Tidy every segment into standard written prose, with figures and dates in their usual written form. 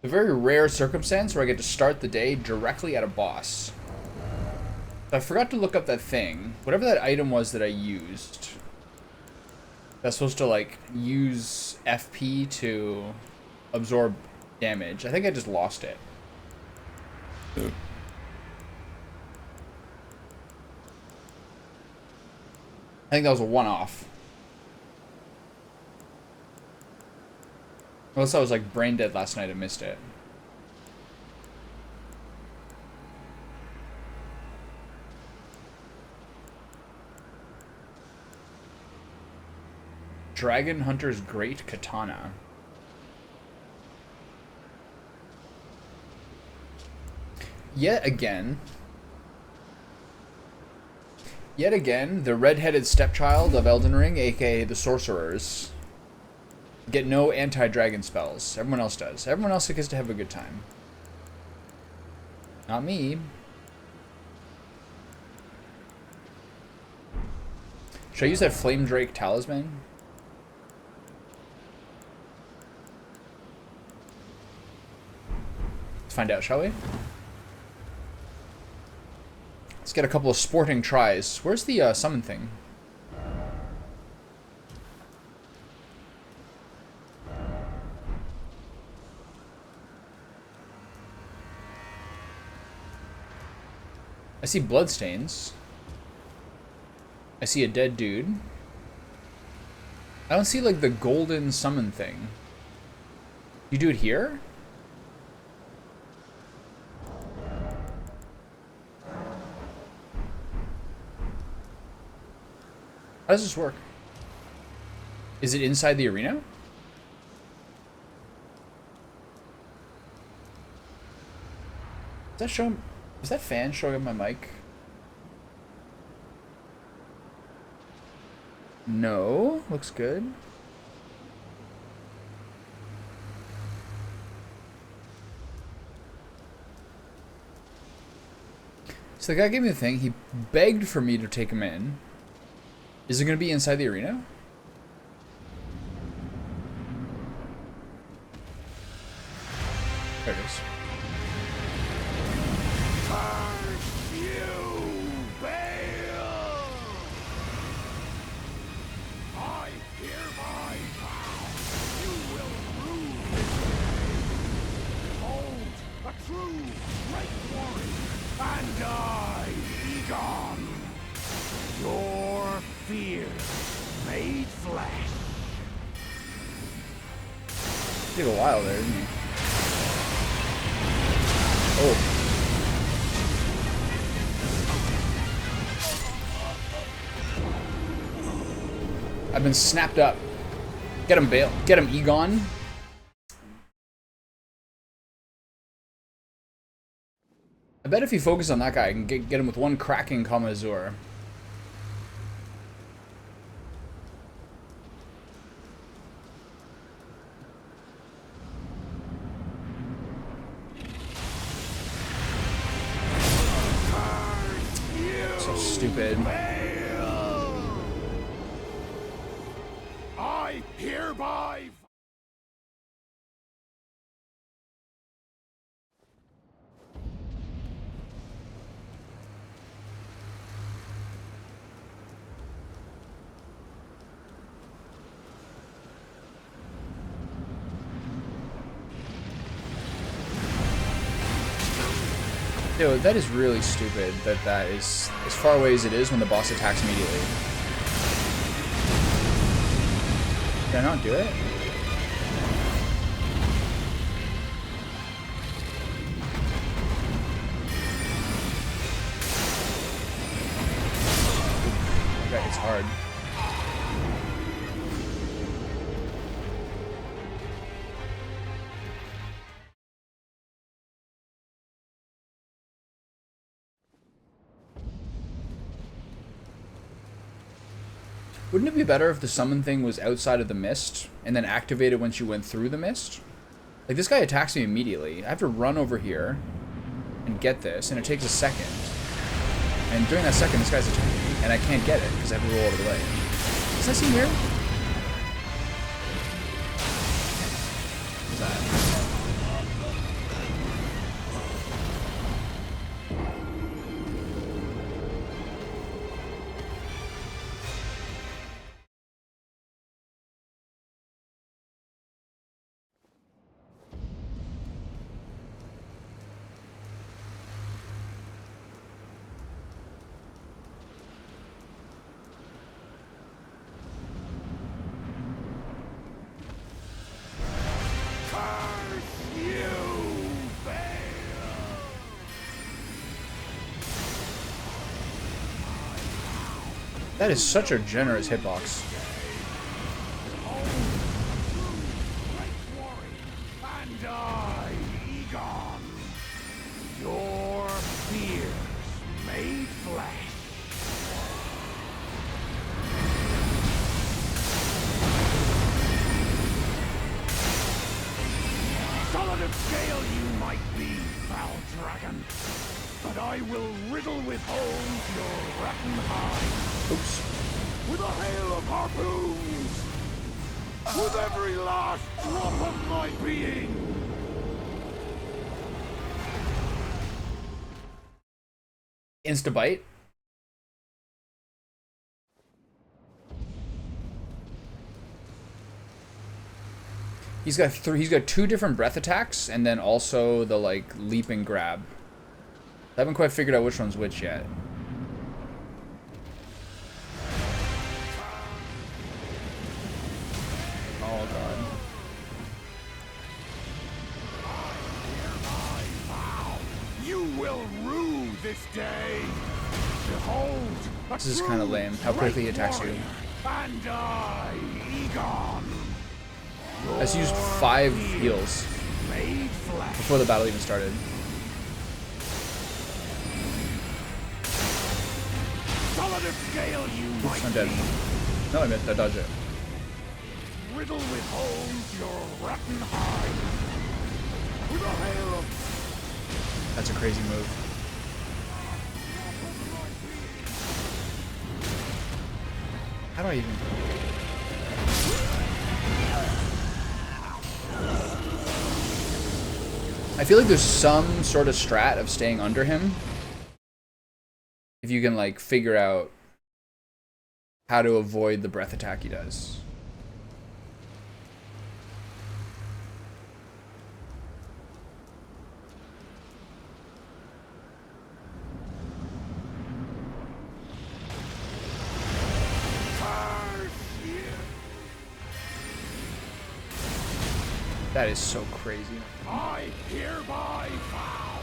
A very rare circumstance where I get to start the day directly at a boss. I forgot to look up that thing. Whatever that item was that I used. That's supposed to, like, use FP to absorb damage. I think I just lost it. I think that was a one-off. Unless I was, like, brain dead last night and missed it. Dragon Hunter's Great Katana. Yet again, the red-headed stepchild of Elden Ring, aka the sorcerers, get no anti-dragon spells. Everyone else does. Everyone else gets to have a good time. Not me. Should I use that Flame Drake talisman? Let's find out, shall we? Let's get a couple of sporting tries. Where's the summon thing? I see bloodstains. I see a dead dude. I don't see, like, the golden summon thing. You do it here? How does this work? Is it inside the arena? Is that showing? Is that fan showing up my mic? No. Looks good. So the guy gave me the thing. He begged for me to take him in. Is it going to be inside the arena? There it is. Curse you, Bayle! I hereby vow you will rue this day. Behold, a true great warrior, and I, Egon, your fear made flesh. Took a while there, didn't he? Oh. I've been snapped up. Get him, Bayle. Get him, Egon. I bet if you focus on that guy, I can get him with one cracking Kamazur. So stupid. I hereby. Dude, that is really stupid that is as far away as it is when the boss attacks immediately. Did I not do it? Okay, it's hard. Wouldn't it be better if the summon thing was outside of the mist and then activated once you went through the mist? Like, this guy attacks me immediately. I have to run over here and get this, and it takes a second. And during that second, this guy's attacking me, and I can't get it because I have to roll out of the way. Does that seem weird? What's that? That is such a generous hitbox. And I, Egon, your fears made flesh. Solid of scale you might be, foul dragon, but I will riddle with holes your rotten hide. Oops. With a hail of harpoons! With every last drop of my being! Insta-bite. He's got two different breath attacks, and then also the like leap and grab. I haven't quite figured out which one's which yet. Oh god. You will rue this day! Behold! This is kind of lame. How quickly he attacks you. And I, Egon, I just used 5 heals made flesh. before the battle even started. Solid of scale you might I'm dead. be. No, I missed. I dodged it. Riddle with holes your rotten hide. With a hail of That's a crazy move. How do I even... I feel like there's some sort of strat of staying under him. If you can, like, figure out how to avoid the breath attack he does. That is so crazy. I hereby vow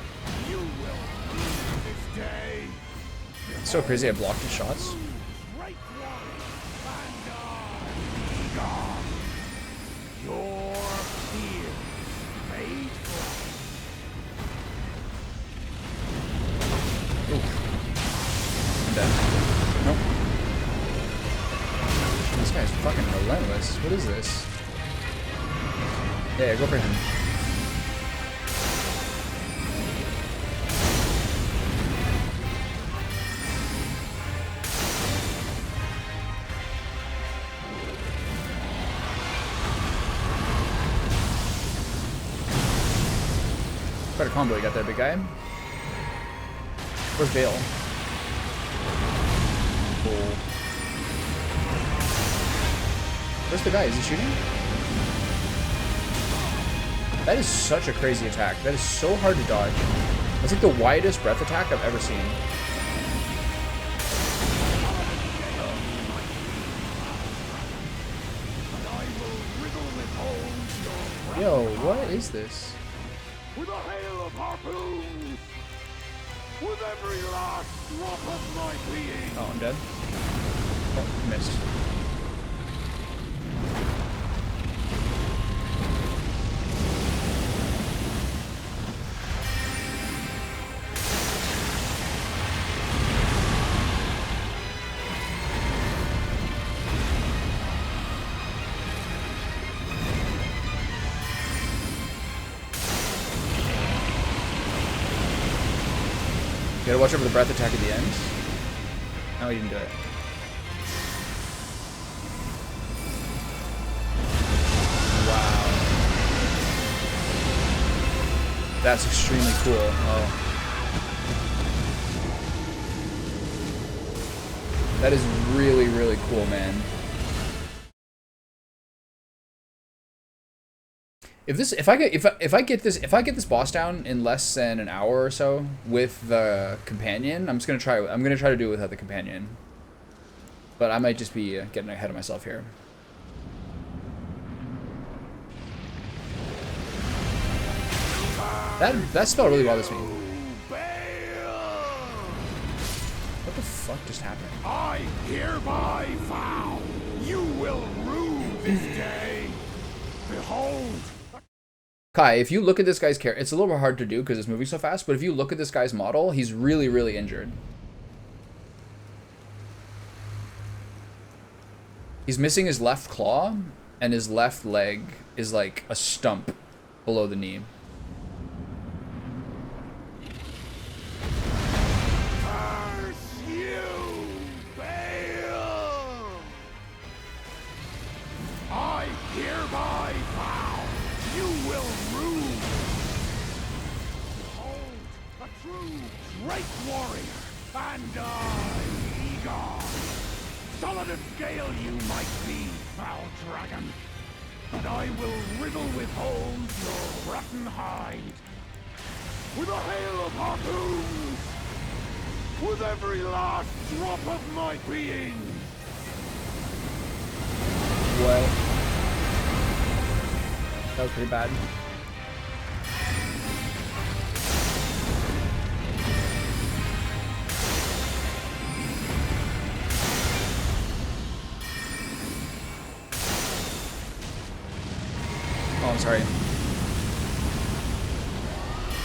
you will rue this day. It's so crazy I blocked his shots. Right one, and I, Egon, your fears made flesh. I'm dead. Nope. This guy's fucking relentless. What is this? Yeah, go for him. Quite a combo you got there, big guy. Where's Bayle? Cool. Where's the guy? Is he shooting? That is such a crazy attack. That is so hard to dodge. That's like the widest breath attack I've ever seen. Yo, what is this? With a hail of harpoons! With every last drop of my being! Oh, I'm dead. Oh, missed. You gotta watch out for the breath attack at the end. No, he didn't do it. Wow. That's extremely cool. Oh. That is really, really cool, man. If I get this boss down in less than an hour or so with the companion, I'm gonna try to do it without the companion. But I might just be getting ahead of myself here. That spell really bothers me. What the fuck? fuck just happened? I hereby vow you will rue this day. Behold. Kai, if you look at this guy's character, it's a little bit hard to do because it's moving so fast, but if you look at this guy's model, he's really, really injured. He's missing his left claw, and his left leg is like a stump below the knee. Curse you, Bayle! I hereby vow you will rue. Behold, a true great warrior, and I, Egon. Solid of scale you might be, foul dragon, but I will riddle with holes your rotten hide. With a hail of harpoons, with every last drop of my being. What? That was pretty bad. Oh, I'm sorry.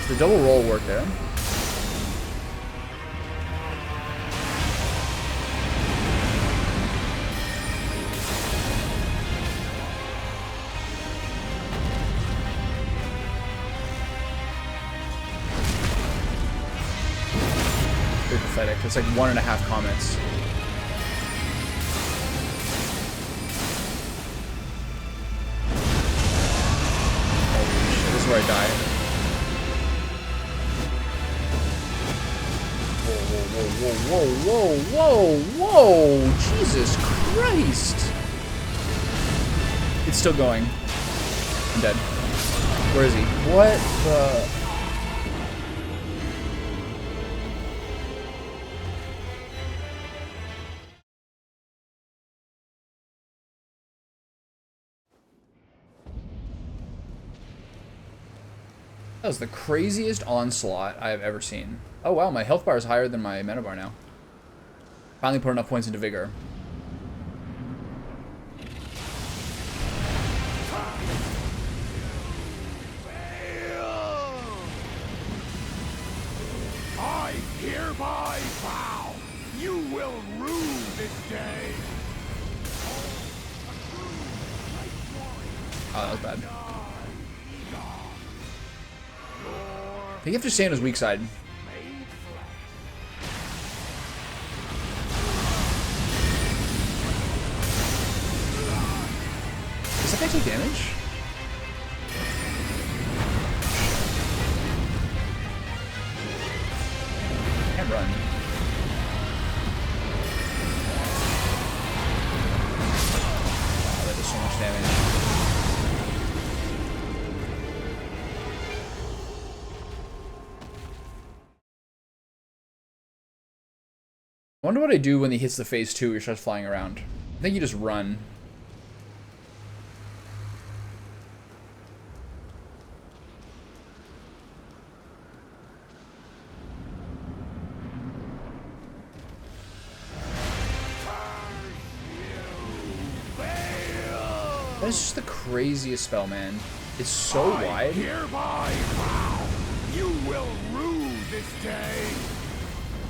The double roll worked there. Pretty pathetic. It's like 1.5 comments. This is where I die. Whoa, whoa, whoa, whoa, whoa! Jesus Christ! It's still going. I'm dead. Where is he? What the? That was the craziest onslaught I have ever seen. Oh wow, my health bar is higher than my mana bar now. Finally put enough points into vigor. I hereby vow you will rue this day. Oh, that was bad. I think you have to stay on his weak side. Does that guy take damage? Can't run. Wow, that does so much damage. I wonder what I do when he hits the phase 2 or starts flying around. I think you just run. That's just the craziest spell, man. It's so wide. Hereby vow you will rue this day.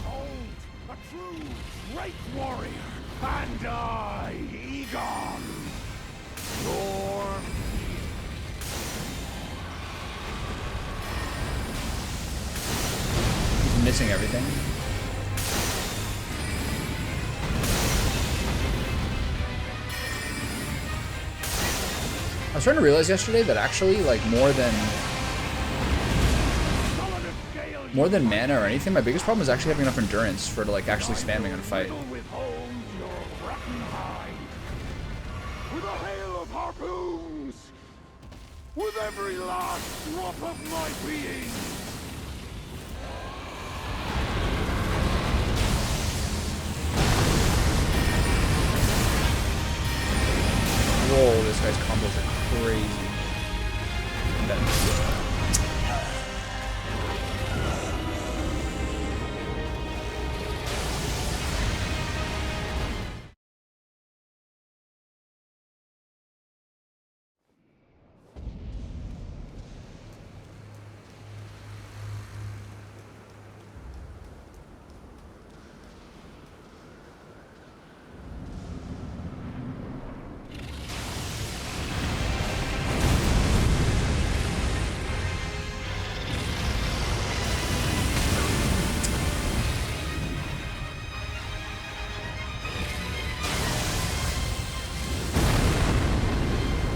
Behold, a true great warrior, and I, Egon, your He's missing everything. I was starting to realize yesterday that actually, like, more than mana or anything, my biggest problem is actually having enough endurance for like actually spamming on a fight. With a hail of harpoons, with every last drop of my being. Whoa, this guy's combos are crazy. I'm dead.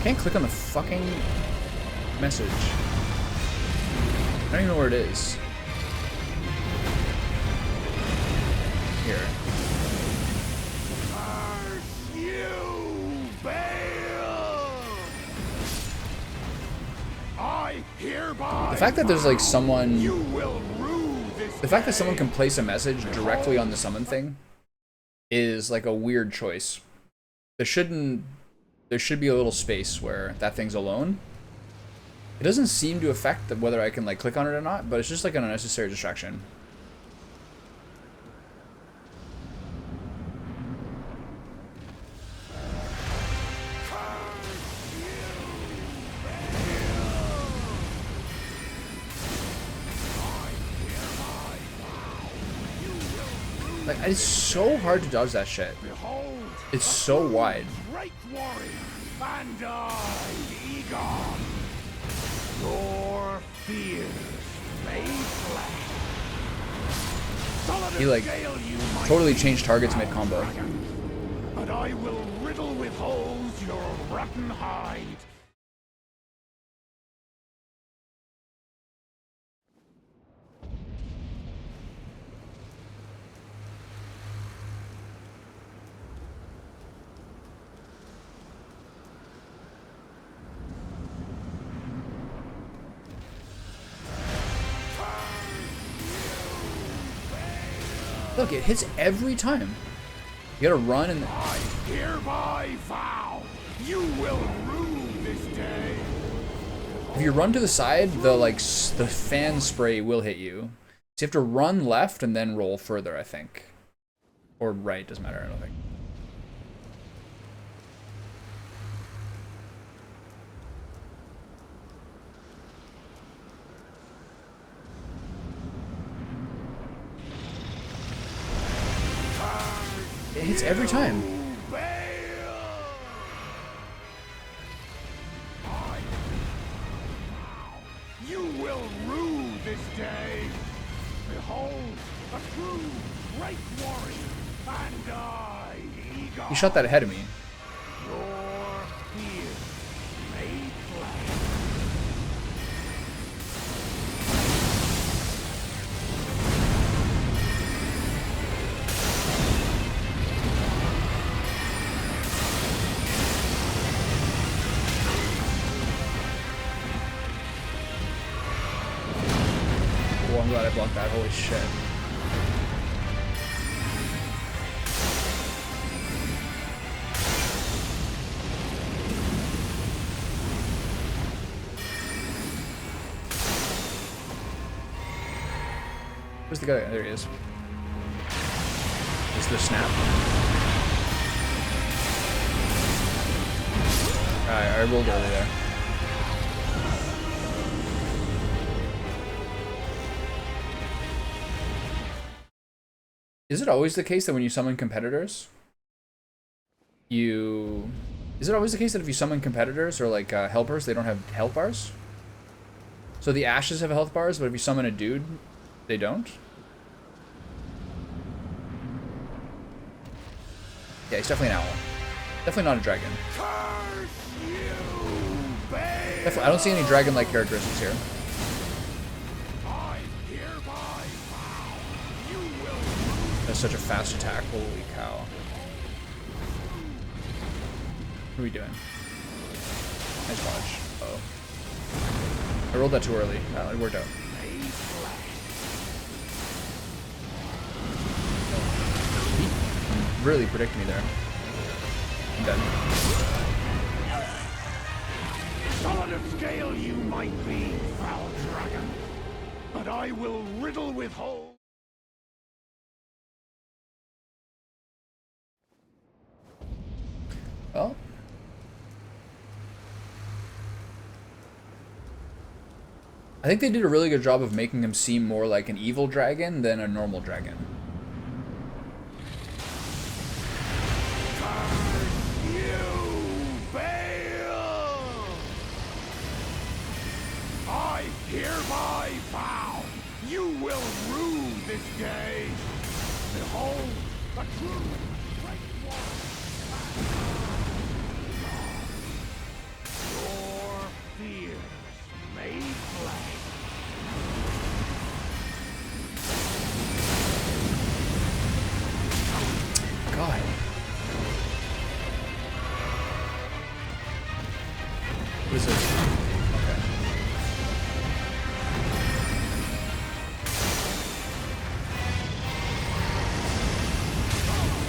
Can't click on the fucking message. I don't even know where it is. Here. Curse you, Bayle! I hereby. The fact that there's like someone. You will rue this The fact that day. someone can place a message directly on the summon thing is like a weird choice. There should be a little space where that thing's alone. It doesn't seem to affect whether I can like click on it or not, but it's just like an unnecessary distraction. Like, it's so hard to dodge that shit. Behold, It's so wide. great warrior, Bandai Egon. Your fears made flesh. Solid He like scale you might totally be, changed targets foul mid-combo. dragon, but I will riddle with holes your rotten hide. Look, it hits every time. You gotta run and I hereby vow you will rue this day. if you run to the side, the fan spray will hit you. So you have to run left and then roll further, I think. Or right, doesn't matter, I don't think. It hits every time. You will rue this day. Behold, a true great warrior, Bandai Egon. He shot that ahead of me. Your fears made flesh. Oh, I'm glad I blocked that. Holy shit. Where's the guy? There he is. Is the snap? Alright, I rolled early there. Is it always the case that when you summon competitors, is it always the case that if you summon competitors or like helpers, they don't have health bars? So the ashes have health bars, but if you summon a dude, they don't? Yeah, he's definitely an owl. Definitely not a dragon. Curse you, Bayle. Definitely, I don't see any dragon-like characteristics here. I hereby vow you will That's such a fast attack. Holy cow. What are we doing? Nice dodge. Uh-oh. I rolled that too early. No, it worked out. made flesh. He really predicted me there. I'm dead. Solid of scale you might be, foul dragon, but I will riddle with holes. Well. I think they did a really good job of making him seem more like an evil dragon than a normal dragon. You, Bayle! I hereby vow you will rue this day. Behold, the true great warrior. What is this? Okay.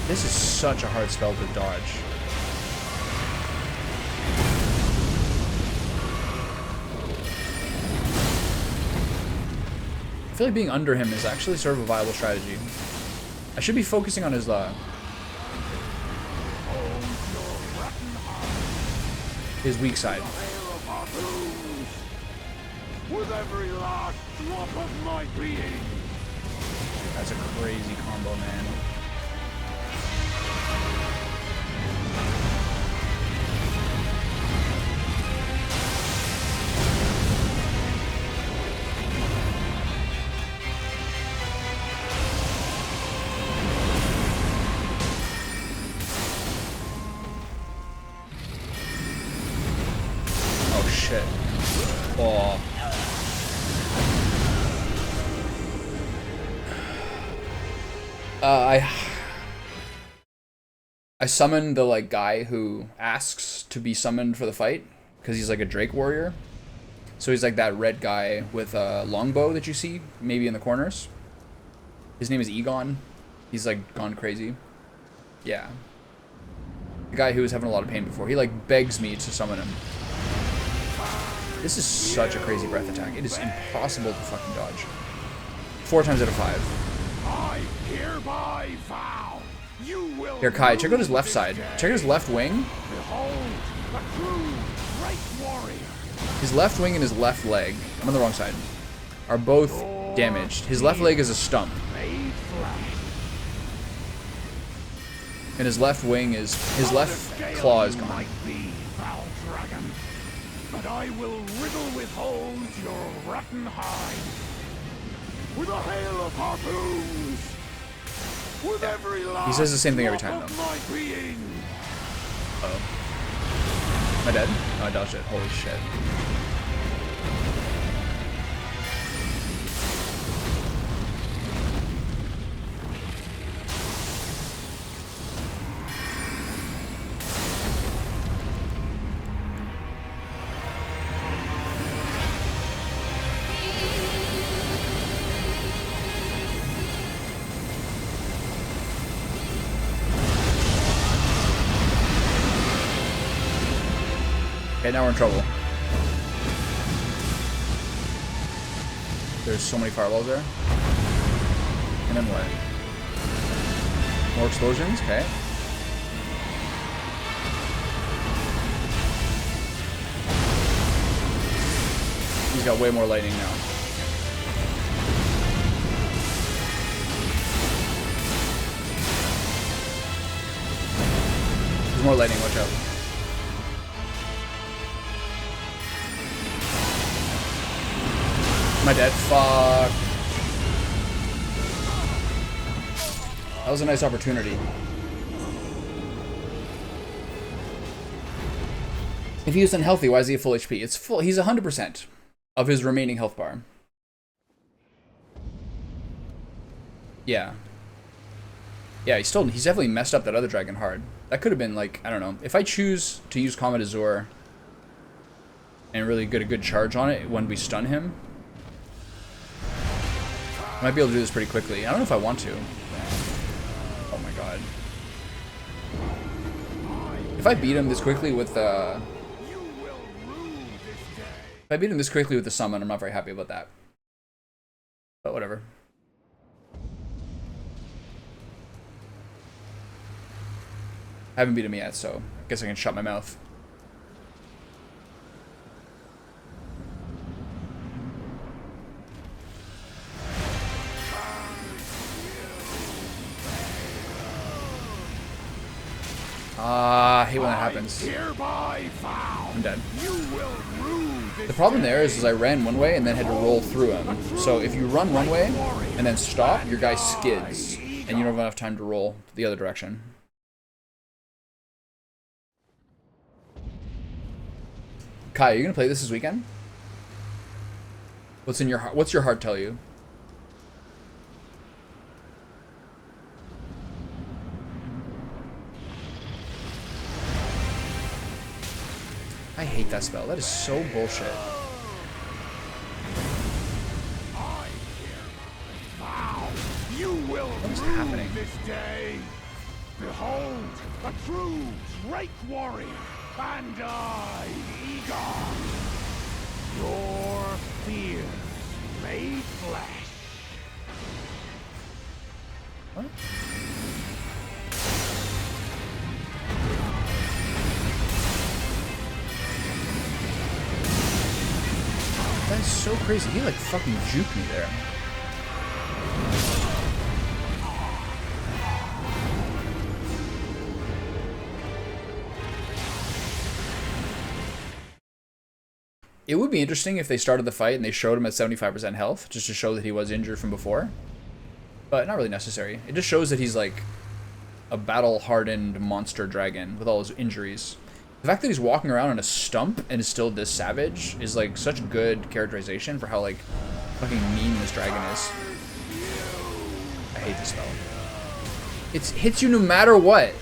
This is such a hard spell to dodge. I feel like being under him is actually sort of a viable strategy. I should be focusing on his weak side. With every last drop of my being. That's a crazy combo, man. Oh shit. Oh. I summoned the like guy who asks to be summoned for the fight because he's like a Drake warrior. So he's like that red guy with a longbow that you see maybe in the corners. His name is Egon. He's like gone crazy. Yeah. The guy who was having a lot of pain before. He like begs me to summon him. This is such a crazy breath attack. It is impossible to fucking dodge. 4 times out of 5. I hereby vow you will. Here, Kai, check out his left side. Check out his left wing. Behold, a true great warrior. His left wing and his left leg, I'm on the wrong side, are both damaged. His left leg is a stump. Made flesh. And his left wing is, his left claw is gone. Might be, foul dragon, but I will riddle with holes your rotten hide with a hail of harpoons. With every last He says the same thing every time, drop though. of my being. Am I dead? Oh, I dodged it. Holy shit. Okay, now we're in trouble. There's so many fireballs there. And then what? More explosions? Okay. He's got way more lightning now. There's more lightning, watch out. Am I dead? Fuck. That was a nice opportunity. If he was unhealthy, why is he at full HP? It's full. He's 100% of his remaining health bar. Yeah. Yeah, he's definitely messed up that other dragon hard. That could have been like, I don't know. If I choose to use Comet Azure and really get a good charge on it when we stun him, I might be able to do this pretty quickly. I don't know if I want to. Oh my god. If I beat him this quickly with the... If I beat him this quickly with the summon, I'm not very happy about that. But whatever. I haven't beat him yet, so I guess I can shut my mouth. I hate when that happens. I'm dead. The problem there is I ran one way and then had to roll through him. So if you run one way and then stop, your guy skids, and you don't have enough time to roll the other direction. Kai, are you gonna play this weekend? What's in your heart? What's your heart tell you? I hate that spell. That is so bullshit. You will What is rue happening? this day. Behold, a true Drake warrior, and I, Egon, your fears made flesh. What? That's so crazy. He like fucking juked me there. It would be interesting if they started the fight and they showed him at 75% health, just to show that he was injured from before. But not really necessary. It just shows that he's like a battle-hardened monster dragon with all his injuries. The fact that he's walking around on a stump and is still this savage is like such good characterization for how like fucking mean this dragon is. I hate this spell. It hits you no matter what.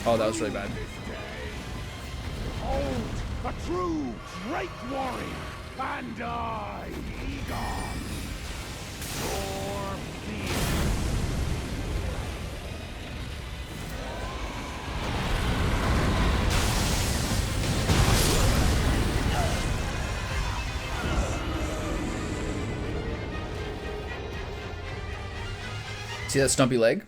Oh, that was really bad. Behold, a true Drake warrior, and I, Egon, your fears. See that stumpy leg?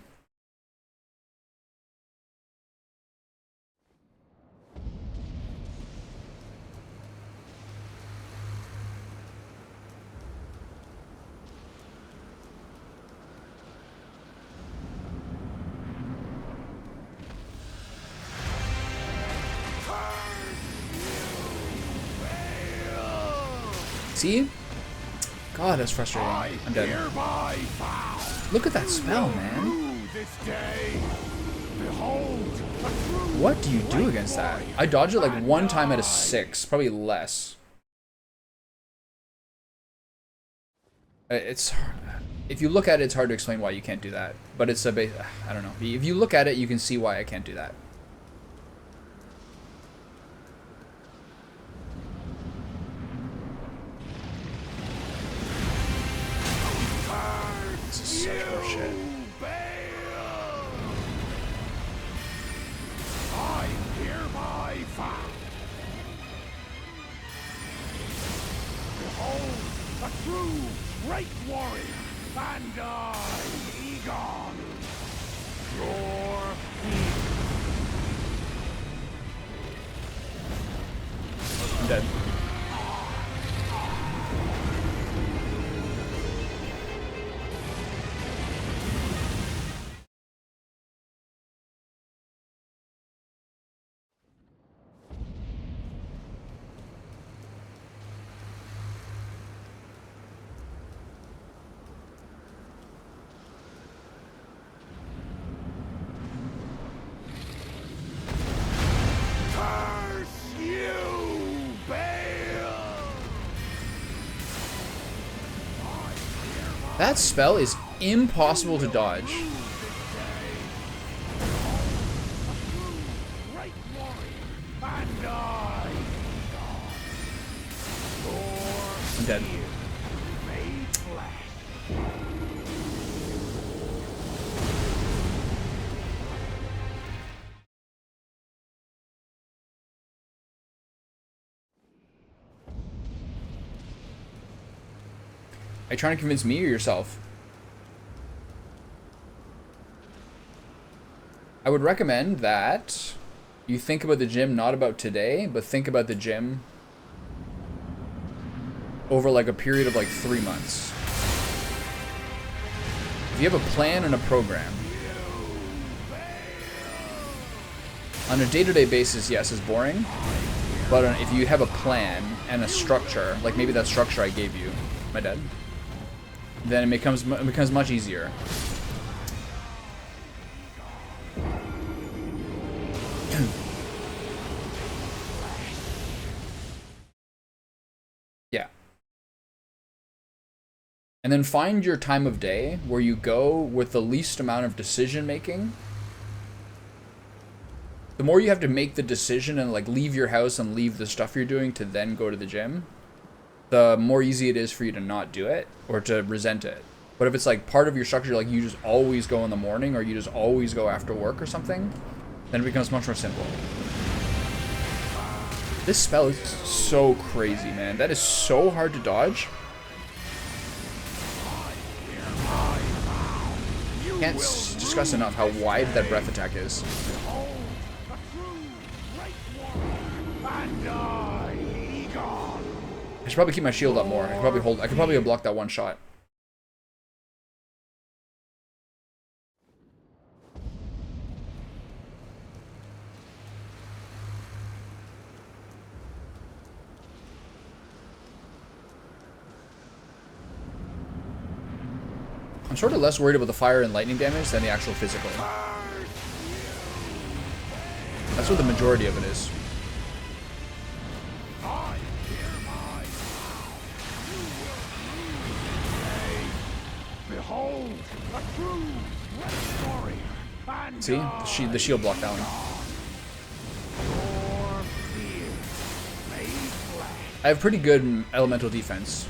See? God, that's frustrating. I'm dead. Look at that spell, man. What do you do against that? I dodged it like one time out of 6, probably less. It's, if you look at it, it's hard to explain why you can't do that. But it's a base. I don't know. If you look at it, you can see why I can't do that. This is such horseshit. I hereby vow. Behold, a true great warrior, and I, Egon, your fears. I'm dead. Curse you, Bayle! That spell is impossible to dodge. Great warrior, and I, your I'm dead. made flesh. Are you trying to convince me or yourself? I would recommend that you think about the gym not about today, but think about the gym over like a period of like 3 months. If you have a plan and a program, on a day-to-day basis, yes, it's boring. But if you have a plan and a structure, like maybe that structure I gave you, am I dead? Then it becomes much easier. Yeah. And then find your time of day where you go with the least amount of decision making the more you have to make the decision and like leave your house and leave the stuff you're doing to then go to the gym, the more easy it is for you to not do it or to resent it. But if it's like part of your structure, like you just always go in the morning or you just always go after work or something, then it becomes much more simple. This spell is so crazy, man. That is so hard to dodge. Can't discuss enough how wide that breath attack is. I should probably keep my shield up more. I could probably have blocked that one shot. I'm sort of less worried about the fire and lightning damage than the actual physical. That's what the majority of it is. Behold, a true red warrior. See? The shield blocked that one. I have pretty good elemental defense.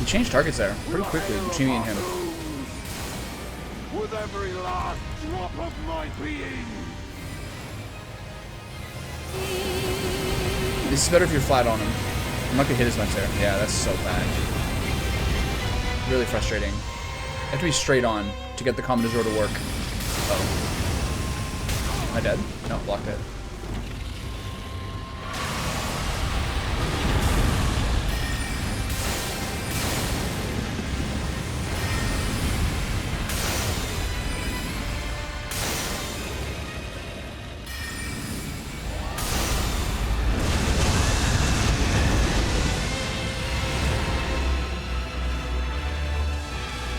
Change targets there pretty quickly between me and him. With every last drop of my being. This is better if you're flat on him. I'm not gonna hit as much there. Yeah, that's so bad. Really frustrating. I have to be straight on to get the Commodore to work. Oh. Am I dead? No, blocked it.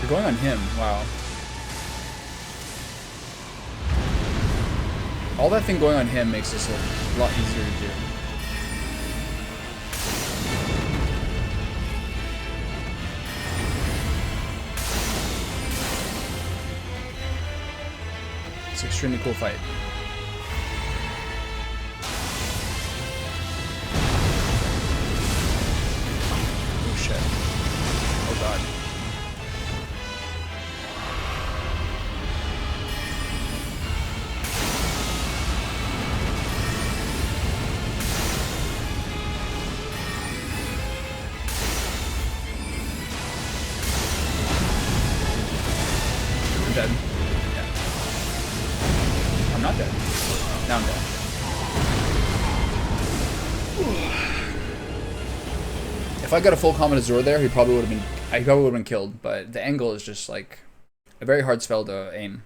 Going on him, wow. All that thing going on him makes this a lot easier to do. It's an extremely cool fight. Oh shit. Oh god. I'm dead. Yeah. I'm not dead. Now I'm dead. If I got a full Comet Azure there, he probably would have been killed, but the angle is just like a very hard spell to aim.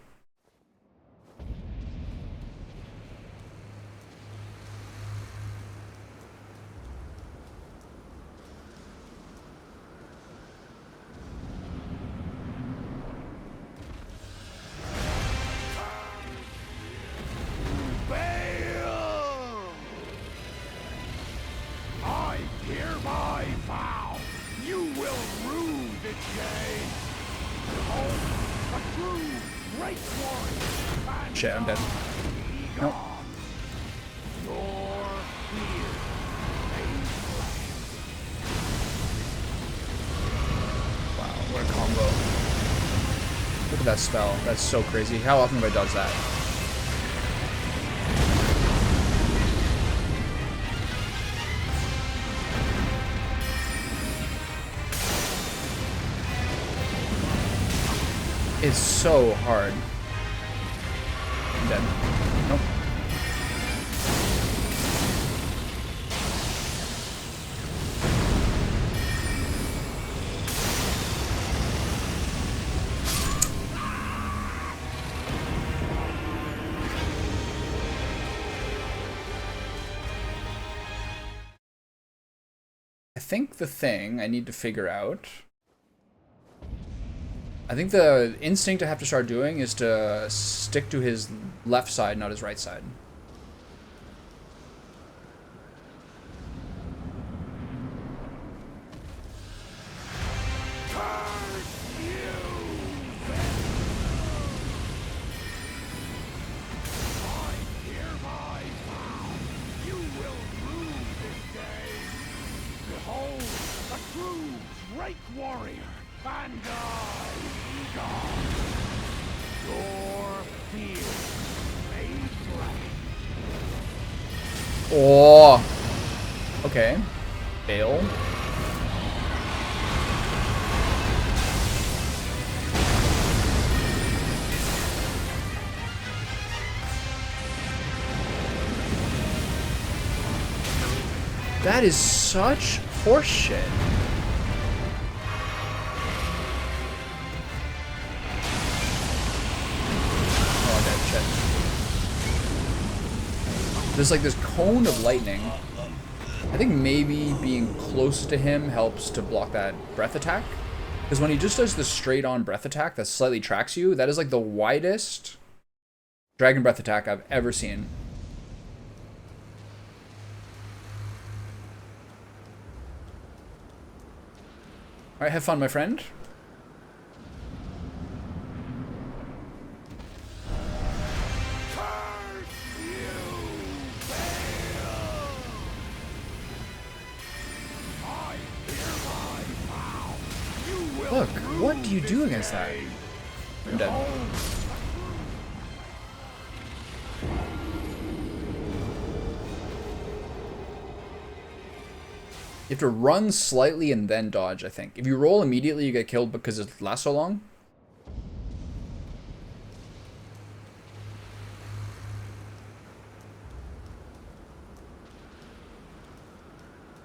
Shit, I'm dead. Nope. Wow, what a combo. Look at that spell. That's so crazy. How often have I dodged that? It's so hard. I'm dead. Nope. I think the thing I need to figure out... I think the instinct I have to start doing is to stick to his left side, not his right side. Warrior, and I, Egon, your fear made flesh. Oh, okay. Bayle. That is such horseshit. There's like this cone of lightning. I think maybe being close to him helps to block that breath attack. Because when he just does the straight on breath attack that slightly tracks you, that is like the widest dragon breath attack I've ever seen. Alright, have fun, my friend. Look, what do you do against that? I'm dead. You have to run slightly and then dodge, I think. If you roll immediately, you get killed because it lasts so long.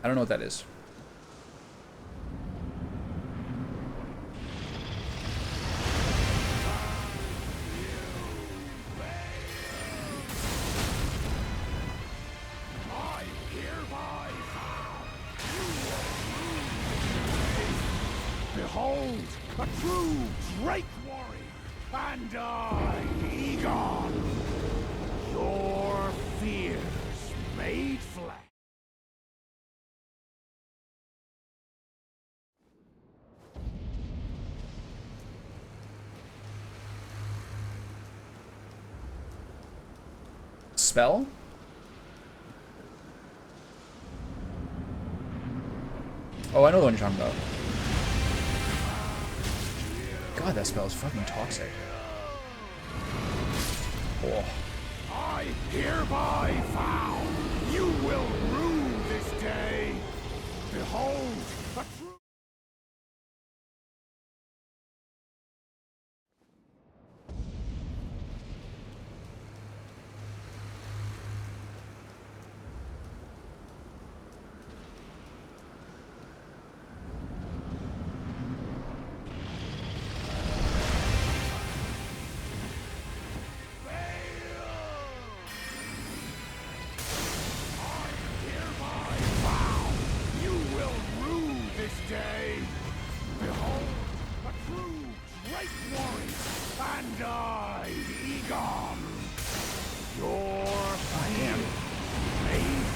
I don't know what that is. Behold, a true Drake warrior, and I, Egon, your fears made flesh. Spell? Oh, I know the one you're talking about. God, that spell is fucking toxic. Oh. I hereby vow you will rue this day. Behold, a true...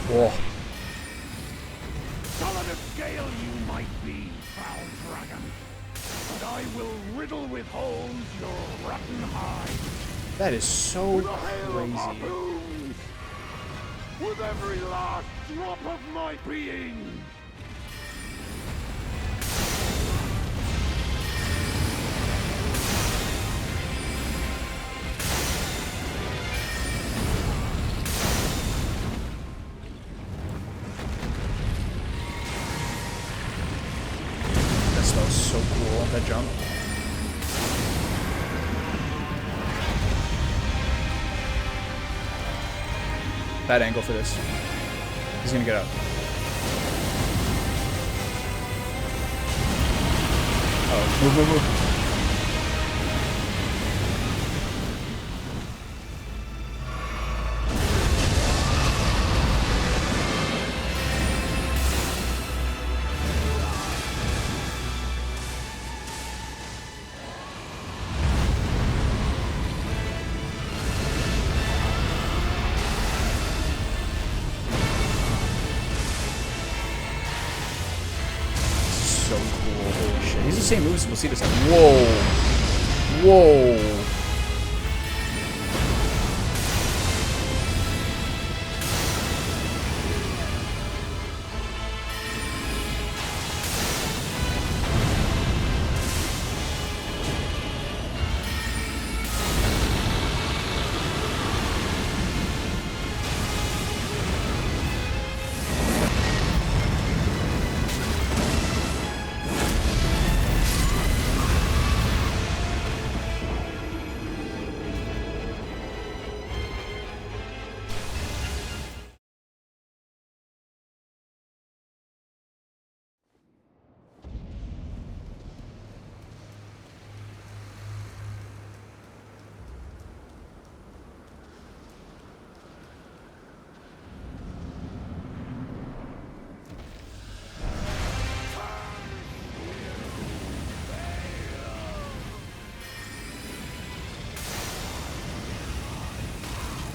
Whoa. Solid of scale you might be, foul dragon, but I will riddle with holes your rotten hide. That is so With a hail of crazy. harpoons, with every last drop of my being. That smells so cool, that jump. Bad angle for this. He's gonna get up. Oh, move, move, move. so cool. Holy shit. He's the same moves. We'll see this. Whoa. Whoa.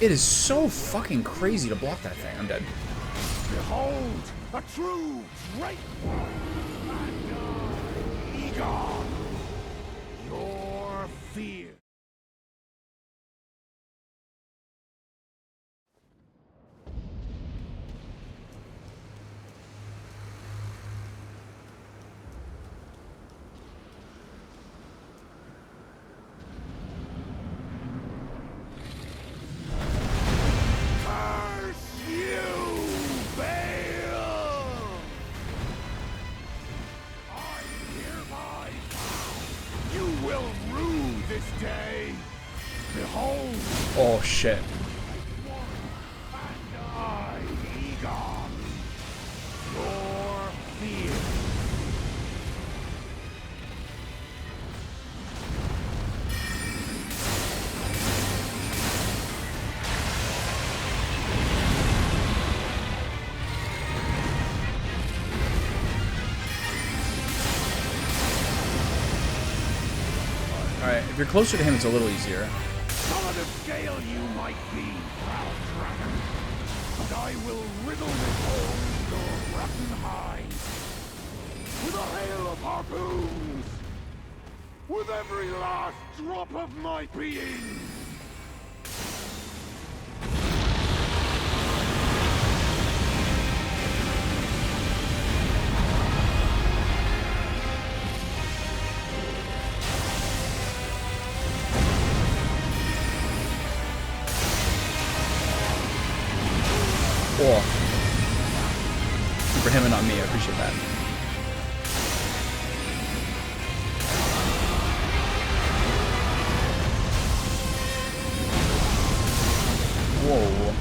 It is so fucking crazy to block that thing. I'm dead. Behold, a true great one, and Egon, your fear. Day. Behold! Oh shit. And I, Egon, your fear. Alright, if you're closer to him, it's a little easier. Solid of scale you might be, proud dragon, but I will riddle with holes your rotten hide. With a hail of harpoons! With every last drop of my being! Oh. For him and not me, I appreciate that. Whoa.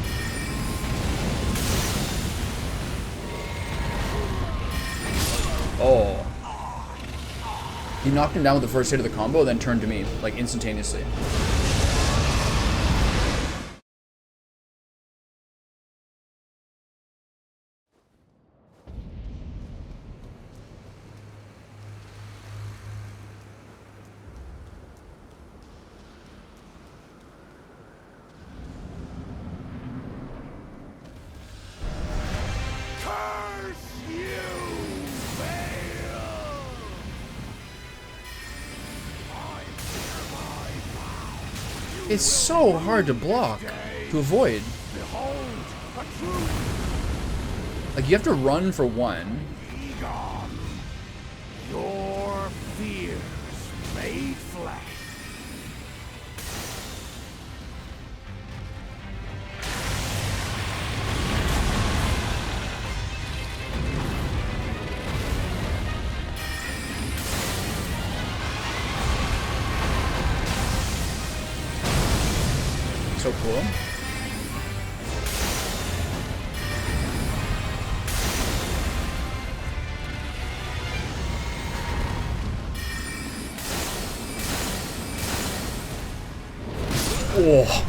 Oh. He knocked him down with the first hit of the combo, then turned to me, like, instantaneously. It's so hard to block, to avoid. Like, you have to run for one. Egon, your fears made flesh. So cool. Oh.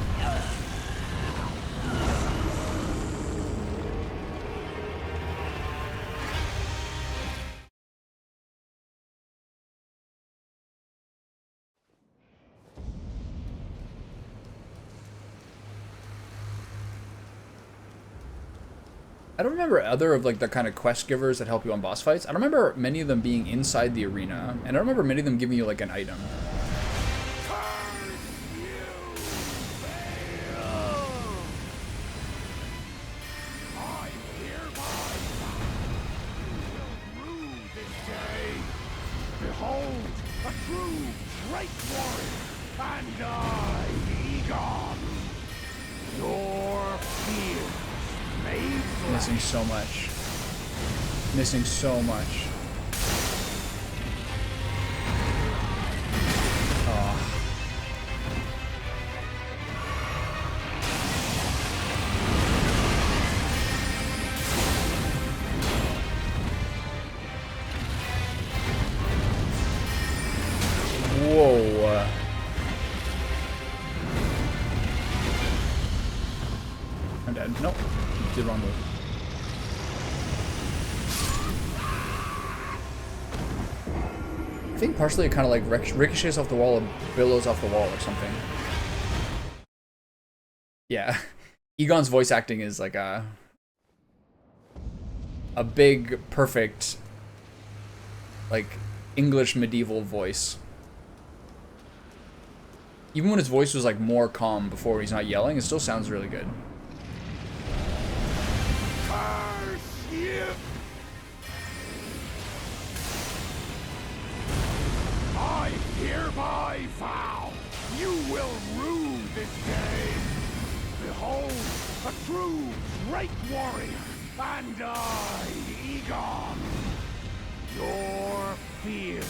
I don't remember other of like the kind of quest givers that help you on boss fights. I don't remember many of them being inside the arena, and I don't remember many of them giving you like an item. Behold, a true great warrior, and I, Egon, your fear made flesh. Missing so much. Missing so much. Oh. Whoa. I'm dead. Nope. Did wrong move. I think partially it kind of like ricochets off the wall and billows off the wall or something. Yeah. Egon's voice acting is like a big, perfect, like, English medieval voice. Even when his voice was like more calm before he's not yelling, it still sounds really good. Curse you! I hereby vow you will rue this day. Behold, a true great warrior, and I, Egon, your fear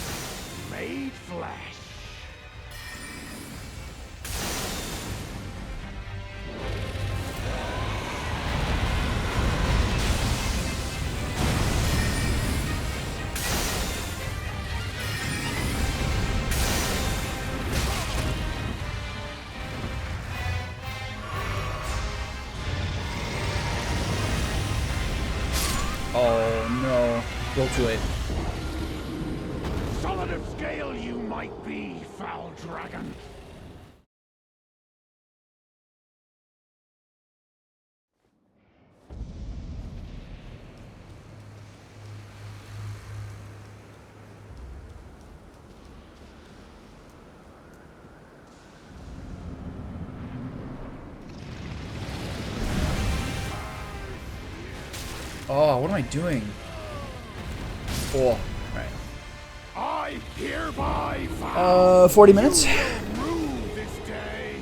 made flesh. Oh no. Roll too late. Solid of scale you might be, foul dragon. Oh, what am I doing? Oh, alright. I hereby vow 40 minutes? you will rue this day.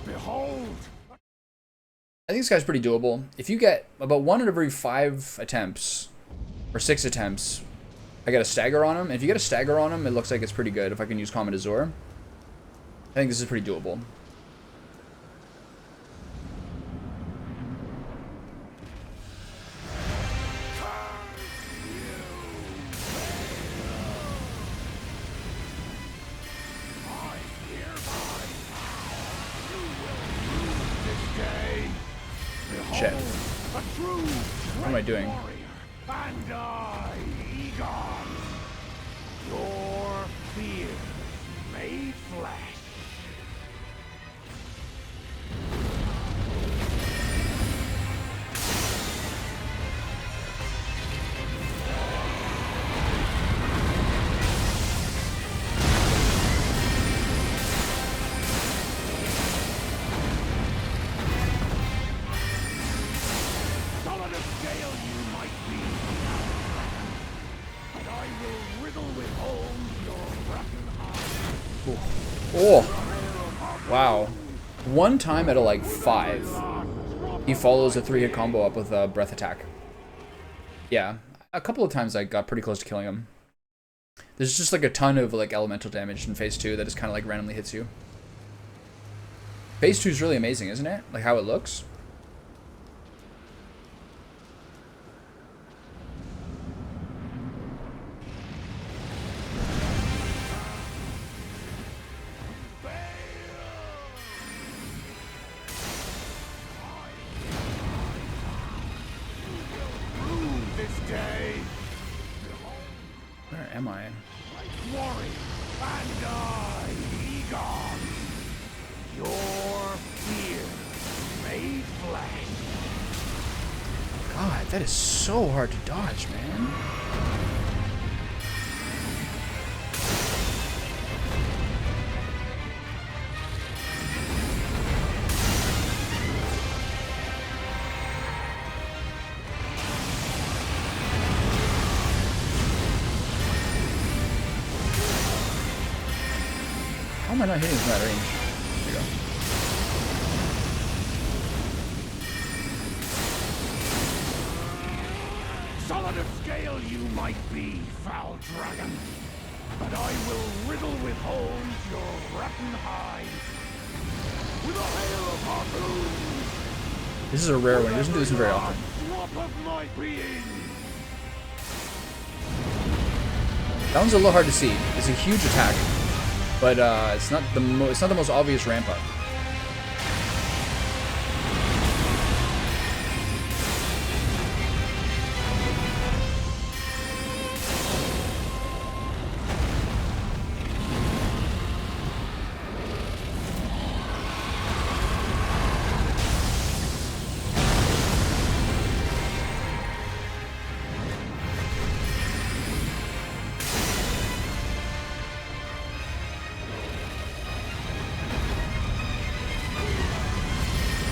Behold, I think this guy's pretty doable. If you get about 1 out of every 5 attempts, or 6 attempts, I get a stagger on him. If you get a stagger on him, it looks like it's pretty good if I can use Comet Azure. I think this is pretty doable. Shit. What am I doing? And I, Egon, your fear made flesh. Solid of scale you might be, and I will riddle with holes your rotten eyes. Oh. Wow. 1 time out of like 5, he follows a 3-hit combo up with a breath attack. Yeah. A couple of times I got pretty close to killing him. There's just like a ton of like elemental damage in phase 2 that just kind of like randomly hits you. Phase 2 is really amazing, isn't it? Like how it looks. This day, Where am I? warrior, and I, Egon, your fear made flesh. God, that is so hard to dodge, man. How am I not hitting from that range? There you go. Solid of scale you might be, foul dragon, but I will riddle with holes your rotten hide with a hail of harpoons. This is a rare one. He doesn't do this very often. Drop of my being. That one's a little hard to see. It's a huge attack, but it's not the most obvious ramp up.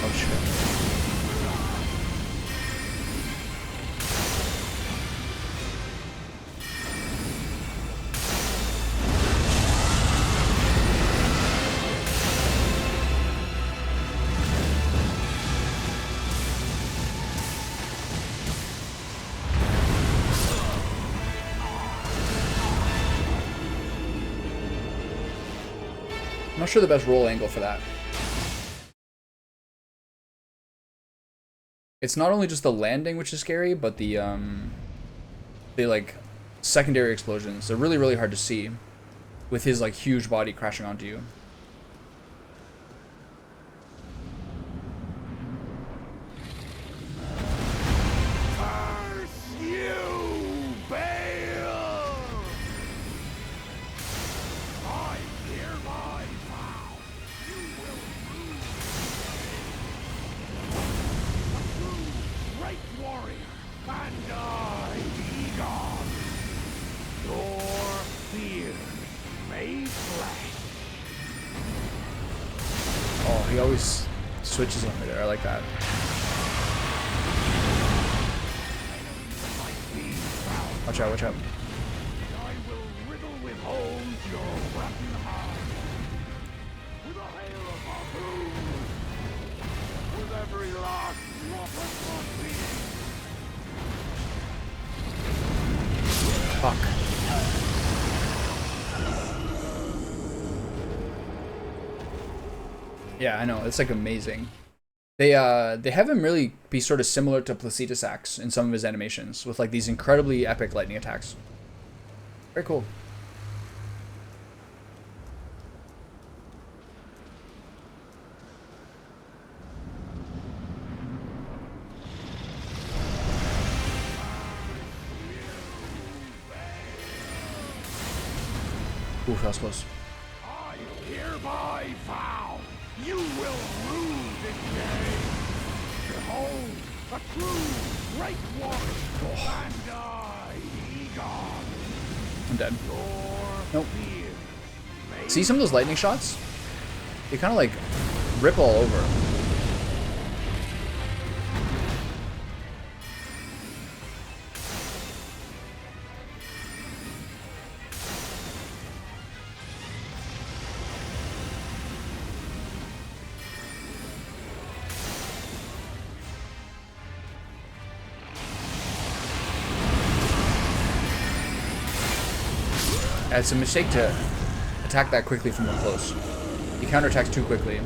Oh shit. I'm not sure the best roll angle for that. It's not only just the landing which is scary, but the like secondary explosions. They're really, really hard to see with his like huge body crashing onto you. Curse you, Bayle! I hereby vow you will rule a true great warrior, and I, Egon, your fears made flesh. Oh, he always switches on me there. I like that. Watch out, watch out. I will riddle with holes your rotten hide with a hail of harpoons, with every last drop of my being. Fuck. Yeah, I know. It's like amazing. They have him really be sort of similar to Placitus Axe in some of his animations with like these incredibly epic lightning attacks. Very cool. Ooh, that was close. I hereby vow you will rue this day. Behold, a true great warrior, and I, Egon, I'm dead. your Nope. fears made See some of those lightning shots? They kind of like rip all over. It's a mistake to attack that quickly from up close. He counterattacks too quickly.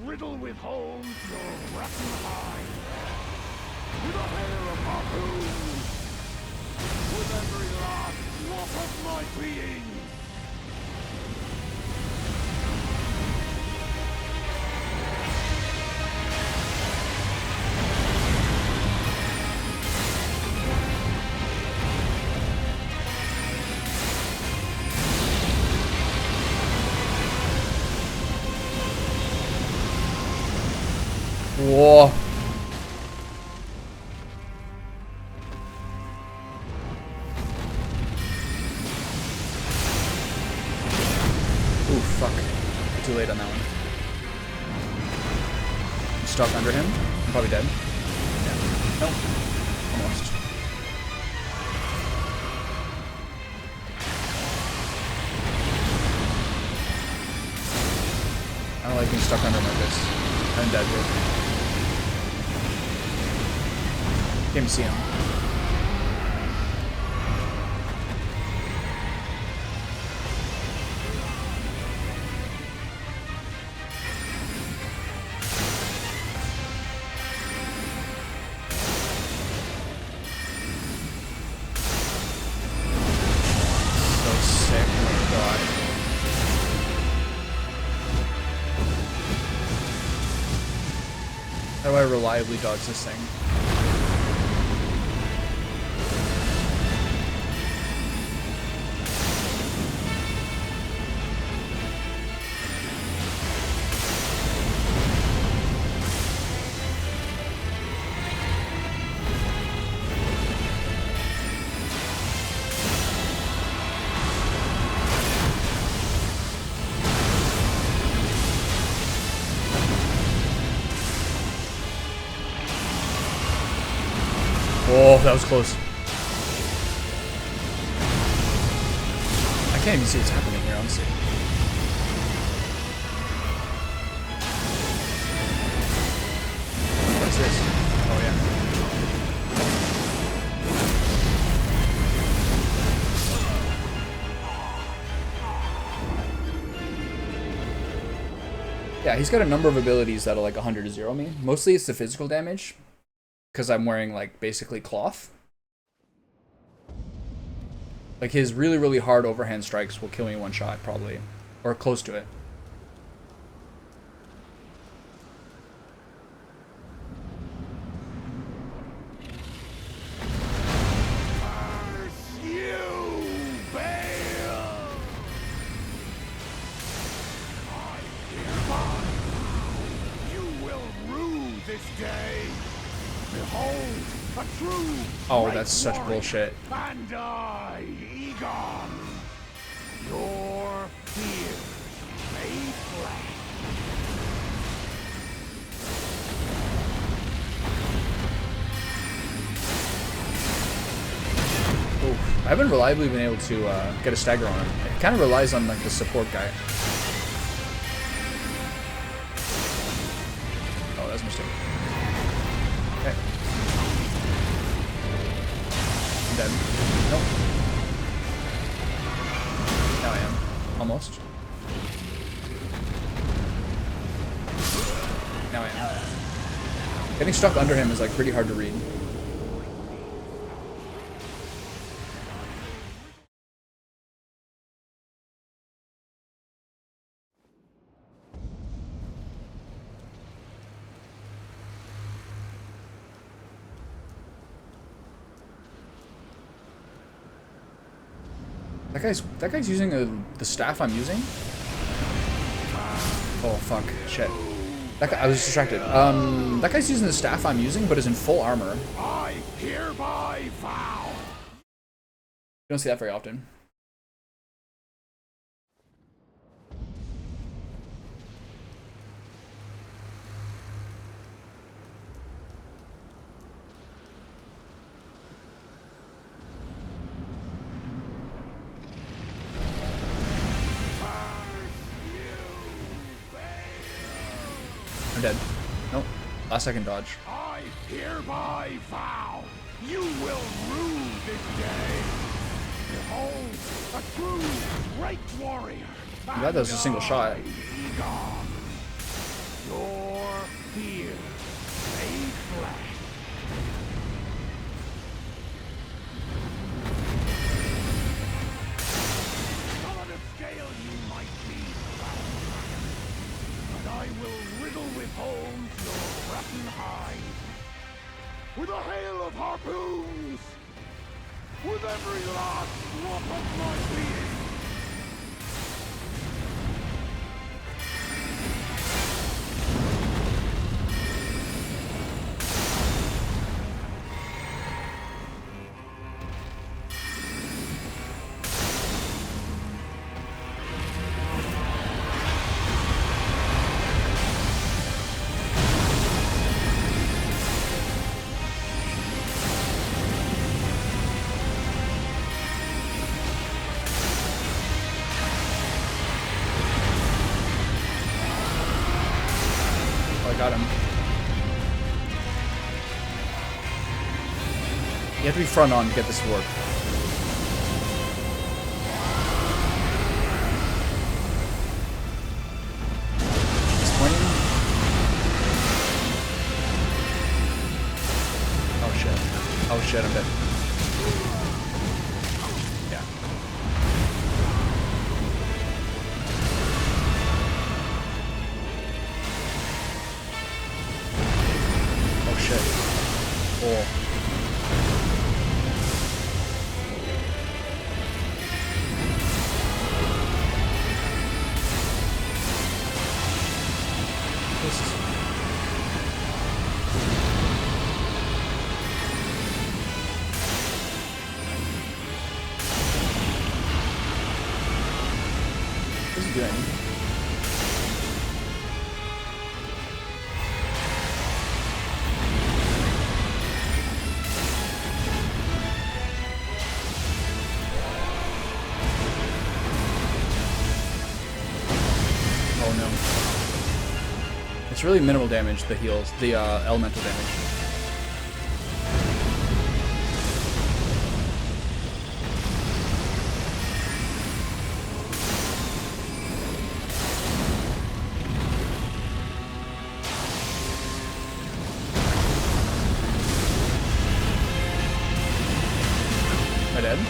riddle with holes your rotten hide. With a hair of harpoon, with every last drop of my being. Whoa. Ooh, fuck. Too late on that one. I'm stuck under him. I'm probably dead. Yeah. Nope. Almost. I don't like being stuck under him like this. I'm dead here. Can't even see him. So sick. Oh my god. How do I reliably dodge this thing? Oh, that was close. I can't even see what's happening here, honestly. What's this? Oh, yeah. Yeah, he's got a number of abilities that'll like 100 to 0 me. Mostly it's the physical damage. Because I'm wearing, like, basically cloth. Like, his really, really hard overhand strikes will kill me in one shot, probably. Or close to it. Curse you, Bayle! I hereby you will rue this day. Behold, a true Oh, that's such warrior, bullshit. And I, Egon, your fears may fled. Oof. I haven't reliably been able to get a stagger on him. It kind of relies on, like, the support guy. Oh, that's a mistake. Okay. I'm dead. Nope. Now I am. Almost. Now I am. Getting stuck under him is like pretty hard to read. That guy's using the staff I'm using. Oh fuck, shit. That guy, I was distracted. That guy's using the staff I'm using, but is in full armor. I hereby vow. You don't see that very often. I'm dead. Nope. Last second dodge. I hereby vow you will rue this day. Behold, a true great warrior. That was a single shot. Egon. Your fear made flesh. Solid of scale you might be, foul dragon, but I will riddle with holes your rotten hide. With a hail of harpoons! With every last drop of my being! Got him. You have to be front on to get this to work. Disappointing. Oh shit. Oh shit, I'm dead. Yeah. Shit. Oh. This is... What's he doing? It's really minimal damage, the heals, the elemental damage. Am I dead? No.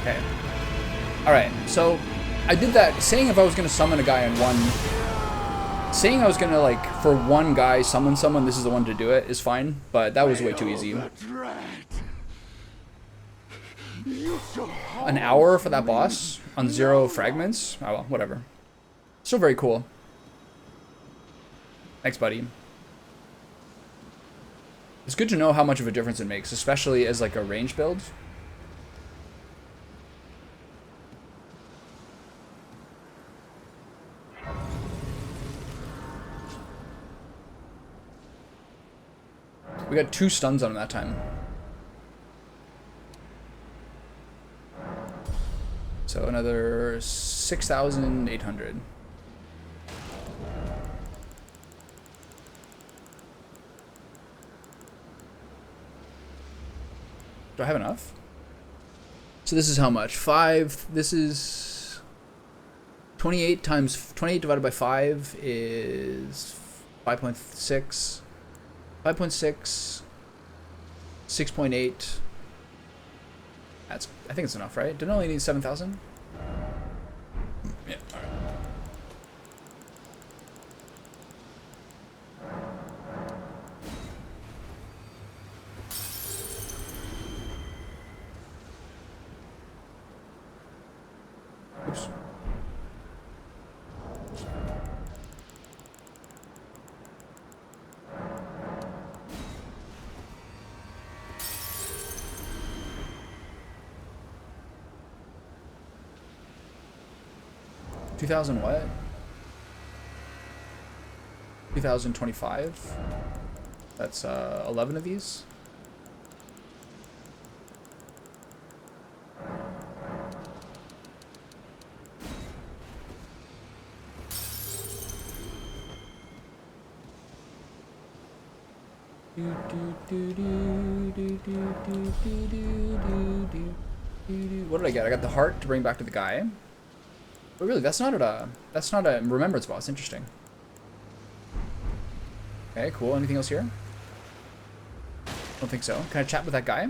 Okay. Alright, so I did that, saying if I was going to summon a guy in one... Saying I was going to, like, for one guy summon someone, this is the one to do it, is fine, but that was way too easy. An hour for that boss on 0 fragments? Oh well, whatever. Still very cool. Thanks, buddy. It's good to know how much of a difference it makes, especially as, like, a range build. We got 2 stuns on him that time. So another 6,800. Do I have enough? So this is how much? 5. This is 28 times 28 divided by 5 is 5.6. 5.6, 6.8. That's, I think it's enough, right? Didn't only need 7,000? Yeah, alright. 2000 what? 2025. That's 11 of these. What did I get? I got the heart to bring back to the guy. But really, that's not a remembrance boss. Interesting. Okay, cool. Anything else here? Don't think so. Can I chat with that guy?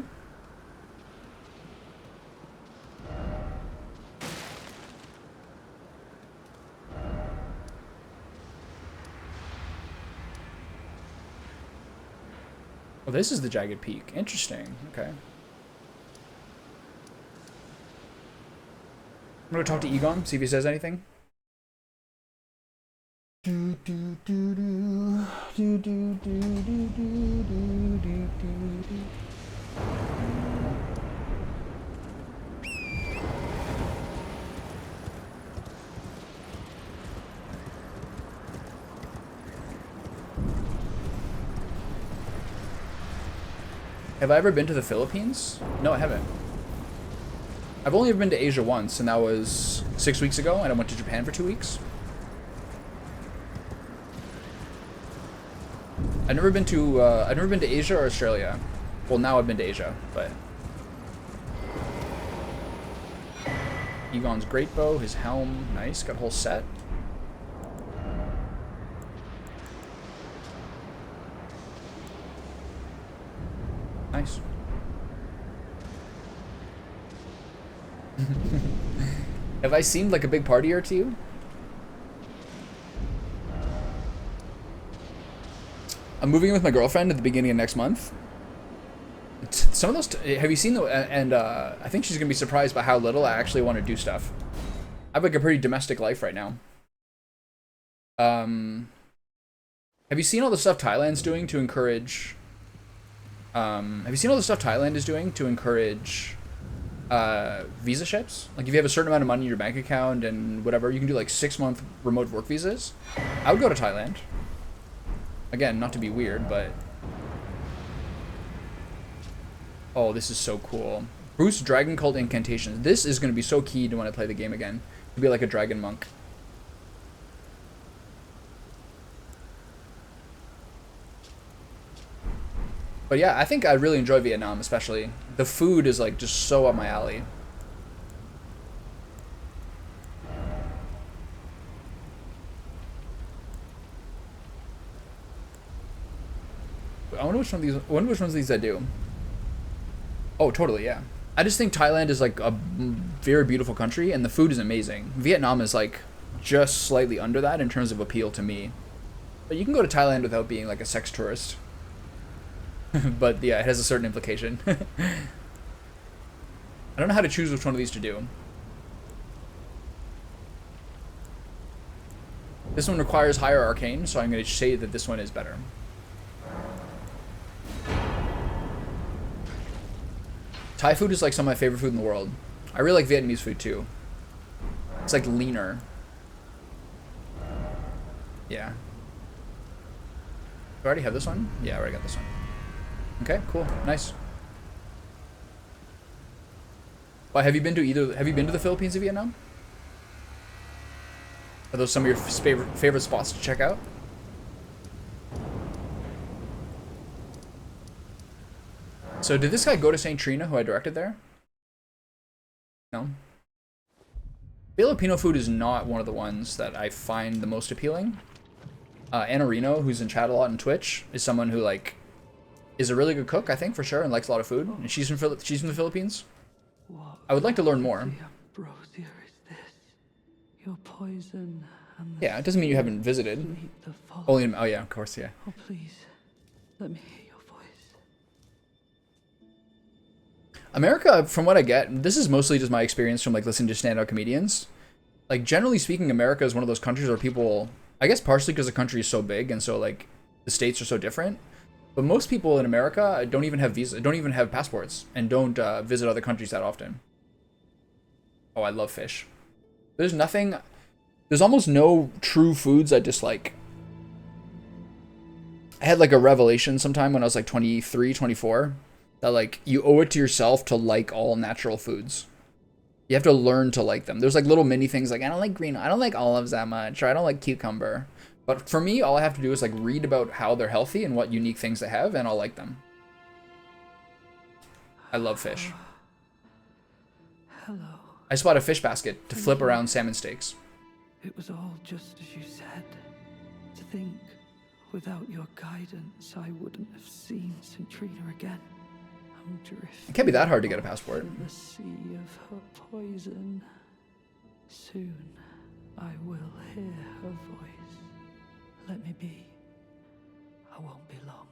Oh, this is the jagged peak. Interesting. Okay. I'm gonna talk to Egon, see if he says anything. Have I ever been to the Philippines? No, I haven't. I've only ever been to Asia once, and that was 6 weeks ago, and I went to Japan for 2 weeks. I've never been to Asia or Australia. Well, now I've been to Asia, but Egon's great bow, his helm, nice, got a whole set. Nice. Have I seemed like a big partier to you? I'm moving in with my girlfriend at the beginning of next month. Some of those, have you seen the, and I think she's gonna be surprised by how little I actually want to do stuff. I have like a pretty domestic life right now. Have you seen all the stuff Thailand's doing to encourage, have you seen all the stuff Thailand is doing to encourage visa ships? Like if you have a certain amount of money in your bank account and whatever, you can do like 6-month remote work visas. I would go to Thailand. Again, not to be weird, but... Oh, this is so cool. Boost Dragon Cult Incantations. This is going to be so key to when I play the game again. To be like a dragon monk. But yeah, I think I really enjoy Vietnam, especially. The food is like just so up my alley. I wonder which ones of these I do. Oh, totally, yeah. I just think Thailand is like a very beautiful country and the food is amazing. Vietnam is like just slightly under that in terms of appeal to me. But you can go to Thailand without being like a sex tourist. But yeah, it has a certain implication. I don't know how to choose which one of these to do. This one requires higher arcane, so I'm going to say that this one is better. Thai food is like some of my favorite food in the world. I really like Vietnamese food too. It's like leaner. Yeah. Do I already have this one? Yeah, I already got this one. Okay, cool, nice. Well, have you been to the Philippines or Vietnam? Are those some of your favorite spots to check out? So did this guy go to St. Trina, who I directed there? No. Filipino food is not one of the ones that I find the most appealing. Anna Reno, who's in chat a lot on Twitch, is someone who like is a really good cook, I think, for sure, and likes a lot of food. And she's from the Philippines. I would like to learn more. Your poison and yeah, it doesn't mean you haven't visited. Only, oh yeah, of course, yeah. Oh please, let me hear your voice. America, from what I get, this is mostly just my experience from like listening to stand-up comedians. Like generally speaking, America is one of those countries where people, I guess partially because the country is so big and so like the states are so different, but most people in America don't even have don't even have passports and don't visit other countries that often. Oh, I love fish. There's nothing There's almost no true foods I dislike. I had like a revelation sometime when I was like 23, 24, that like you owe it to yourself to like all natural foods. You have to learn to like them. There's like little mini things like I don't like green, I don't like olives that much, or I don't like cucumber. But for me, all I have to do is like read about how they're healthy and what unique things they have, and I'll like them. I love fish. Hello. I just bought a fish basket to flip around salmon steaks. It was all just as you said. To think, without your guidance, I wouldn't have seen Centrina again. I'm drifting. It can't be that hard to get a passport. In the sea of her poison. Soon, I will hear her voice. Let me be. I won't be long.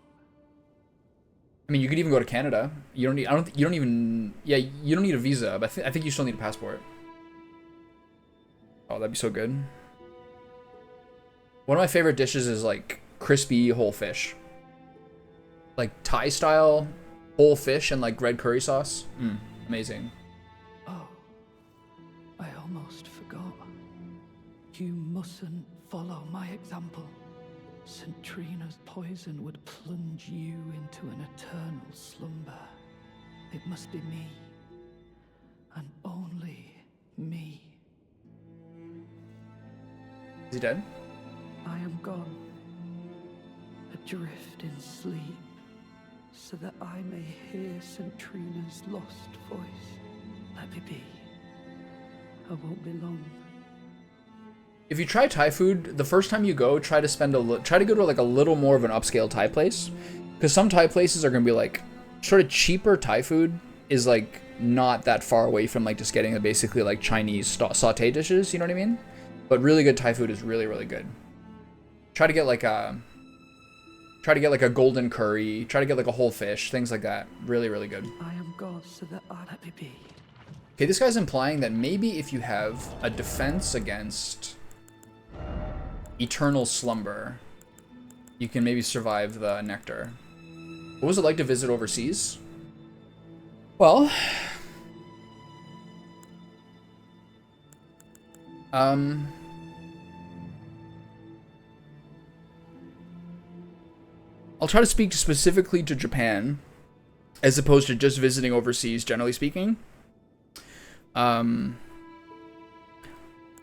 I mean, you could even go to Canada. You don't need. You don't even. Yeah, you don't need a visa, but I think you still need a passport. Oh, that'd be so good. One of my favorite dishes is like crispy whole fish, like Thai style whole fish and like red curry sauce. Amazing. Oh, I almost forgot. You mustn't follow my example. Centrina's poison would plunge you into an eternal slumber. It must be me, and only me. Is he dead? I am gone, adrift in sleep, so that I may hear Centrina's lost voice. Let me be. I won't be long. If you try Thai food, the first time you go, try to go to like a little more of an upscale Thai place, because some Thai places are gonna be like sort of cheaper. Thai food is like not that far away from like just getting basically like Chinese saute dishes. You know what I mean? But really good Thai food is really, really good. Try to get like a golden curry. Try to get like a whole fish. Things like that. Really, really good. I am God, so that I let me be. Okay, this guy's implying that maybe if you have a defense against eternal slumber, you can maybe survive the nectar. What was it like to visit overseas? Well, I'll try to speak specifically to Japan, as opposed to just visiting overseas, generally speaking.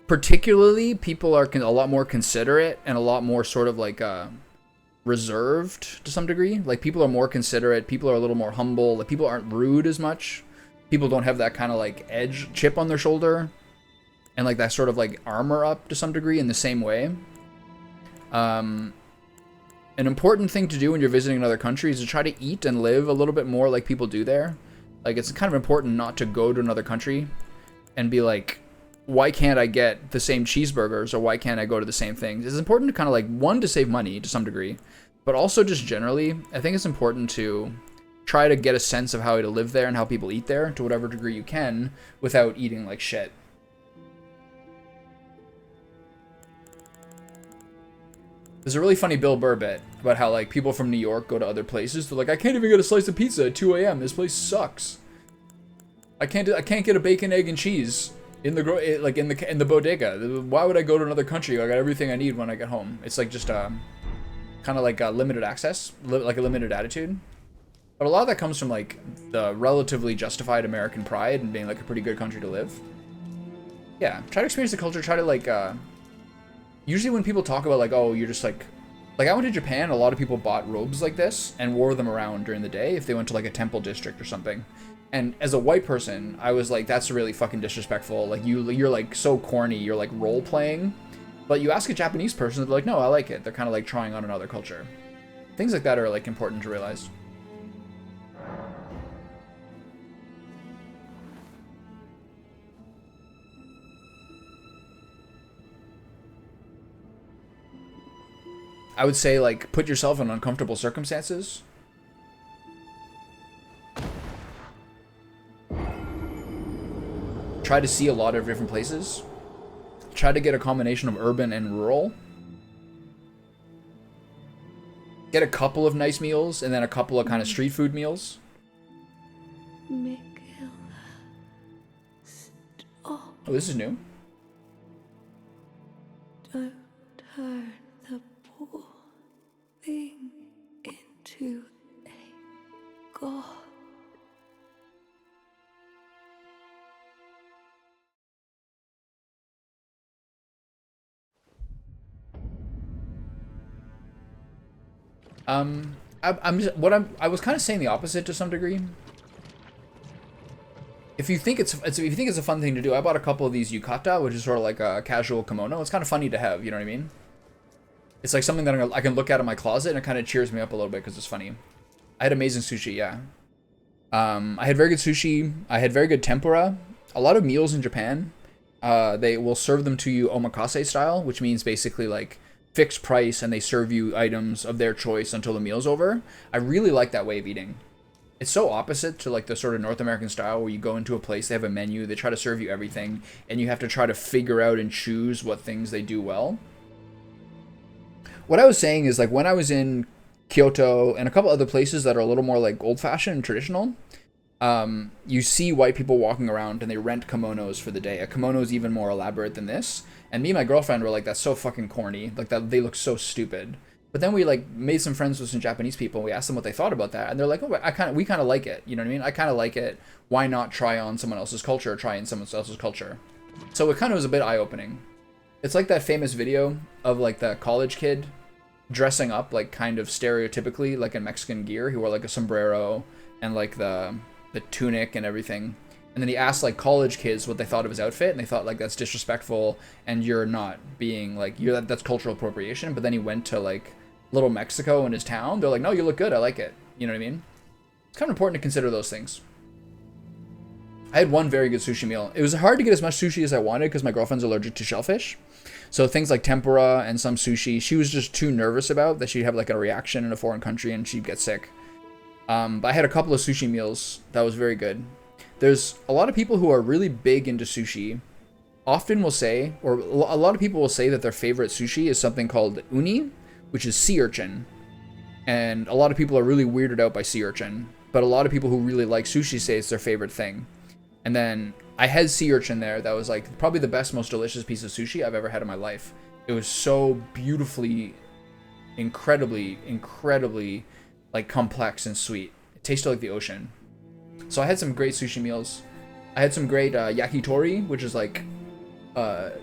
Particularly, people are a lot more considerate and a lot more sort of like reserved to some degree. Like, people are more considerate, people are a little more humble, like people aren't rude as much. People don't have that kind of like edge chip on their shoulder and like that sort of like armor up to some degree in the same way. An important thing to do when you're visiting another country is to try to eat and live a little bit more like people do there. Like, it's kind of important not to go to another country and be like, why can't I get the same cheeseburgers, or why can't I go to the same things? It's important to kind of like, one, to save money to some degree, but also just generally, I think it's important to try to get a sense of how to live there and how people eat there to whatever degree you can without eating like shit. There's a really funny Bill Burr bit about how like people from New York go to other places. They're like, I can't even get a slice of pizza at 2 a.m. This place sucks. I can't get a bacon, egg, and cheese in the in the bodega. Why would I go to another country? I got everything I need when I get home. It's like just kind of like limited access, like a limited attitude. But a lot of that comes from like the relatively justified American pride and being like a pretty good country to live. Yeah, try to experience the culture. Try to like. Usually when people talk about like, oh, you're just like I went to Japan, a lot of people bought robes like this and wore them around during the day if they went to like a temple district or something. And as a white person, I was like, that's really fucking disrespectful. Like, you're like so corny. You're like role playing. But you ask a Japanese person, they're like, no, I like it. They're kind of like trying on another culture. Things like that are like important to realize. I would say, like, put yourself in uncomfortable circumstances. Try to see a lot of different places. Try to get a combination of urban and rural. Get a couple of nice meals and then a couple of kind of street food meals. Miguel, stop. Oh, this is new. Don't turn the poor thing into a god. I was kind of saying the opposite to some degree. If you think if you think it's a fun thing to do, I bought a couple of these yukata, which is sort of like a casual kimono. It's kind of funny to have, you know what I mean? It's like something that I can look at in my closet, and it kind of cheers me up a little bit because it's funny. I had amazing sushi, yeah. I had very good sushi. I had very good tempura. A lot of meals in Japan, they will serve them to you omakase style, which means basically like fixed price, and they serve you items of their choice until the meal's over. I really like that way of eating. It's so opposite to like the sort of North American style where you go into a place, they have a menu, they try to serve you everything, and you have to try to figure out and choose what things they do well. What I was saying is, like, when I was in Kyoto and a couple other places that are a little more like old-fashioned and traditional, you see white people walking around and they rent kimonos for the day. A kimono is even more elaborate than this. And me and my girlfriend were like, that's so fucking corny. Like, that they look so stupid. But then we like made some friends with some Japanese people, and we asked them what they thought about that, and they're like, "Oh, we kind of like it." You know what I mean? I kind of like it. Why not try on someone else's culture, or try in someone else's culture? So it kind of was a bit eye-opening. It's like that famous video of like the college kid dressing up like kind of stereotypically like in Mexican gear. He wore like a sombrero and like the tunic and everything. And then he asked like college kids what they thought of his outfit, and they thought like that's disrespectful and you're not being like that's cultural appropriation. But then he went to like Little Mexico in his town. They're like, no, you look good. I like it. You know what I mean? It's kind of important to consider those things. I had one very good sushi meal. It was hard to get as much sushi as I wanted because my girlfriend's allergic to shellfish. So things like tempura and some sushi, she was just too nervous about that she'd have like a reaction in a foreign country and she'd get sick. But I had a couple of sushi meals that was very good. There's a lot of people who are really big into sushi often will say, or a lot of people will say that their favorite sushi is something called uni, which is sea urchin. And a lot of people are really weirded out by sea urchin, but a lot of people who really like sushi say it's their favorite thing. And then I had sea urchin there. That was like probably the best, most delicious piece of sushi I've ever had in my life. It was so beautifully, incredibly like complex and sweet. It tasted like the ocean. So I had some great sushi meals. I had some great yakitori, which is like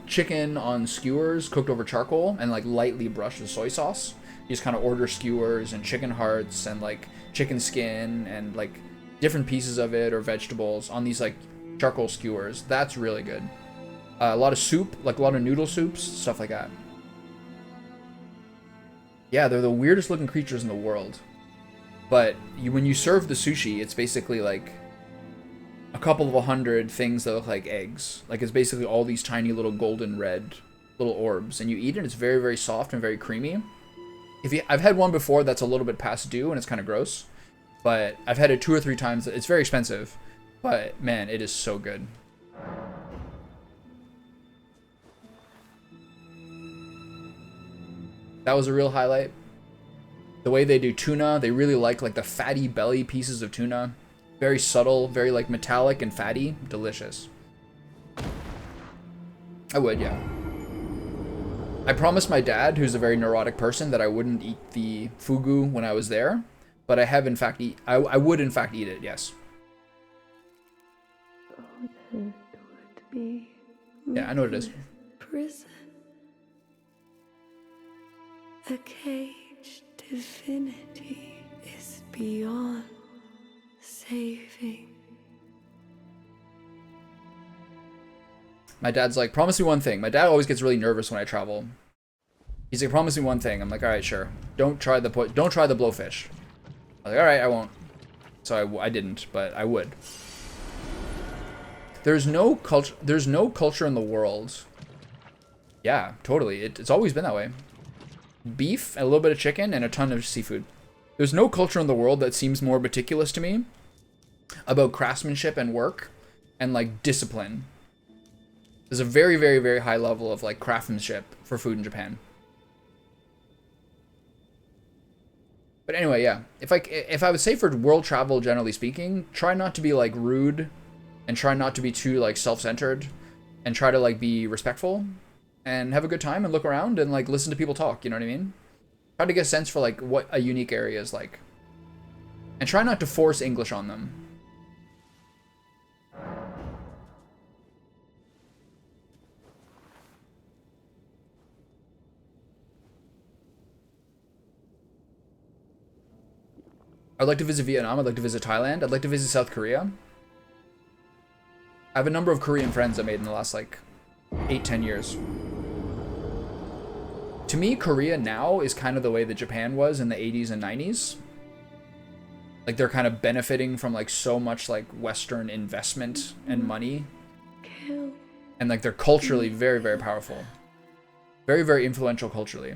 chicken on skewers cooked over charcoal and like lightly brushed with soy sauce. You just kind of order skewers and chicken hearts and like chicken skin and like different pieces of it or vegetables on these like charcoal skewers. That's really good. A lot of soup, like a lot of noodle soups, stuff like that. Yeah, they're the weirdest looking creatures in the world. But when you serve the sushi, it's basically like a couple of 100 things that look like eggs. Like it's basically all these tiny little golden red little orbs, and you eat it. It's very, very soft and very creamy. I've had one before that's a little bit past due and it's kind of gross, but I've had it 2 or 3 times. It's very expensive, but man, it is so good. That was a real highlight. The way they do tuna, they really like the fatty belly pieces of tuna. Very subtle, very like metallic and fatty. Delicious. I would, yeah. I promised my dad, who's a very neurotic person, that I wouldn't eat the fugu when I was there, but I have in fact I would in fact eat it, yes. Would be Yeah, I know what it is. Prison. A caged divinity is beyond saving. My dad's like, promise me one thing. My dad always gets really nervous when I travel. He's like, promise me one thing. I'm like, all right, sure. Don't try the blowfish. I'm like, all right, I won't. So I didn't, but I would. There's no culture in the world. Yeah, totally. It's always been that way. Beef, a little bit of chicken, and a ton of seafood. There's no culture in the world that seems more meticulous to me about craftsmanship and work and like discipline. There's a very, very, very high level of like craftsmanship for food in Japan. But anyway, yeah. If I would say for world travel, generally speaking, try not to be like rude and try not to be too like self-centered and try to like be respectful. and have a good time and look around and like listen to people talk, you know what I mean? Try to get a sense for like what a unique area is like. And try not to force English on them. I'd like to visit Vietnam, I'd like to visit Thailand, I'd like to visit South Korea. I have a number of Korean friends I made in the last like 8-10 years. To me, Korea now is kind of the way that Japan was in the 80s and 90s. Like they're kind of benefiting from like so much like Western investment and money. And like they're culturally very, very powerful. Very, very influential culturally.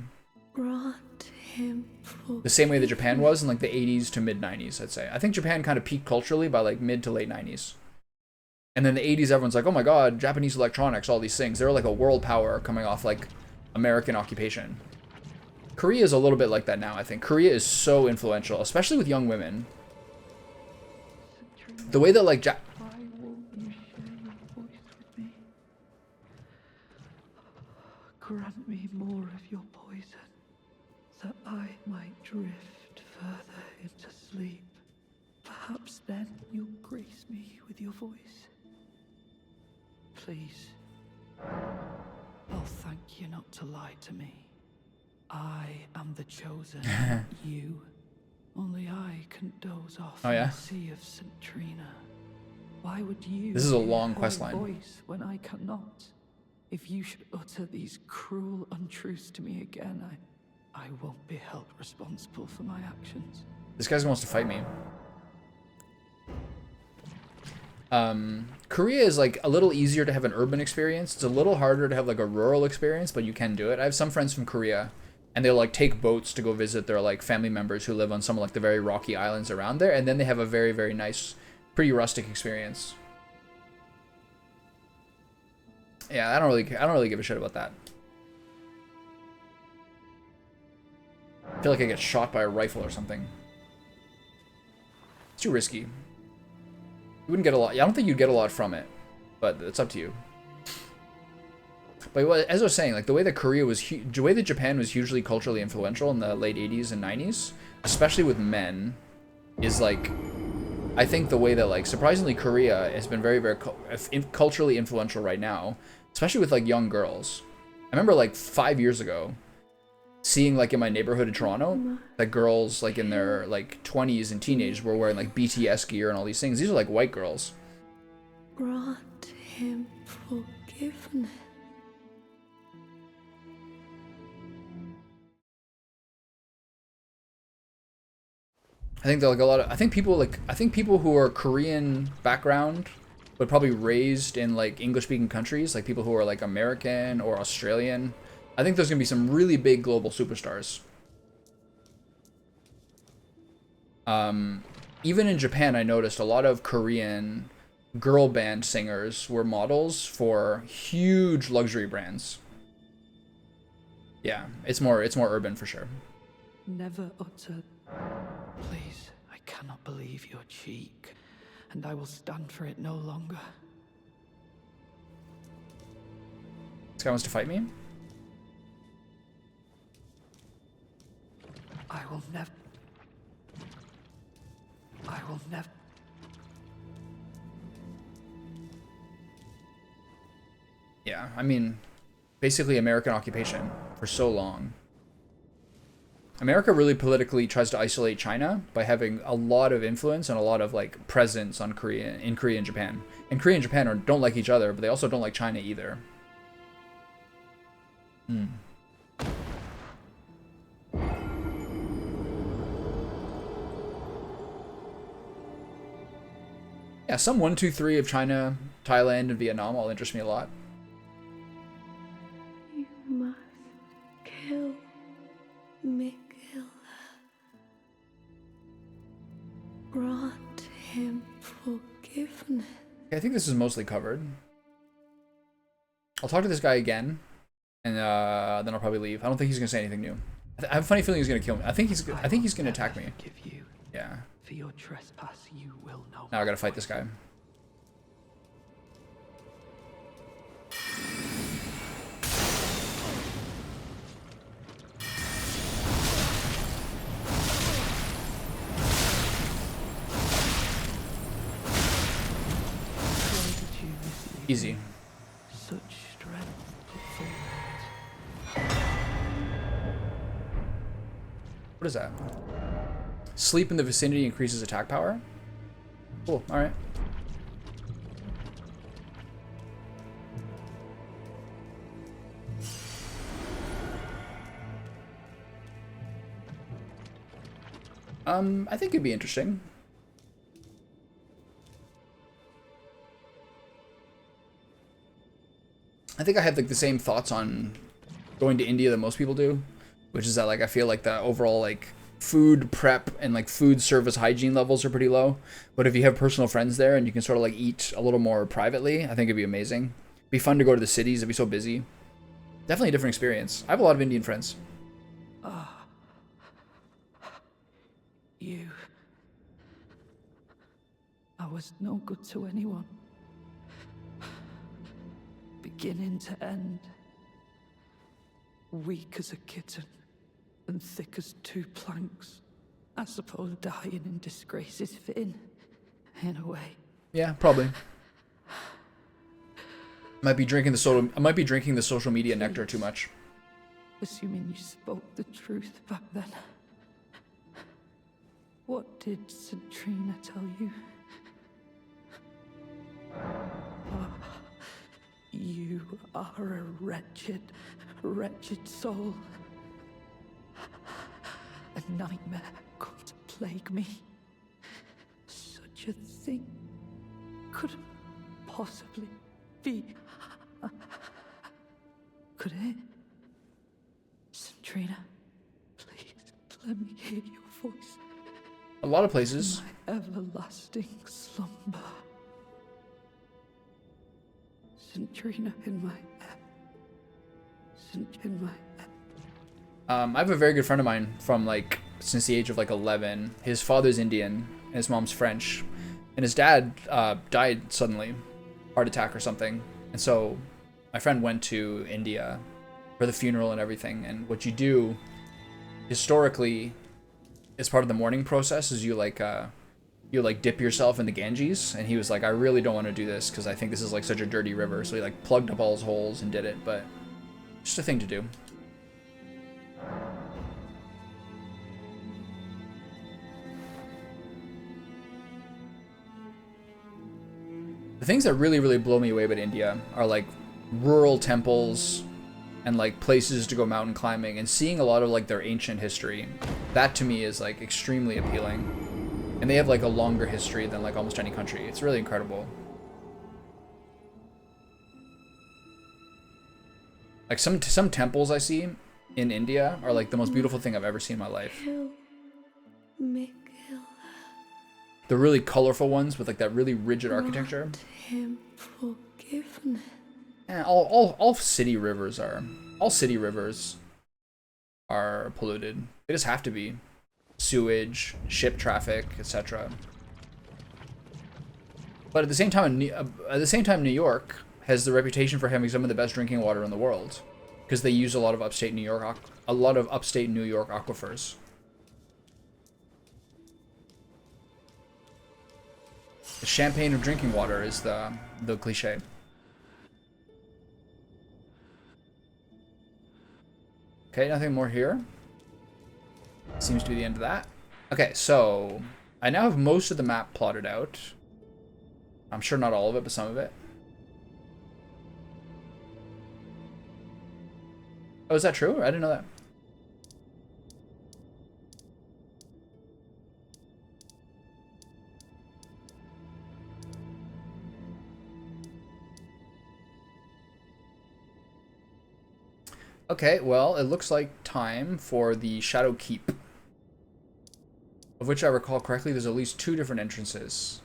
The same way that Japan was in like the 80s to mid 90s, I'd say. I think Japan kind of peaked culturally by like mid to late 90s. And then the 80s, everyone's like, oh my god, Japanese electronics, all these things. They're like a world power coming off like American occupation. Korea is a little bit like that now, I think. Korea is so influential, especially with young women. The way that like Why won't you share your voice with me? Grant me more of your poison, that I might drift further into sleep. Perhaps then you'll grace me with your voice. Please. I'll thank you not to lie to me. I am the chosen, not you. Only I can doze off in the sea of St. Trina. Why would you This is a long hear quest her line. voice when I cannot? If you should utter these cruel untruths to me again, I won't be held responsible for my actions. This guy wants to fight me. Korea is like a little easier to have an urban experience. It's a little harder to have like a rural experience, but you can do it. I have some friends from Korea, and they'll like take boats to go visit their like family members who live on some of like the very rocky islands around there, and then they have a very, very nice, pretty rustic experience. Yeah, I don't really give a shit about that. I feel like I get shot by a rifle or something. It's too risky. You wouldn't get a lot. I don't think you'd get a lot from it, but it's up to you. But as I was saying, like the way that the way that Japan was hugely culturally influential in the late 80s and 90s, especially with men, is like, I think the way that like surprisingly Korea has been very, very culturally influential right now, especially with like young girls. I remember like 5 years ago, seeing like in my neighborhood in Toronto, that girls like in their like 20s and teenagers were wearing like BTS gear and all these things. These are like white girls. Grant him forgiveness. I think that like a lot of I think people who are Korean background but probably raised in like English speaking countries, like people who are like American or Australian, I think there's gonna be some really big global superstars. Even in Japan, I noticed a lot of Korean girl band singers were models for huge luxury brands. Yeah, it's more urban for sure. Never utter. Please, I cannot believe your cheek, and I will stand for it no longer. This guy wants to fight me? I will never. Yeah, I mean, basically American occupation for so long. America really politically tries to isolate China by having a lot of influence and a lot of like presence on Korea and Japan. And Korea and Japan don't like each other, but they also don't like China either. Yeah, some 1, 2, 3 of China, Thailand, and Vietnam all interest me a lot. You must kill Miguel. Grant him forgiveness. I think this is mostly covered. I'll talk to this guy again, and then I'll probably leave. I don't think he's gonna say anything new. I have a funny feeling he's gonna kill me. I think he's gonna attack me. You. Yeah. For your trespass, you will know. Now I gotta fight this guy. Easy. Such strength put forward. What is that? Sleep in the vicinity increases attack power? Cool, alright. I think it'd be interesting. I think I have like the same thoughts on going to India that most people do, which is that like I feel like the overall like food prep and like food service hygiene levels are pretty low. But if you have personal friends there and you can sort of like eat a little more privately, I think it'd be amazing. It'd be fun to go to the cities, it'd be so busy. Definitely a different experience. I have a lot of Indian friends. You. I was no good to anyone. Beginning to end. Weak as a kitten, and thick as two planks. I suppose dying in disgrace is fitting, in a way. Yeah, probably. I might be drinking the social media nectar too much. Assuming you spoke the truth back then. What did Centrina tell you? You are a wretched, wretched soul. A nightmare come to plague me. Such a thing couldn't possibly be. Could it? Centrina, please let me hear your voice. A lot of places. My everlasting slumber. Centrina in my head. In my head. I have a very good friend of mine from like since the age of like 11. His father's Indian and his mom's French, and his dad died suddenly, heart attack or something. And so my friend went to India for the funeral and everything. And what you do historically as part of the mourning process is you dip yourself in the Ganges. And he was like, I really don't want to do this because I think this is like such a dirty river. So he like plugged up all his holes and did it, but just a thing to do. The things that really, really blow me away about India are like rural temples and like places to go mountain climbing and seeing a lot of like their ancient history. That to me is like extremely appealing. And they have like a longer history than like almost any country. It's really incredible. Like some temples I see in India are like the most beautiful thing I've ever seen in my life. The really colorful ones with like that really rigid architecture. Him forgiveness. Yeah, all city rivers are polluted. They just have to be. Sewage, ship traffic, etc. But at the same time, New York has the reputation for having some of the best drinking water in the world because they use a lot of upstate New York aquifers. The champagne of drinking water is the cliche. Okay, nothing more here. Seems to be the end of that. Okay, so I now have most of the map plotted out. I'm sure not all of it, but some of it. Oh, is that true? I didn't know that. Okay, well, it looks like time for the Shadow Keep. Of which I recall correctly, there's at least 2 different entrances.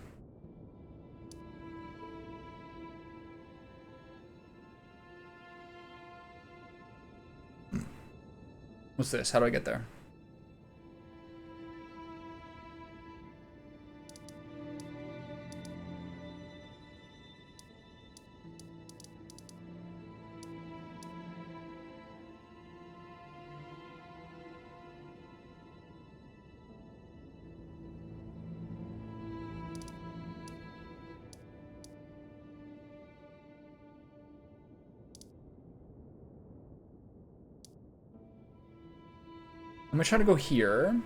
What's this? How do I get there? I'm gonna try to go here.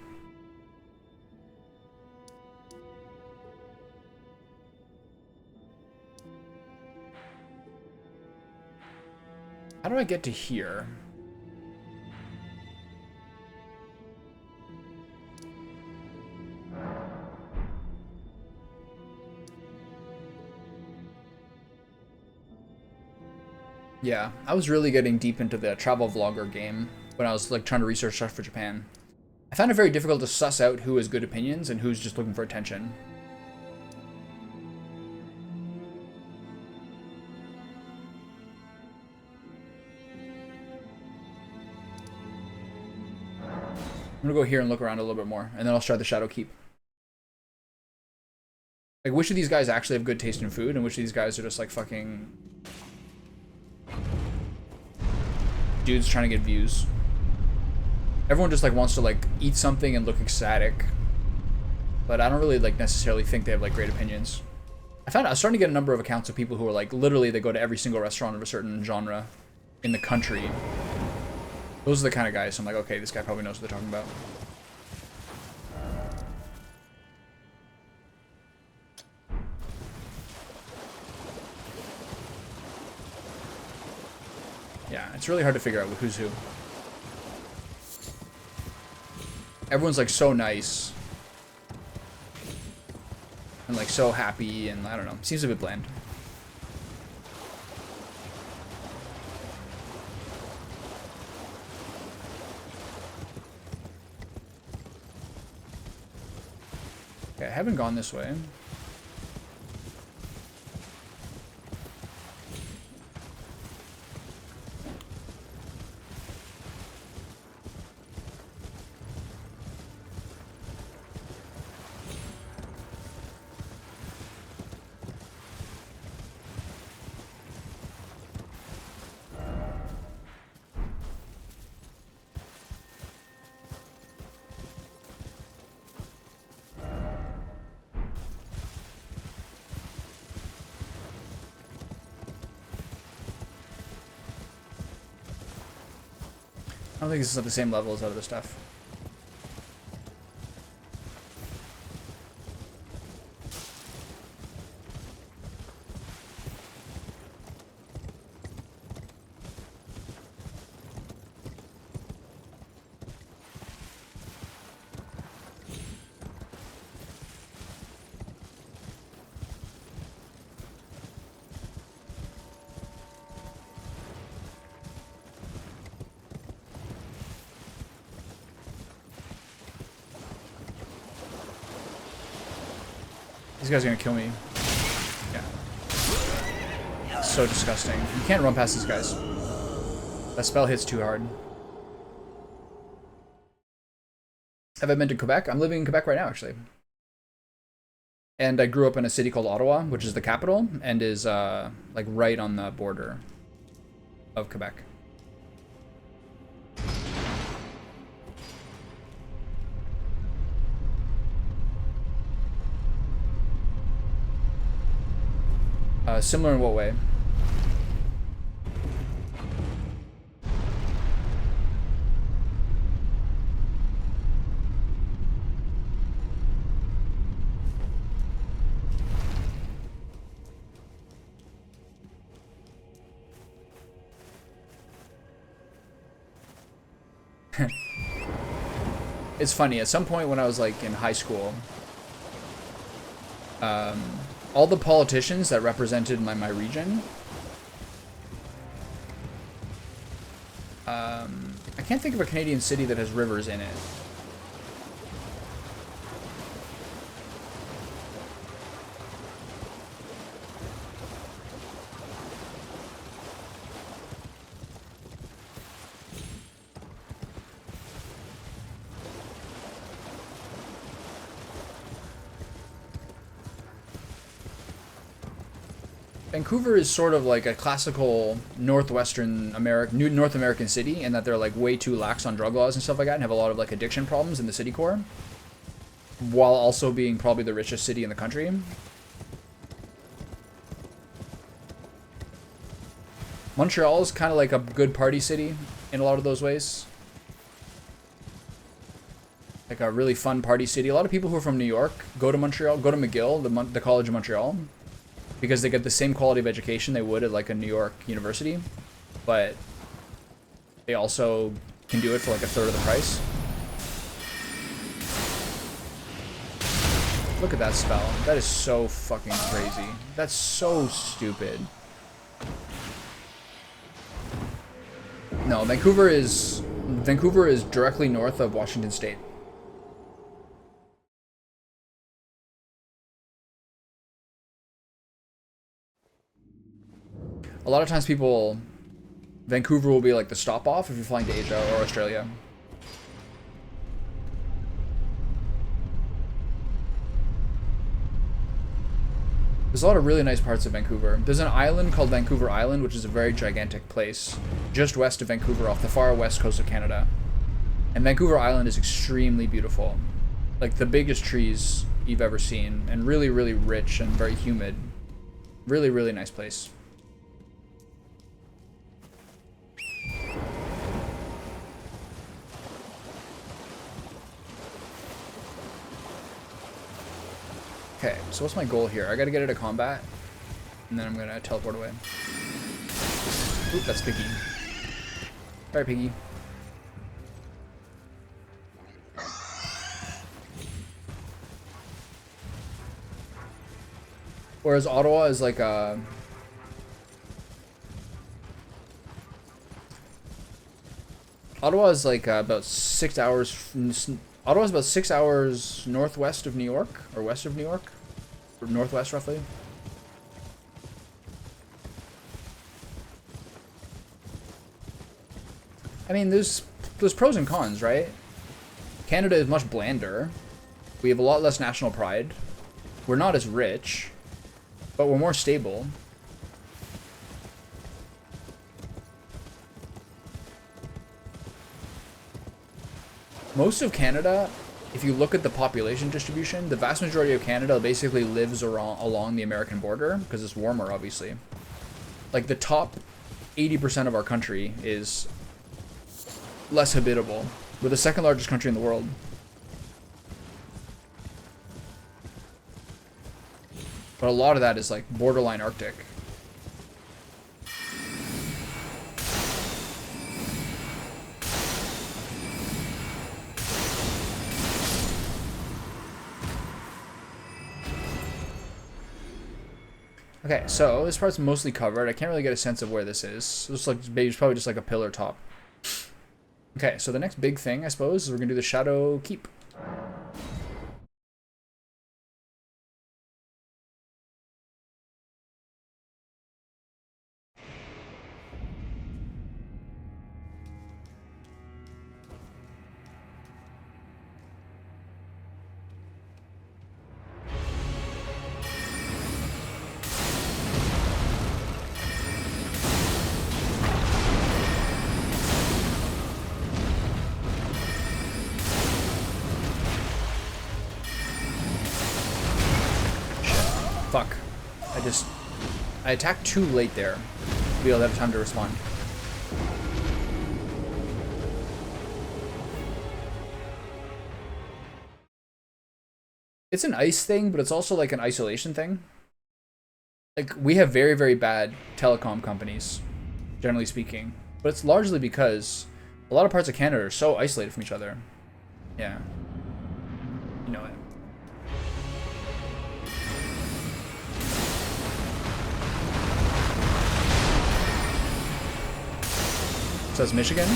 How do I get to here? Yeah, I was really getting deep into the travel vlogger game when I was like trying to research stuff for Japan. I found it very difficult to suss out who has good opinions and who's just looking for attention. I'm gonna go here and look around a little bit more, and then I'll start the Shadow Keep. Like, which of these guys actually have good taste in food, and which of these guys are just like fucking dudes trying to get views. Everyone just like wants to like eat something and look ecstatic, but I don't really like necessarily think they have like great opinions. I was starting to get a number of accounts of people who are like literally they go to every single restaurant of a certain genre in the country. Those are the kind of guys. So I'm like, okay, this guy probably knows what they're talking about. Yeah, it's really hard to figure out who's who. Everyone's like so nice. And like so happy, and I don't know. Seems a bit bland. Okay, I haven't gone this way. I don't think this is at the same level as other stuff. These guys are gonna kill me. Yeah. So disgusting. You can't run past these guys. That spell hits too hard. Have I been to Quebec? I'm living in Quebec right now, actually. And I grew up in a city called Ottawa, which is the capital, and is like right on the border of Quebec. Similar in what way? It's funny, at some point when I was like in high school, all the politicians that represented my region, I can't think of a Canadian city that has rivers in it. Vancouver is sort of like a classical North American city, in that they're like way too lax on drug laws and stuff like that, and have a lot of like addiction problems in the city core, while also being probably the richest city in the country. Montreal is kind of like a good party city in a lot of those ways. like a really fun party city. A lot of people who are from New York go to Montreal, go to McGill, the College of Montreal, because they get the same quality of education they would at like a New York university, but they also can do it for like a third of the price. Look at that spell. That is so fucking crazy. That's so stupid. No, Vancouver is directly north of Washington State. A lot of times Vancouver will be like the stop off if you're flying to Asia or Australia. There's a lot of really nice parts of Vancouver. There's an island called Vancouver Island, which is a very gigantic place just west of Vancouver off the far west coast of Canada. And Vancouver Island is extremely beautiful. Like the biggest trees you've ever seen, and really, really rich and very humid. Really, really nice place. Okay, so what's my goal here? I gotta get it to combat, and then I'm gonna teleport away. Oop, that's Piggy. Sorry, Piggy. Whereas Ottawa is like a... Ottawa is like about 6 hours... Ottawa's about 6 hours northwest of New York, or west of New York, or northwest roughly. I mean, there's pros and cons, right? Canada is much blander. We have a lot less national pride. We're not as rich, but we're more stable. Most of Canada, if you look at the population distribution, the vast majority of Canada basically lives along the American border, because it's warmer, obviously. Like, the top 80% of our country is less habitable. We're the second largest country in the world. But a lot of that is, like, borderline Arctic. Okay, so this part's mostly covered. I can't really get a sense of where this is. It's like it's probably just like a pillar top. Okay, so the next big thing, I suppose, is we're gonna do the Shadow Keep. Fuck. I attacked too late there to be able to have time to respond. It's an ice thing, but it's also like an isolation thing. Like, we have very, very bad telecom companies, generally speaking. But it's largely because a lot of parts of Canada are so isolated from each other. Yeah. You know it. So that's Michigan.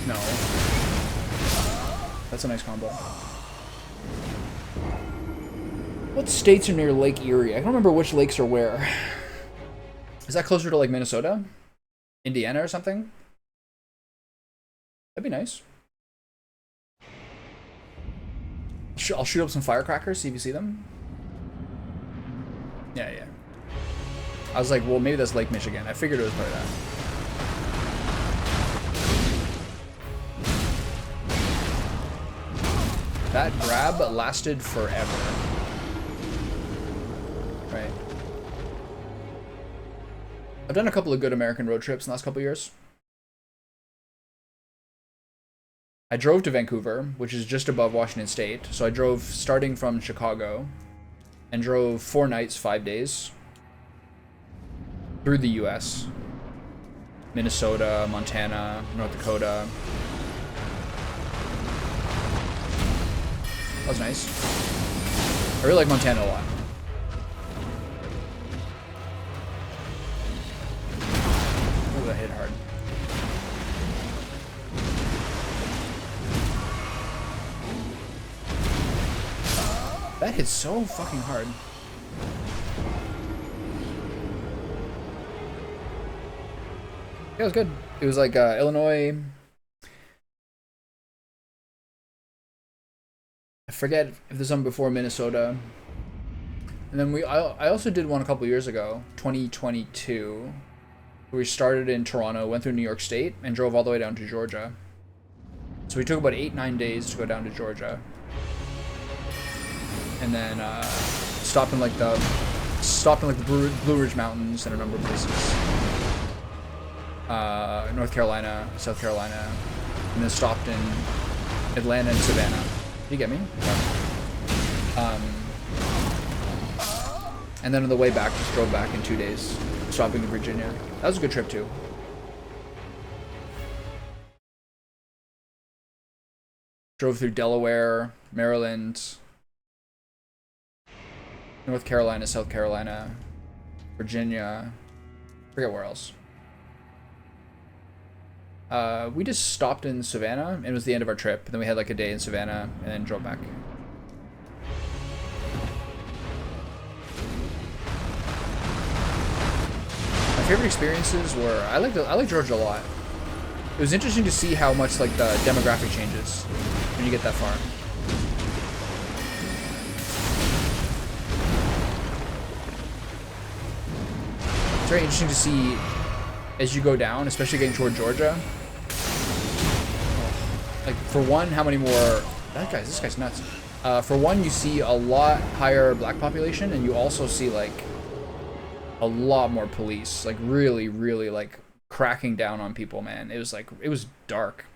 No. That's a nice combo. What states are near Lake Erie? I don't remember which lakes are where. Is that closer to like Minnesota? Indiana or something? That'd be nice. I'll shoot up some firecrackers, see if you see them. Yeah, yeah. I was like, well, maybe that's Lake Michigan. I figured it was part of that. That grab lasted forever. Right. I've done a couple of good American road trips in the last couple of years. I drove to Vancouver, which is just above Washington State. So I drove starting from Chicago and drove 4 nights, 5 days through the US. Minnesota, Montana, North Dakota. That was nice. I really like Montana a lot. Ooh, that hit hard. That hit so fucking hard. Yeah, it was good. It was like Illinois. I forget if there's some before Minnesota. And then I also did one a couple years ago, 2022. We started in Toronto, went through New York State, and drove all the way down to Georgia. So we took about 8-9 days to go down to Georgia. And then stopped in like the Blue Ridge Mountains and a number of places. North Carolina, South Carolina, and then stopped in Atlanta and Savannah. Did you get me? Yeah. And then on the way back, just drove back in 2 days, stopping in Virginia. That was a good trip too. Drove through Delaware, Maryland, North Carolina, South Carolina, Virginia, forget where else. We just stopped in Savannah, and it was the end of our trip. And then we had like a day in Savannah, and then drove back. My favorite experiences were I like Georgia a lot. It was interesting to see how much like the demographic changes when you get that far. It's very interesting to see as you go down, especially getting toward Georgia. Like, for one, how many more... This guy's nuts. For one, you see a lot higher black population, and you also see, like, a lot more police. Like, really, really, like, cracking down on people, man. It was, like, it was dark.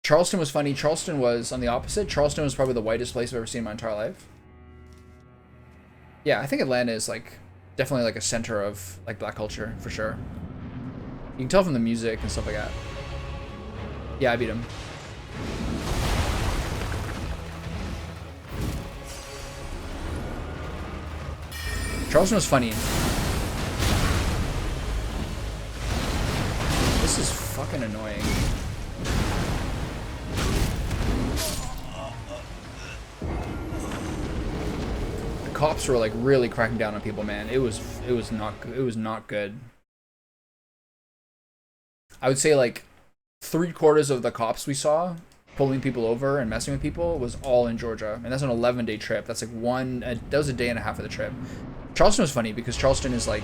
Charleston was funny. Charleston was on the opposite. Charleston was probably the whitest place I've ever seen in my entire life. Yeah, I think Atlanta is, like, definitely, like, a center of, like, black culture, for sure. You can tell from the music and stuff like that. Yeah, I beat him. Charleston was funny. This is fucking annoying. The cops were like really cracking down on people, man. It was not good. I would say like 3/4 of the cops we saw pulling people over and messing with people was all in Georgia, and that's an 11-day trip. That's like that was a day and a half of the trip. Charleston was funny because Charleston is like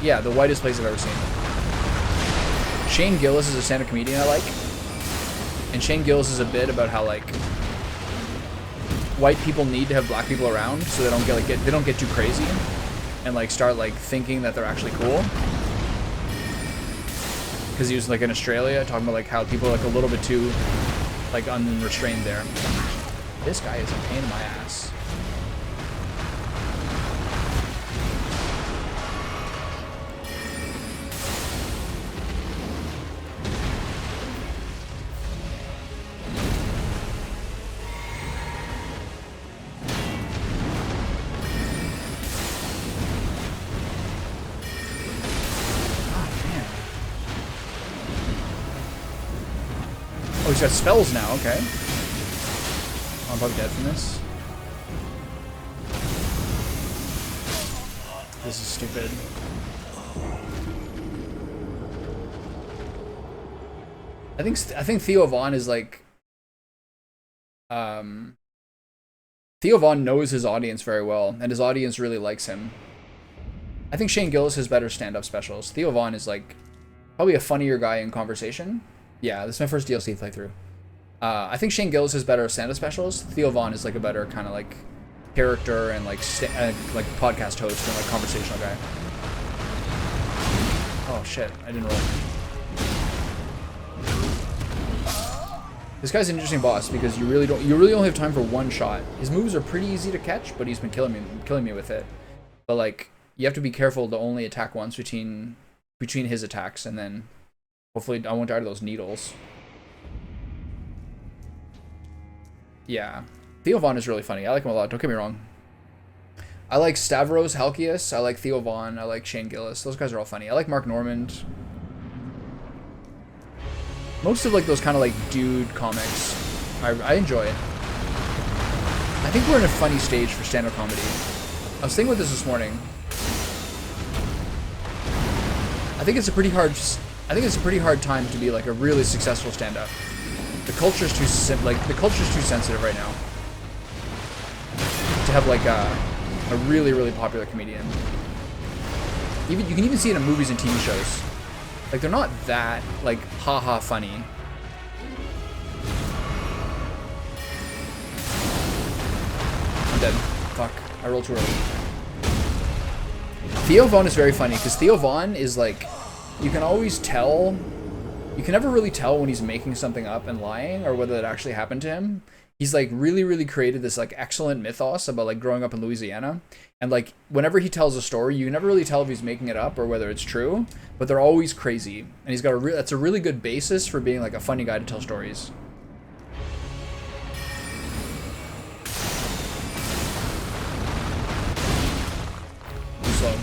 yeah, the whitest place I've ever seen. Shane Gillis is a stand-up comedian I like, and Shane Gillis is a bit about how like white people need to have black people around so they don't get too crazy and like start like thinking that they're actually cool. Because he was like in Australia talking about like how people are like a little bit too like unrestrained there. This guy is a pain in my ass. Oh, he's got spells now, okay. I'm probably dead from this. This is stupid. I think Theo Von is like Theo Von knows his audience very well, and his audience really likes him. I think Shane Gillis has better stand-up specials. Theo Von is like probably a funnier guy in conversation. Yeah, this is my first DLC playthrough. I think Shane Gillis has better stand-up specials. Theo Von is like a better kind of like character and like podcast host and like conversational guy. Oh shit, I didn't roll. This guy's an interesting boss because you really only have time for one shot. His moves are pretty easy to catch, but he's been killing me with it. But like, you have to be careful to only attack once between his attacks, and then hopefully I won't die to those needles. Yeah, Theo Von is really funny. I like him a lot. Don't get me wrong. I like Stavros Halkias. I like Theo Von. I like Shane Gillis. Those guys are all funny. I like Mark Normand. Most of like those kind of like dude comics, I enjoy it. I think we're in a funny stage for stand-up comedy. I was thinking about this morning. I think it's a pretty hard time to be like a really successful stand-up. The culture's too sensitive right now to have like a really popular comedian. You can even see it in movies and TV shows. Like, they're not that, like, haha funny. I'm dead. Fuck. I rolled too early. Theo Von is very funny, because Theo Von is, like, you can always tell, you can never really tell when he's making something up and lying, or whether it actually happened to him. He's, like, really created this, like, excellent mythos about, like, growing up in Louisiana. And, like, whenever he tells a story, you can never really tell if he's making it up or whether it's true. But they're always crazy. And he's got that's a really good basis for being, like, a funny guy to tell stories. Too slow.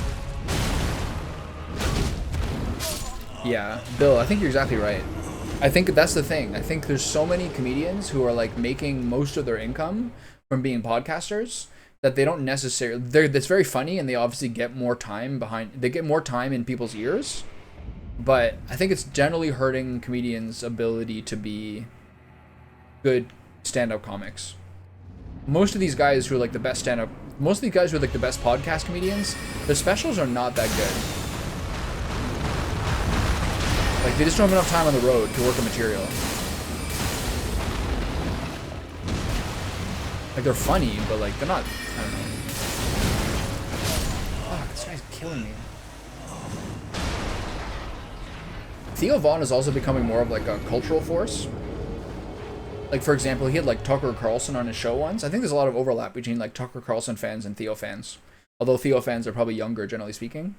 Yeah, Bill, I think you're exactly right. I think that's the thing. I think there's so many comedians who are like making most of their income from being podcasters that they don't necessarily, that's very funny, and they obviously get more time they get more time in people's ears, but I think it's generally hurting comedians' ability to be good stand-up comics. Most of these guys who are like the best most of these guys who are like the best podcast comedians, their specials are not that good. Like, they just don't have enough time on the road to work on material. Like, they're funny, but, like, they're not, I don't know. Fuck, this guy's killing me. Theo Von is also becoming more of, like, a cultural force. Like, for example, he had, like, Tucker Carlson on his show once. I think there's a lot of overlap between, like, Tucker Carlson fans and Theo fans. Although Theo fans are probably younger, generally speaking.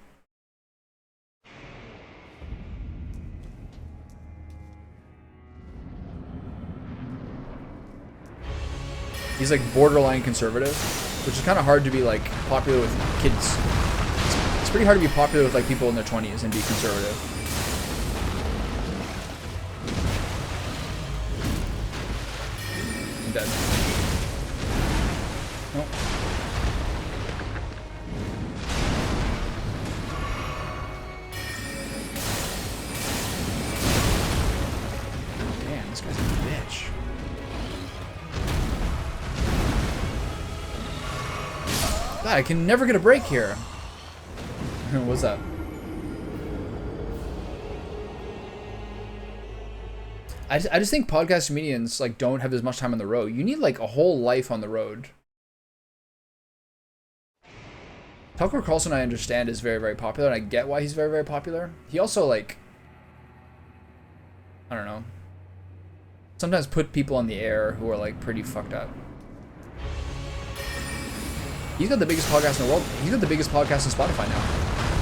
He's like borderline conservative, which is kind of hard to be like popular with kids. It's pretty hard to be popular with like people in their 20s and be conservative. I'm dead. Nope. Damn, this guy's a bitch. God, I can never get a break here. What's up? I just think podcast comedians like don't have as much time on the road. You need like a whole life on the road. Tucker Carlson, I understand, is very popular, and I get why he's very popular. He also like, I don't know, sometimes put people on the air who are like pretty fucked up. He's got the biggest podcast in the world. He's got the biggest podcast on Spotify now.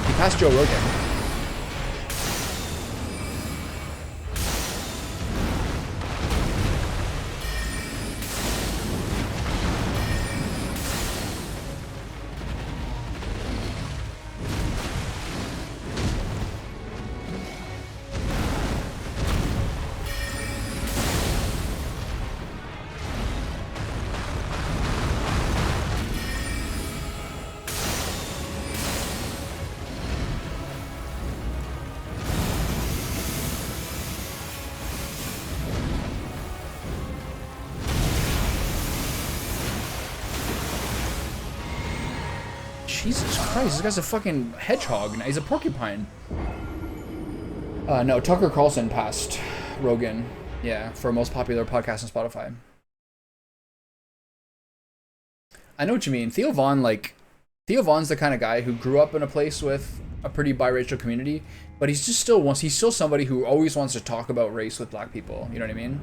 He passed Joe Rogan. Jesus Christ, this guy's a fucking hedgehog. He's a porcupine. No, Tucker Carlson passed Rogan. Yeah, for most popular podcast on Spotify. I know what you mean. Theo Von's the kind of guy who grew up in a place with a pretty biracial community, but he's still somebody who always wants to talk about race with black people. You know what I mean?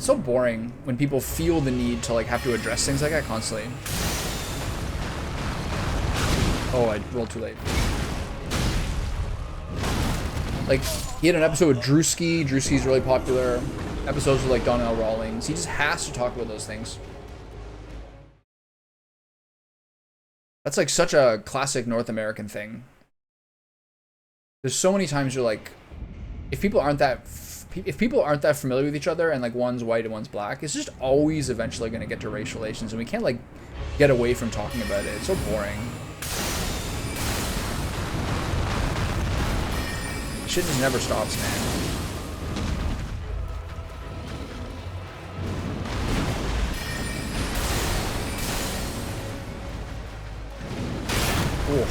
It's so boring when people feel the need to like have to address things like that constantly. Oh, I rolled too late. Like, he had an episode with Drewski. Drewski's really popular. Episodes with like Donnell Rawlings. He just has to talk about those things. That's like such a classic North American thing. There's so many times you're like, if people aren't that familiar with each other and like one's white and one's black, it's just always eventually going to get to race relations, and we can't like get away from talking about it. It's so boring. Shit just never stops, man. Oh,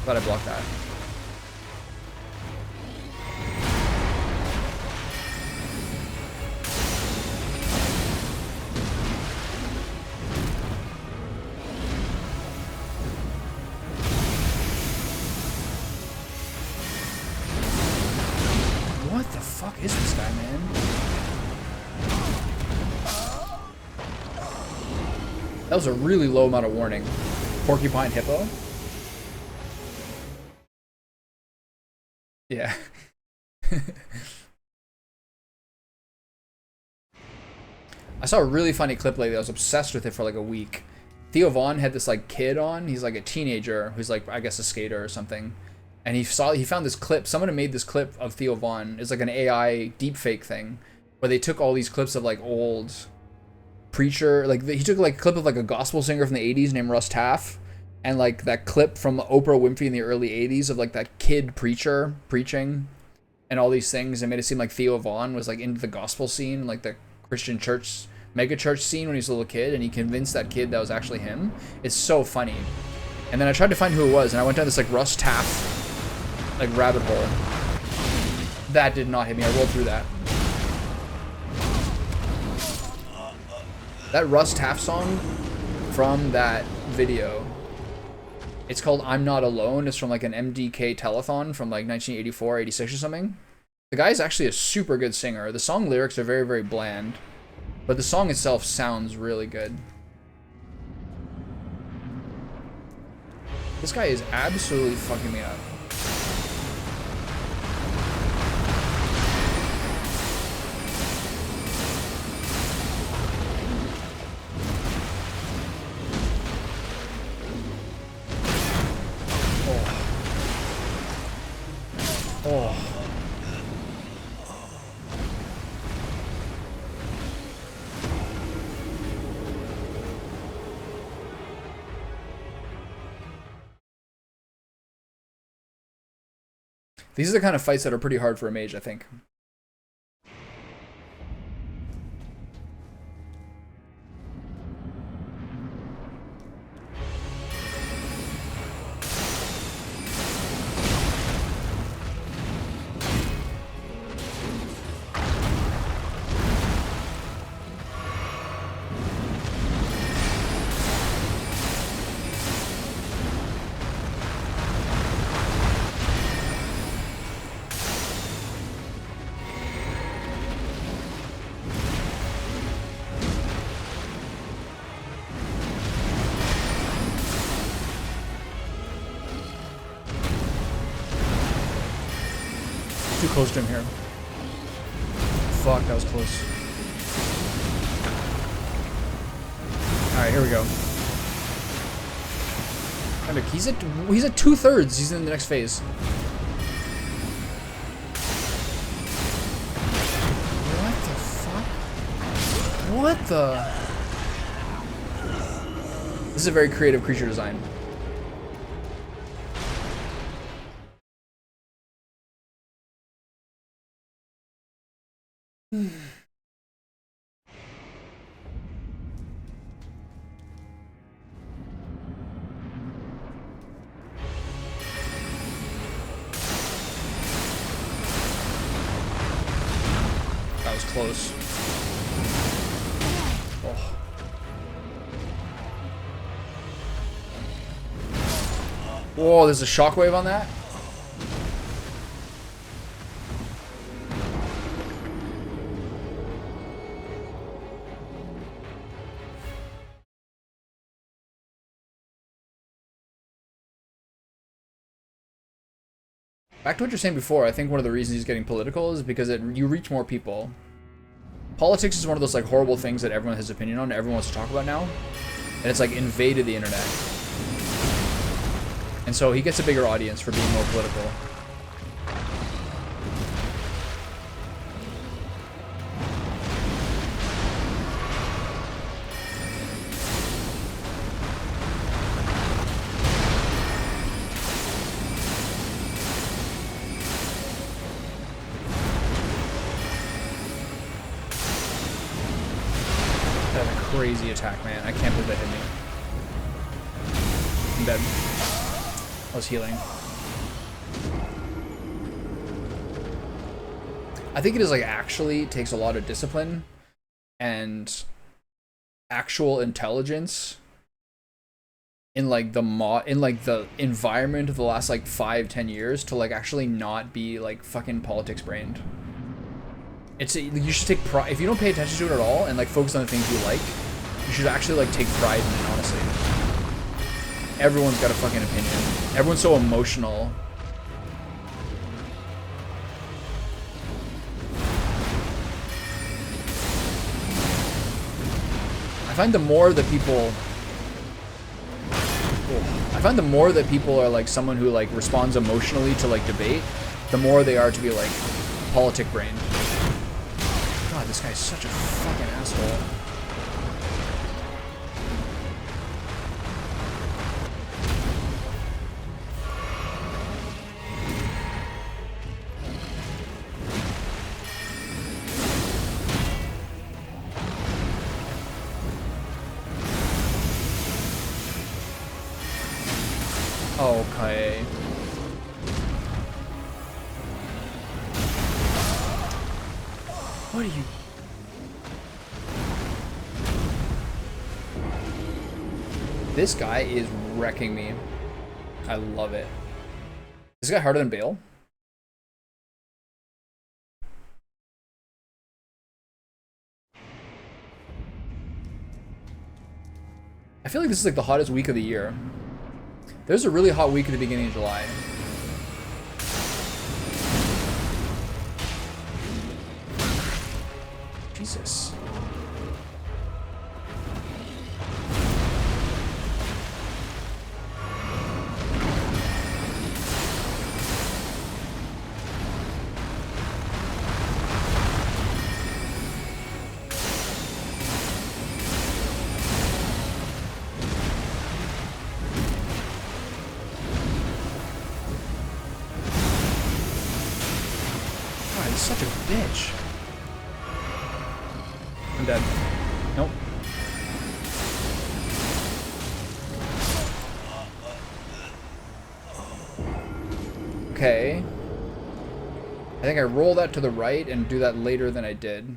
glad I blocked that. What the fuck is this guy, man? That was a really low amount of warning. Porcupine hippo? Yeah. I saw a really funny clip lately. I was obsessed with it for like a week. Theo Von had this like kid on. He's like a teenager who's like, I guess, a skater or something. And he found this clip. Someone had made this clip of Theo Von. It's like an AI deepfake thing where they took all these clips of like old preacher. Like he took like a clip of like a gospel singer from the 80s named Russ Taff. And like that clip from Oprah Winfrey in the early 80s of like that kid preacher preaching and all these things, and made it seem like Theo Von was like into the gospel scene, like the Christian church, mega church scene when he was a little kid, and he convinced that kid that was actually him. It's so funny. And then I tried to find who it was, and I went down this like Russ Taff like rabbit hole. That did not hit me. I rolled through that. That Russ Taff song from that video, it's called I'm Not Alone. It's from like an MDK telethon from like 1984, 86 or something. The guy's actually a super good singer. The song lyrics are very, very bland, but the song itself sounds really good. This guy is absolutely fucking me up. Oh. These are the kind of fights that are pretty hard for a mage, I think. Too close to him here. Fuck, that was close. Alright, here we go. He's at 2/3. He's in the next phase. What the fuck? What the? This is a very creative creature design. That was close. Oh. Whoa, there's a shockwave on that? Back to what you're saying before, I think one of the reasons he's getting political is because you reach more people. Politics is one of those like horrible things that everyone has an opinion on, everyone wants to talk about now. And it's like invaded the internet. And so he gets a bigger audience for being more political. Crazy attack, man. I can't believe that hit me. I'm dead. I was healing. I think it is like actually takes a lot of discipline and actual intelligence in like the environment of the last like 5-10 years to like actually not be like fucking politics brained. You should take pride if you don't pay attention to it at all and like focus on the things you like. You should actually like take pride in it, honestly. Everyone's got a fucking opinion. Everyone's so emotional. I find the more that people are like someone who like responds emotionally to like debate, the more they are to be like politic brained. God, this guy's such a fucking asshole. Okay. What are you? This guy is wrecking me. I love it. Is this guy harder than Bayle? I feel like this is like the hottest week of the year. There's a really hot week at the beginning of July. Jesus. Such a bitch. I'm dead. Nope. Okay. I think I roll that to the right and do that later than I did.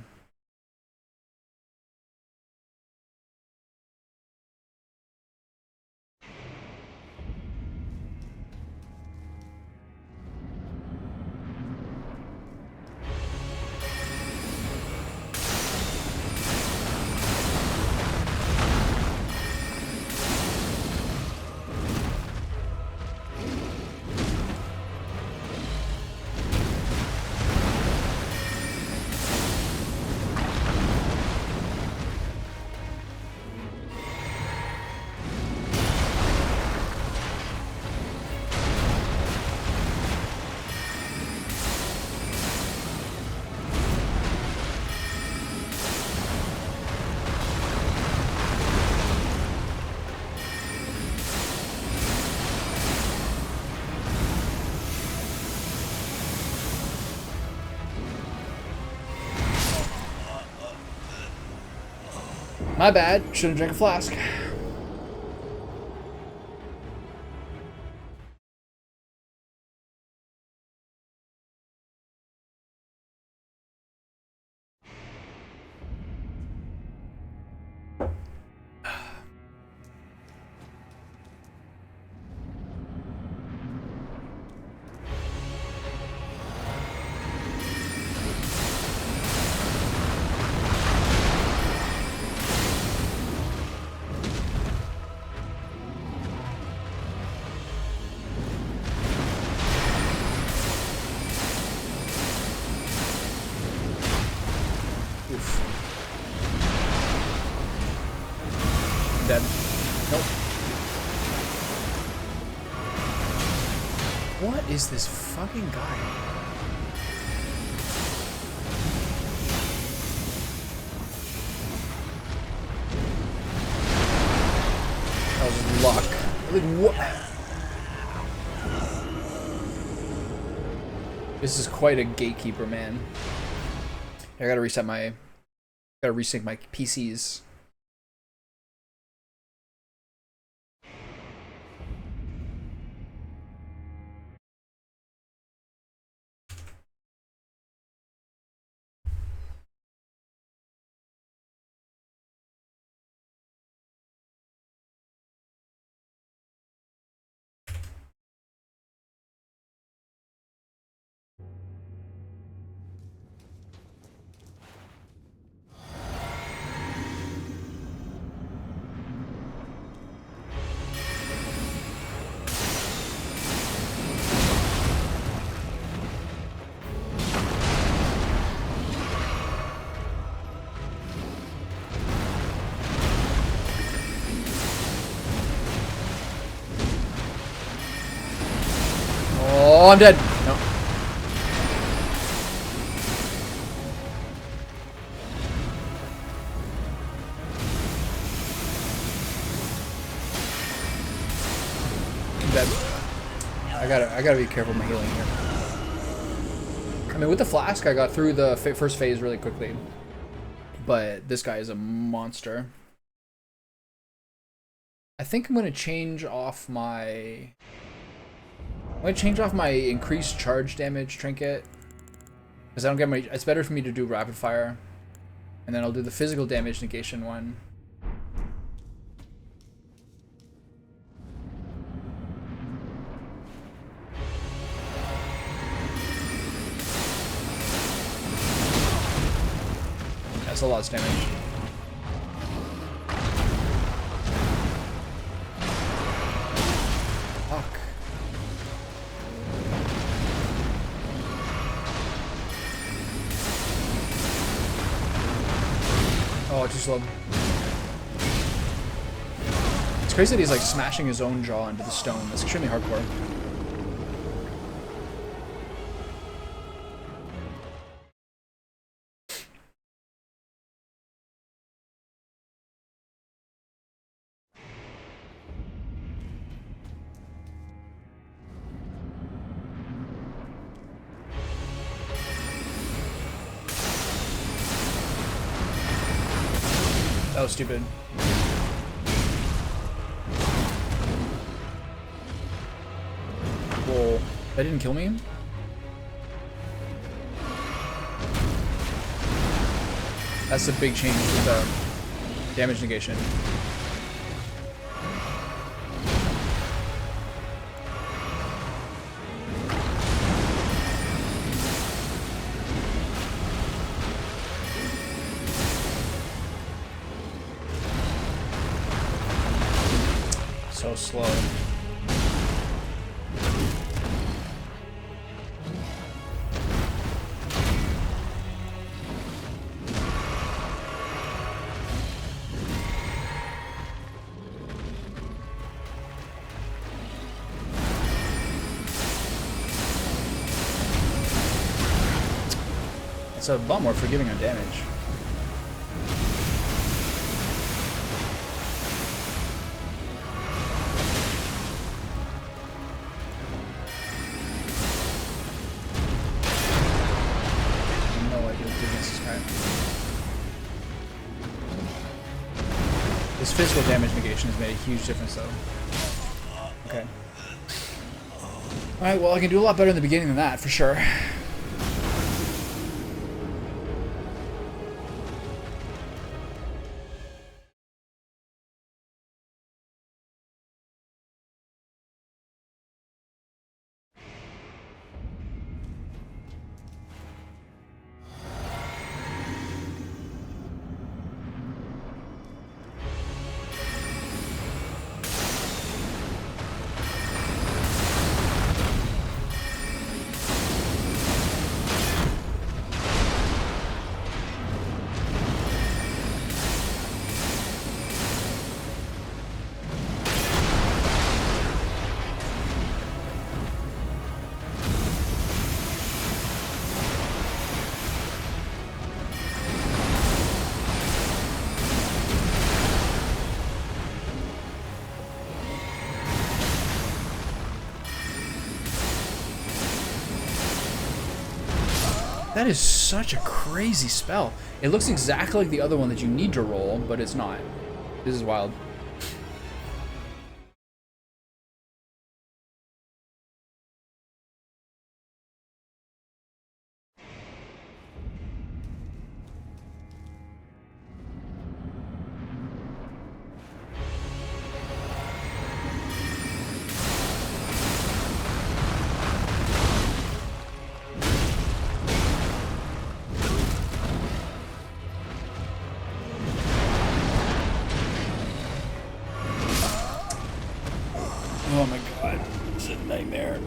My bad. Shouldn't drink a flask. is this fucking guy? That was luck. Like, what? This is quite a gatekeeper, man. I gotta reset my... Gotta resync my PCs. Oh, I'm dead. No. I'm dead. I gotta be careful with my healing here. I mean, with the flask, I got through the first phase really quickly, but this guy is a monster. I think I'm gonna change off my. I'm gonna change off my increased charge damage trinket, because I don't get my. It's better for me to do rapid fire, and then I'll do the physical damage negation one. That's a lot of damage. Fuck. Oh, too slow. It's crazy that he's like smashing his own jaw into the stone. That's extremely hardcore. That was stupid. Whoa. That didn't kill me? That's a big change with the damage negation. So slow. It's a bummer for giving on damage. No idea what to do against this guy. This physical damage negation has made a huge difference though. Okay. Alright, well I can do a lot better in the beginning than that, for sure. That is such a crazy spell. It looks exactly like the other one that you need to roll, but it's not. This is wild. Oh my god, it's a nightmare.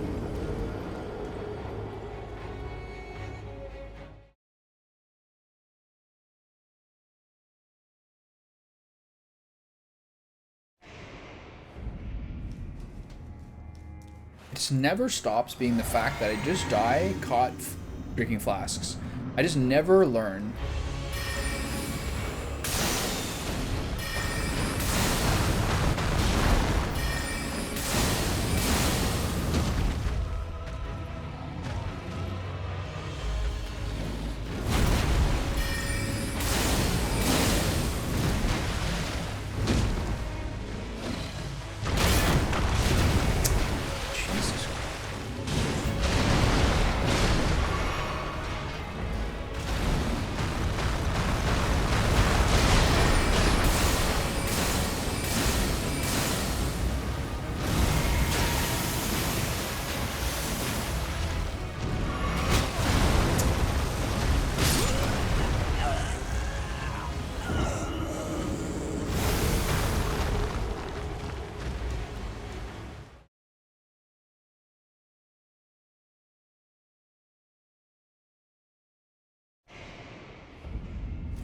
It just never stops being the fact that I just die caught drinking flasks. I just never learn.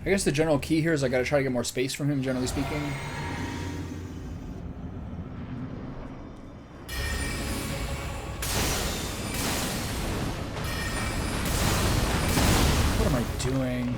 I guess the general key here is I gotta try to get more space from him, generally speaking. What am I doing?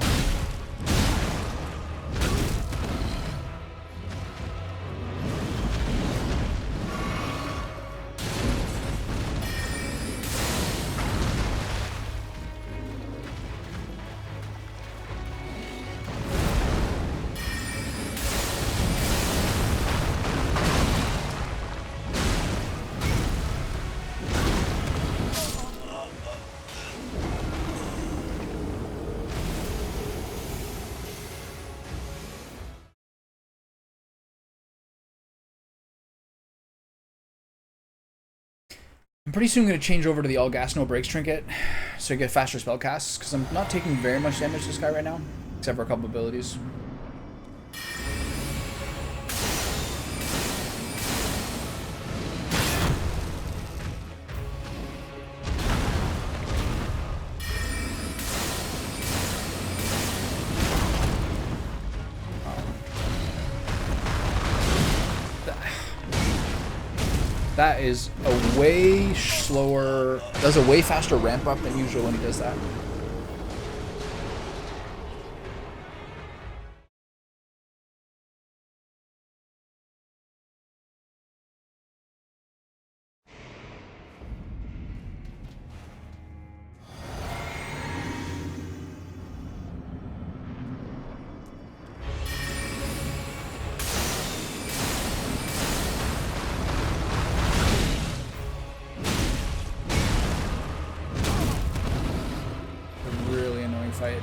I'm pretty soon going to change over to the all gas no brakes trinket so I get faster spell casts, because I'm not taking very much damage to this guy right now, except for a couple abilities. That is a way slower, does a way faster ramp up than usual when he does that. Fight.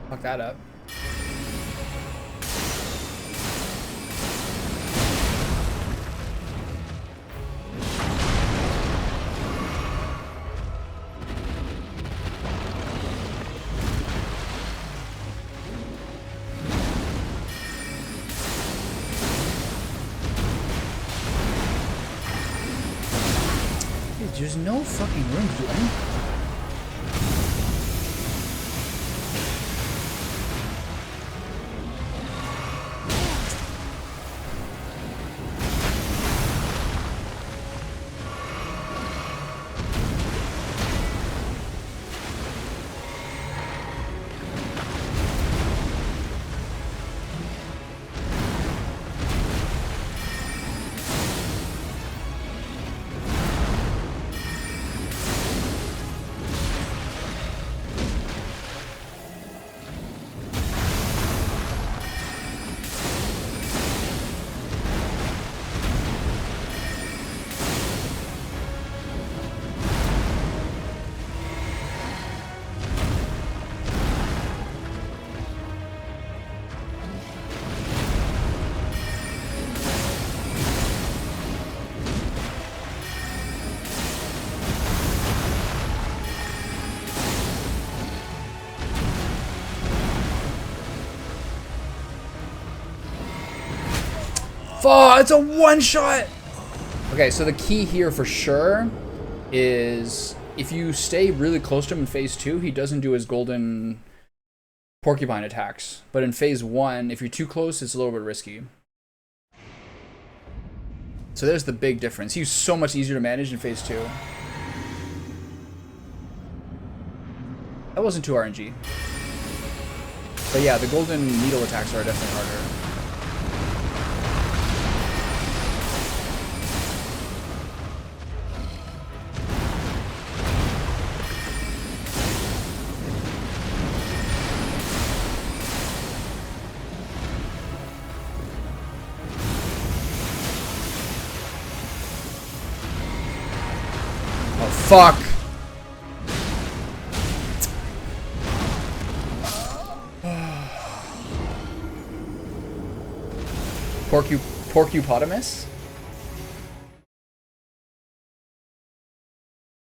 Fuck that up. Dude, there's no fucking room to do anything. Fuck, it's a one shot! Okay, so the key here for sure is if you stay really close to him in phase 2, he doesn't do his golden porcupine attacks. But in phase 1, if you're too close, it's a little bit risky. So there's the big difference. He's so much easier to manage in phase 2. That wasn't too RNG. But yeah, the golden needle attacks are definitely harder. Fuck. Porcupotamus?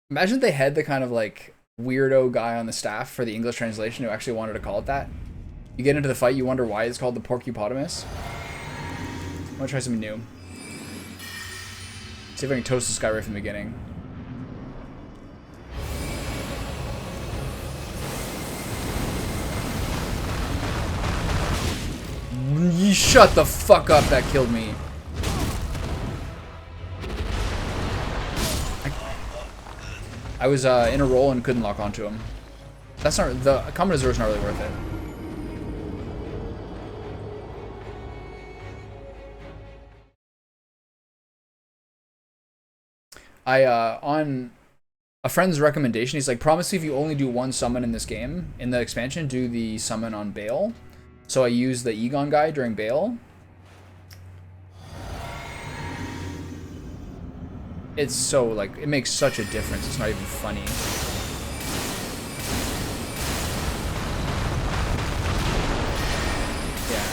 Imagine they had the kind of like weirdo guy on the staff for the English translation who actually wanted to call it that. You get into the fight, you wonder why it's called the Porcupotamus. I'm gonna try something new. See if I can toast this guy right from the beginning. You shut the fuck up, that killed me. I was in a roll and couldn't lock onto him. That's not, the Common Azur's not really worth it. On a friend's recommendation, he's like, promise me if you only do one summon in this game, in the expansion, do the summon on Bayle. So I used the Egon guy during Bayle. It's so, like, it makes such a difference. It's not even funny. Yeah.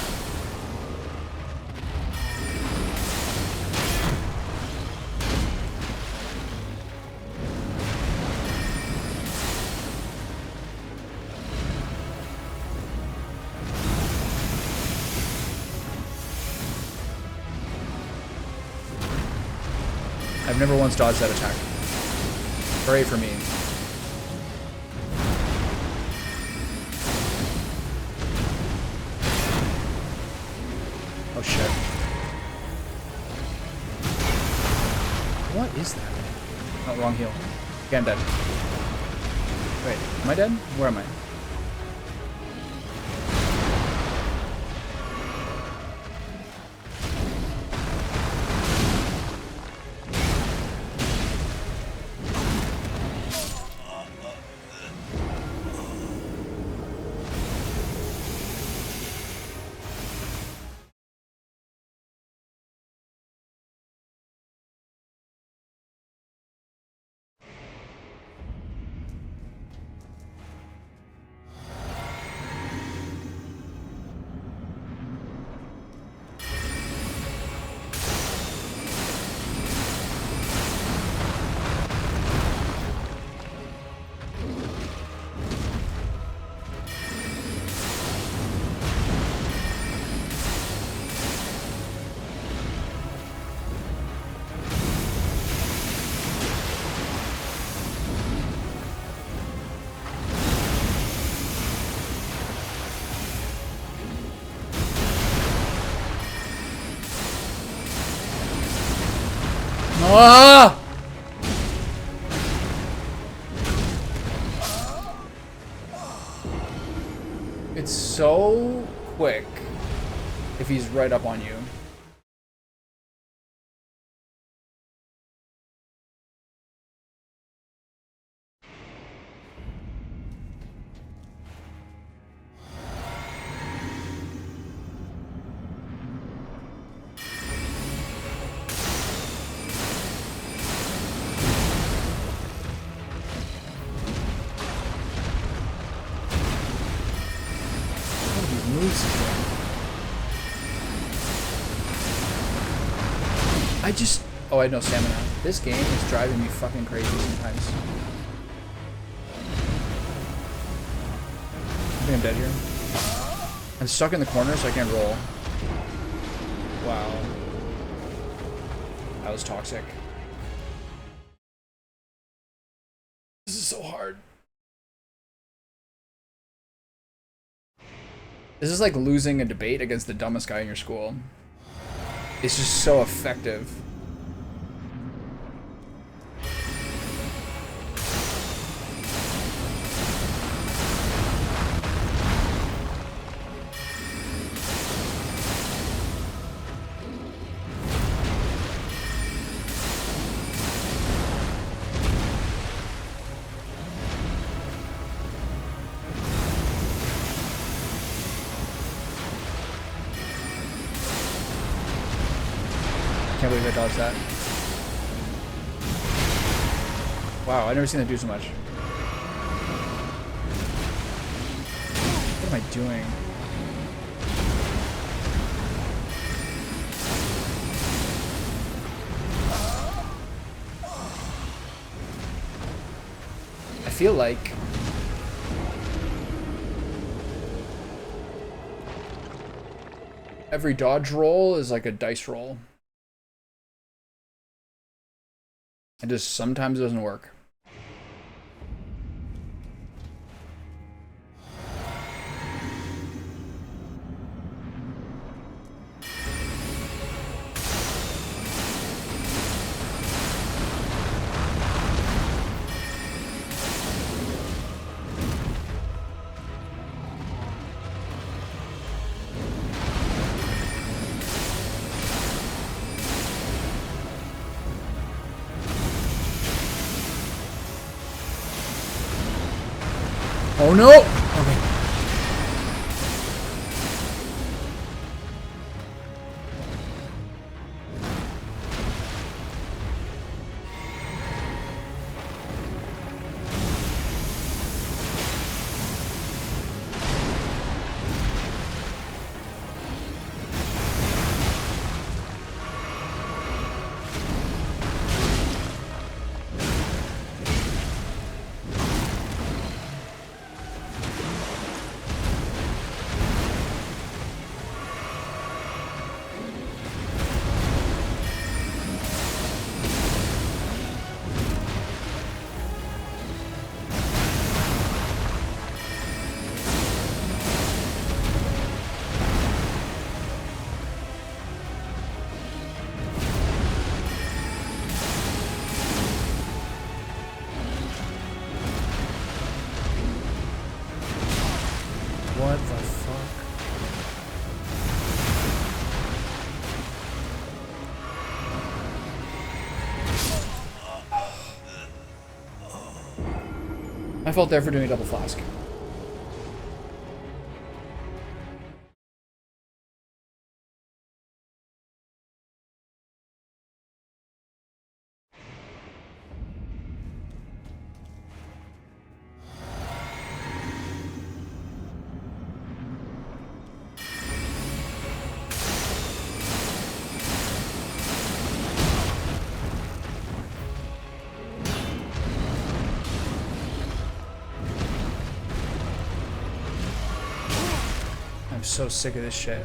I've never once dodged that attack. Hooray for me. Oh shit. What is that? Oh, wrong heal. Okay, I'm dead. Wait, am I dead? Where am I? It's so quick if he's right up on you. Oh, I know stamina. This game is driving me fucking crazy sometimes. I think I'm dead here. I'm stuck in the corner, so I can't roll. Wow. That was toxic. This is so hard. This is like losing a debate against the dumbest guy in your school. It's just so effective. Can't believe I dodged that. Wow, I've never seen that do so much. What am I doing? I feel like every dodge roll is like a dice roll. It just sometimes doesn't work. Oh no! Okay. What the fuck? My fault there for doing a double flask. I'm so sick of this shit.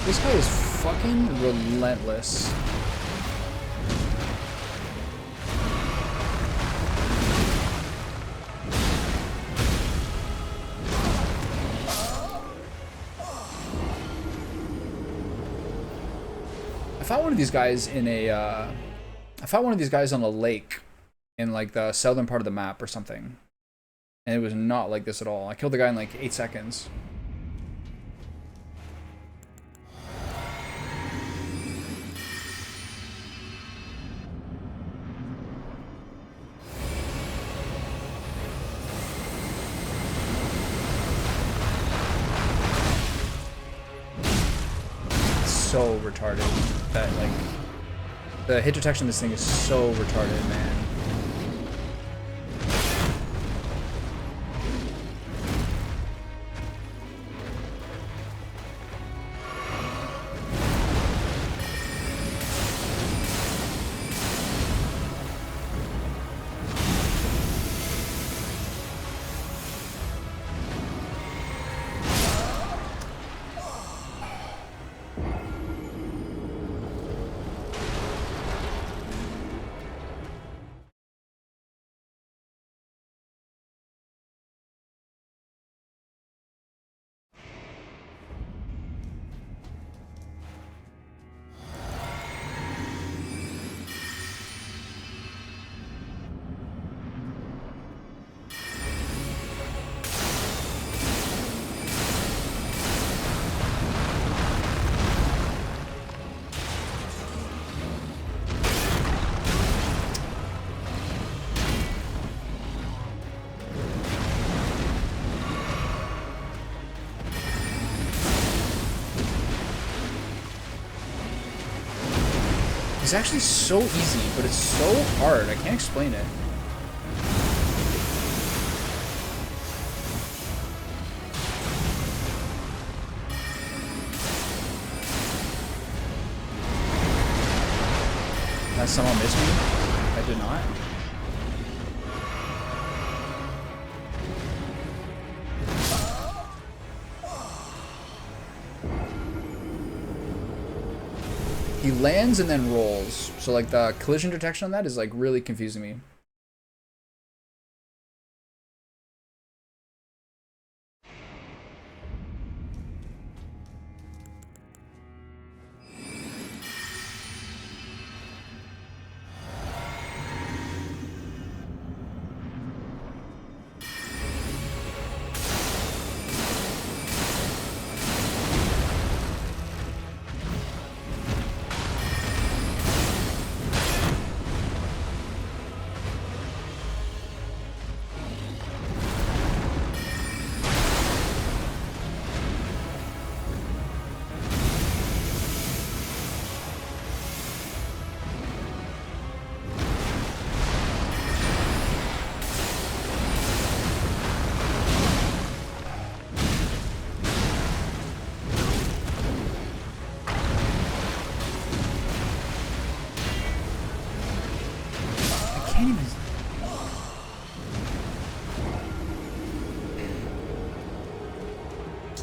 This guy is fucking relentless. I found one of these guys in a I found one of these guys on a lake in like the southern part of the map or something. And it was not like this at all. I killed the guy in like 8 seconds. So retarded. That like the hit detection of this thing is so retarded, man. It's actually so easy, but it's so hard. I can't explain it. That somehow missed me? I did not. He lands and then rolls. So like the collision detection on that is like really confusing me.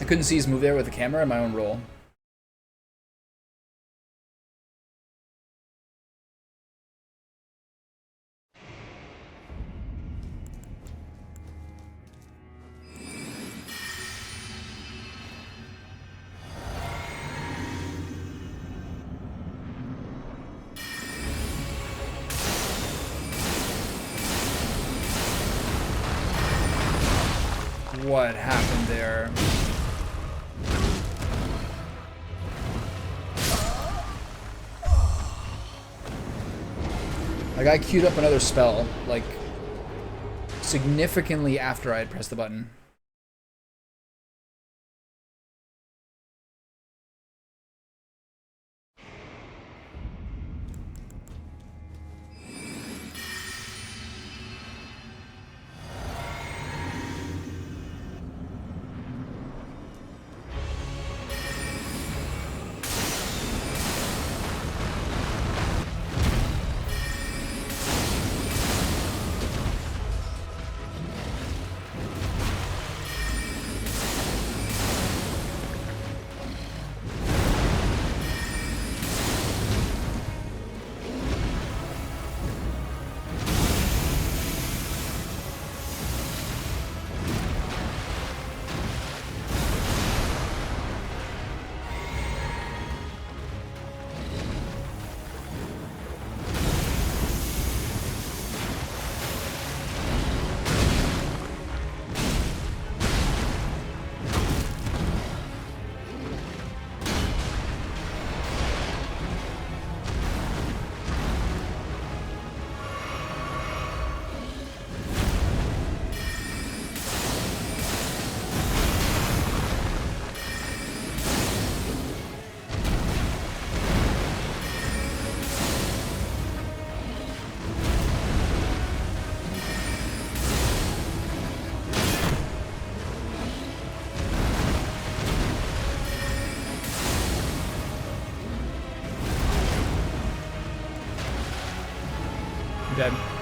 I couldn't see his move there with the camera and my own roll. What happened there? Like, I queued up another spell, like, significantly after I had pressed the button. dead.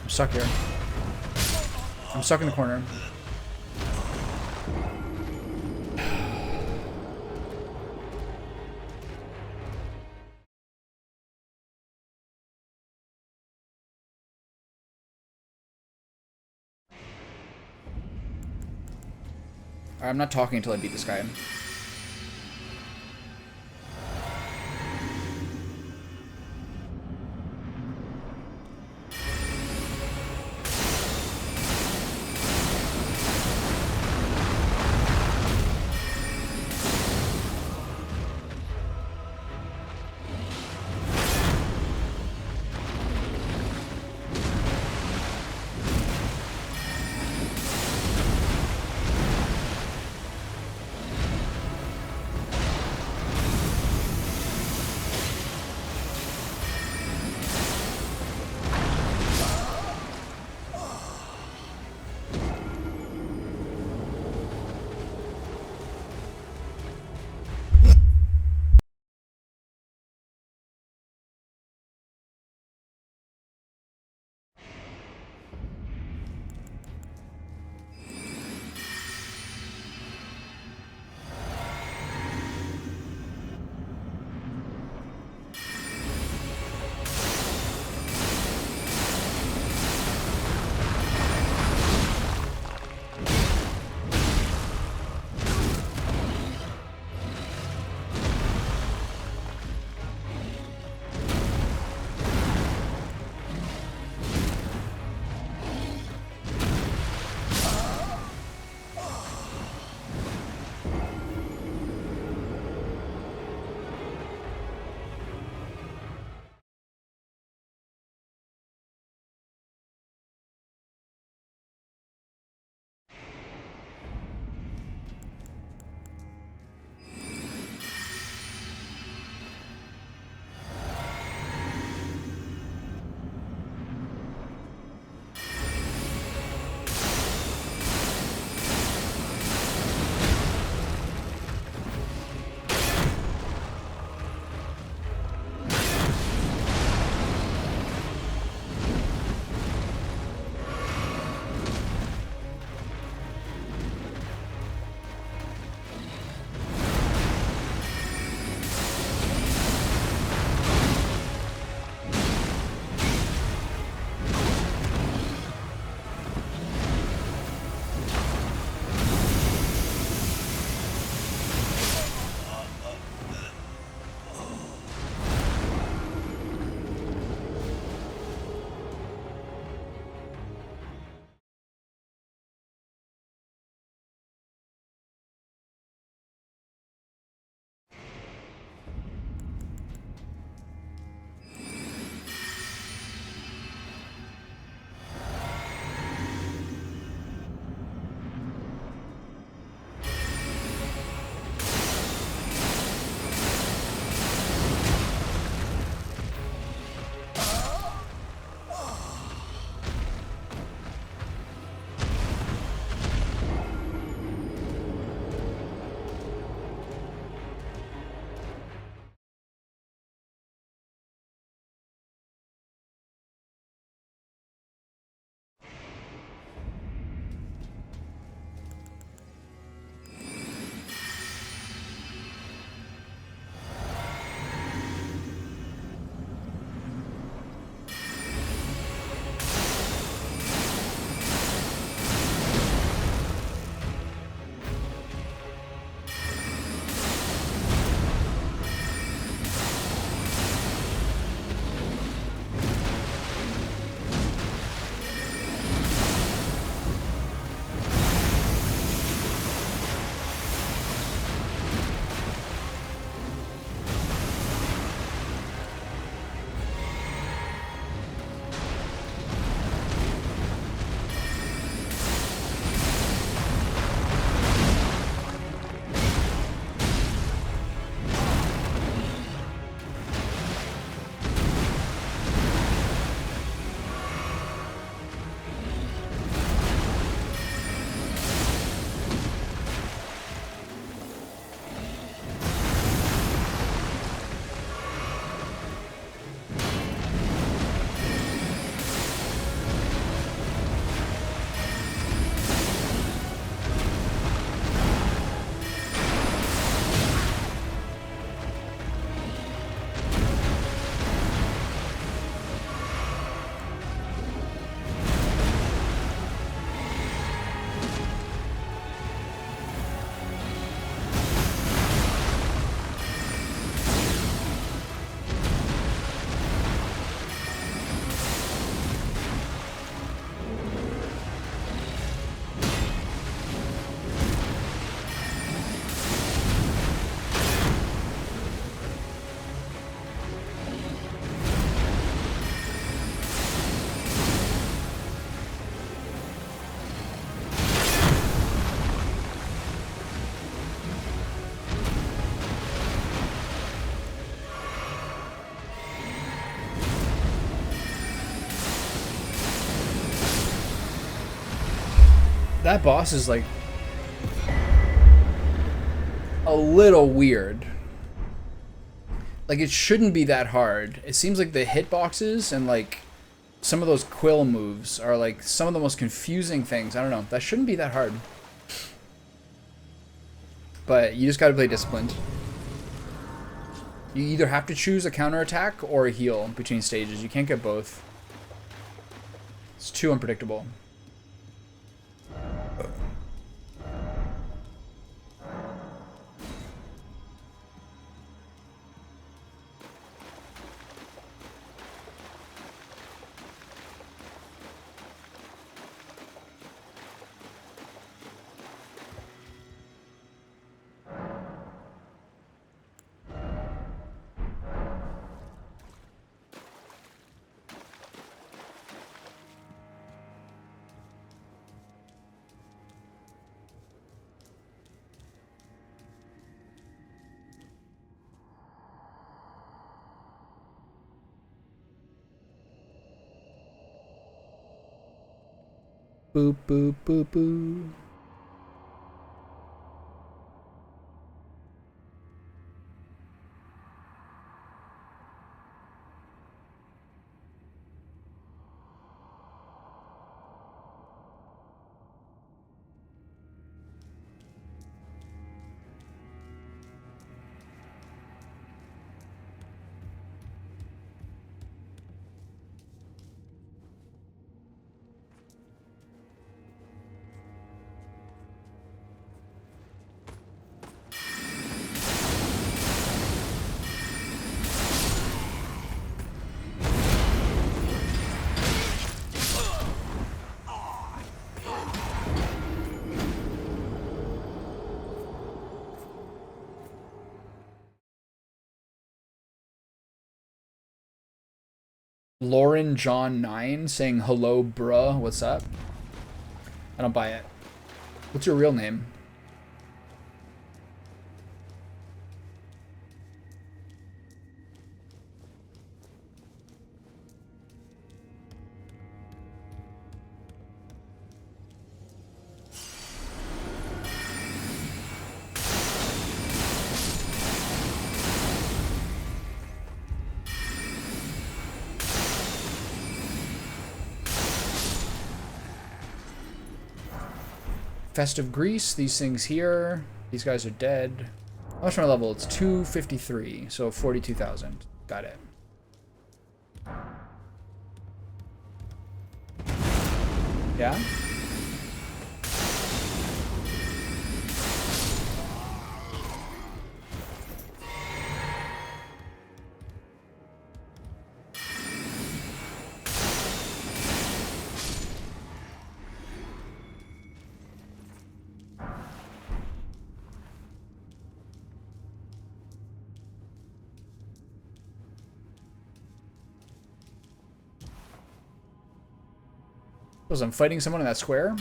I'm stuck here. I'm stuck in the corner. I'm not talking until I beat this guy. That boss is like a little weird. Like, it shouldn't be that hard. It seems like the hitboxes and like some of those quill moves are like some of the most confusing things. I don't know. That shouldn't be that hard. But you just gotta play disciplined. You either have to choose a counterattack or a heal between stages. You can't get both. It's too unpredictable. Boop, boop, boop, boop. Lauren John 9 saying hello bruh, what's up? I don't buy it. What's your real name? Festive Grease, these things here. These guys are dead. How much my level? It's 253, so 42,000. Got it. Yeah? Because I'm fighting someone in that square.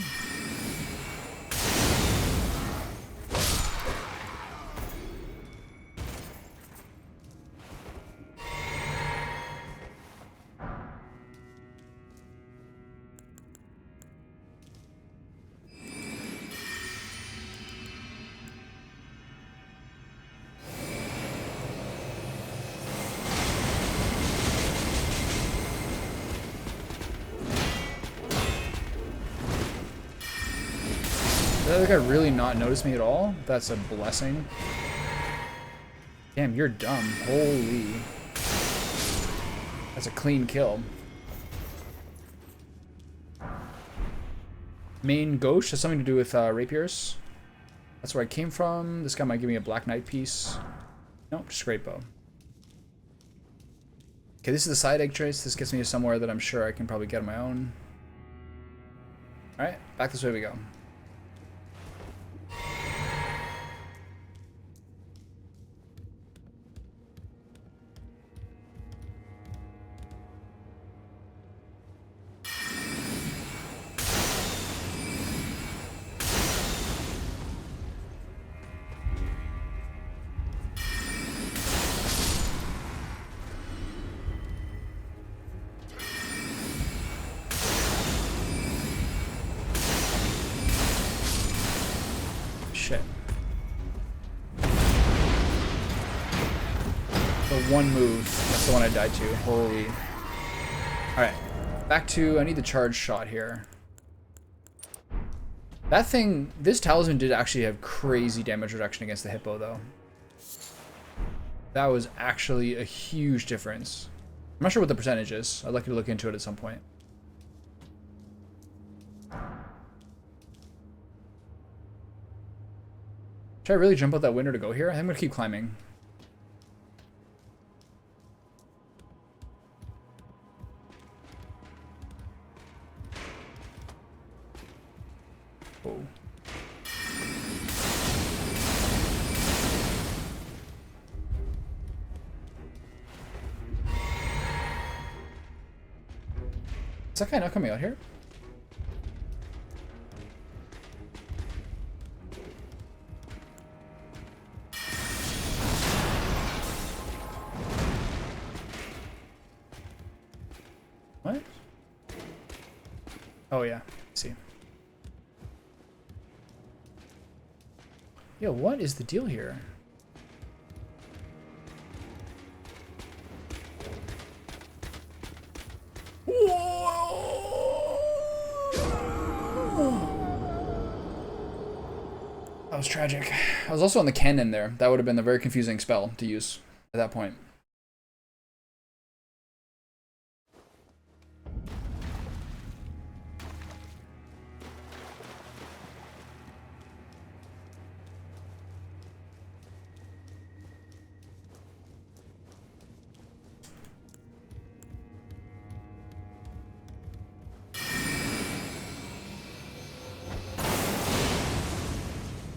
Did that guy really not notice me at all? That's a blessing. Damn, you're dumb. Holy. That's a clean kill. Main gauche has something to do with rapiers. That's where I came from. This guy might give me a Black Knight piece. Nope, just great bow. Okay, this is the side egg trace. This gets me to somewhere that I'm sure I can probably get on my own. Alright, back this way we go. shit. The one move. That's the one I died to. Holy. Alright. Back to... I need the charge shot here. That thing... This talisman did actually have crazy damage reduction against the hippo, though. That was actually a huge difference. I'm not sure what the percentage is. I'd like you to look into it at some point. Should I really jump out that window to go here? I think I'm going to keep climbing. Oh. Is that guy not coming out here? What? Oh yeah, I see. Yo, what is the deal here? That was tragic. I was also on the cannon there. That would have been a very confusing spell to use at that point.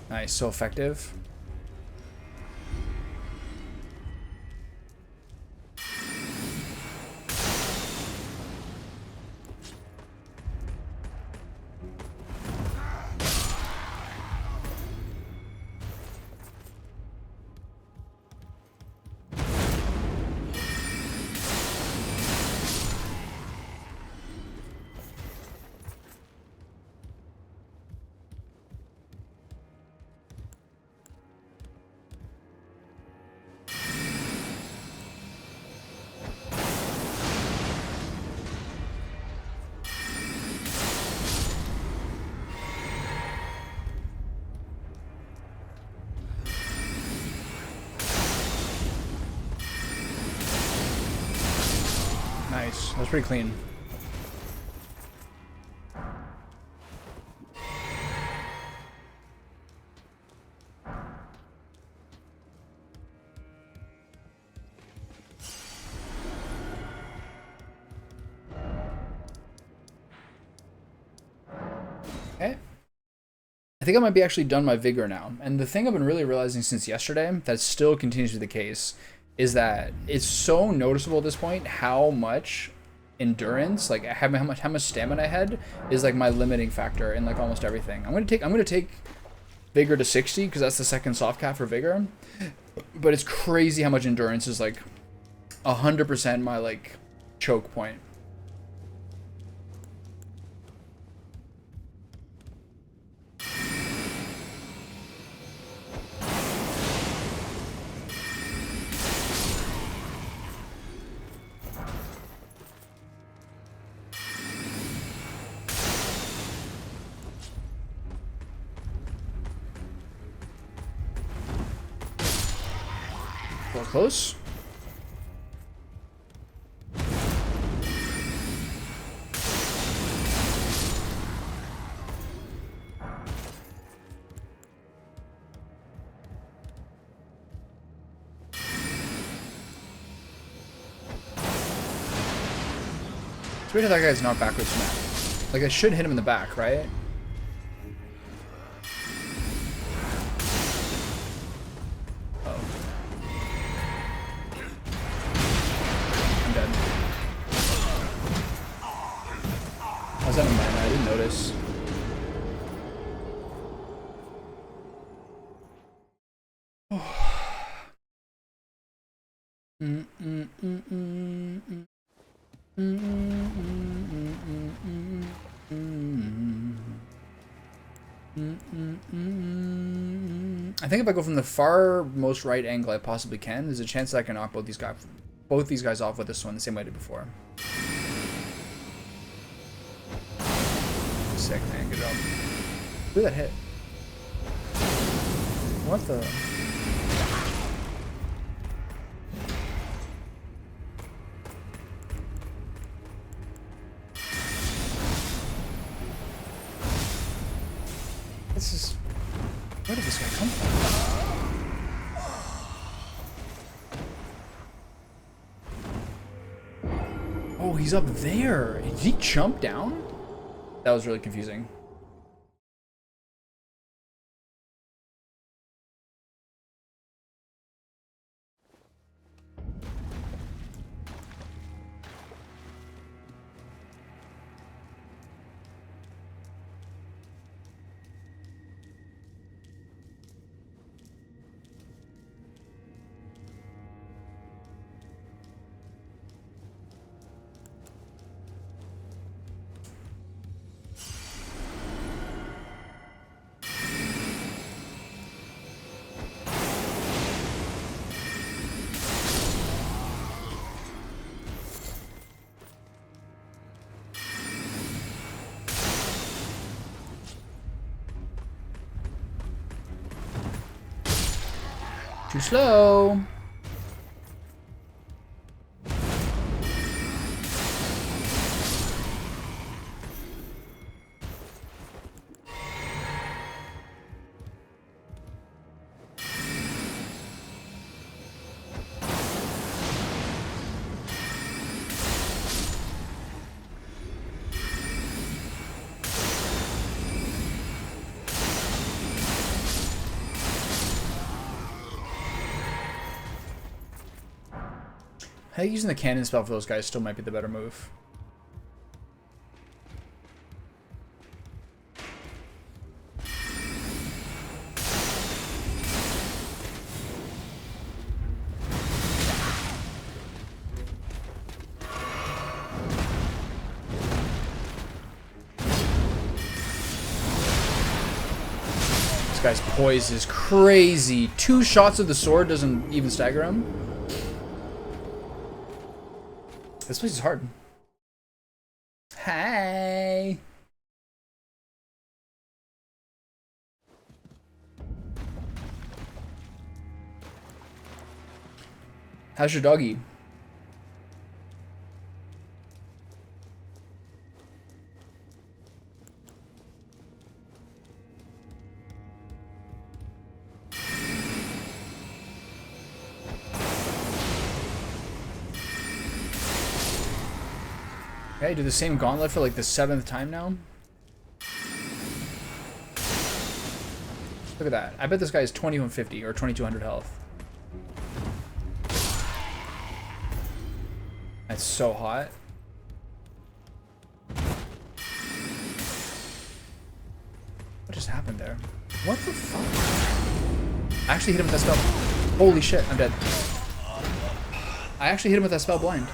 Nice, so effective. Nice. That was pretty clean. Okay. I think I might be actually done my vigor now. And the thing I've been really realizing since yesterday, that still continues to be the case, is that it's so noticeable at this point how much endurance, like how much stamina I had, is like my limiting factor in like almost everything. I'm gonna take vigor to 60 because that's the second soft cap for vigor. But it's crazy how much endurance is like 100% my like choke point. Close. It's weird how that guy's not backwards smack. Like I should hit him in the back, right? I didn't notice. I think if I go from the far most right angle I possibly can, there's a chance that I can knock both these guys off with this one the same way I did before. Sick, man. Good job. Ooh, that hit. What the? This is... Where did this guy come from? Oh, he's up there. Did he jump down? That was really confusing. Too slow. I think using the cannon spell for those guys still might be the better move. This guy's poise is crazy. 2 shots of the sword doesn't even stagger him. This place is hard. Hi. How's your doggy? Okay, do the same gauntlet for like the 7th time now. Look at that. I bet this guy is 2150 or 2200 health. That's so hot. What just happened there? What the fuck? I actually hit him with that spell. Holy shit, I'm dead. I actually hit him with that spell blind.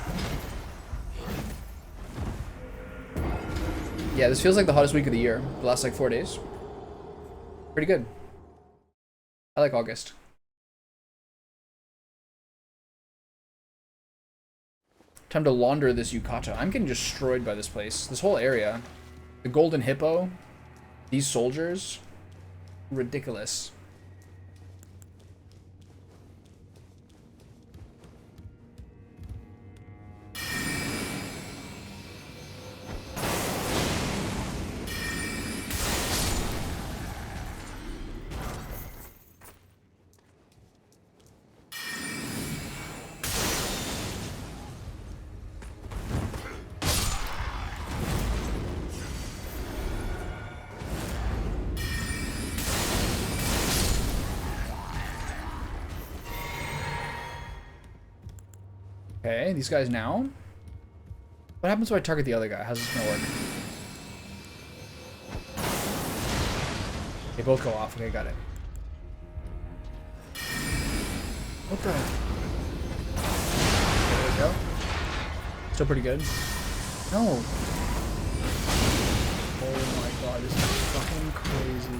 Yeah, this feels like the hottest week of the year. The last like 4 days. Pretty good. I like August. Time to launder this yukata. I'm getting destroyed by this place. This whole area. The golden hippo. These soldiers. Ridiculous. Okay, these guys now. What happens if I target the other guy? How's this gonna work? They both go off. Okay, got it. What the? There we go. Still pretty good. No. Oh my god, this is fucking crazy.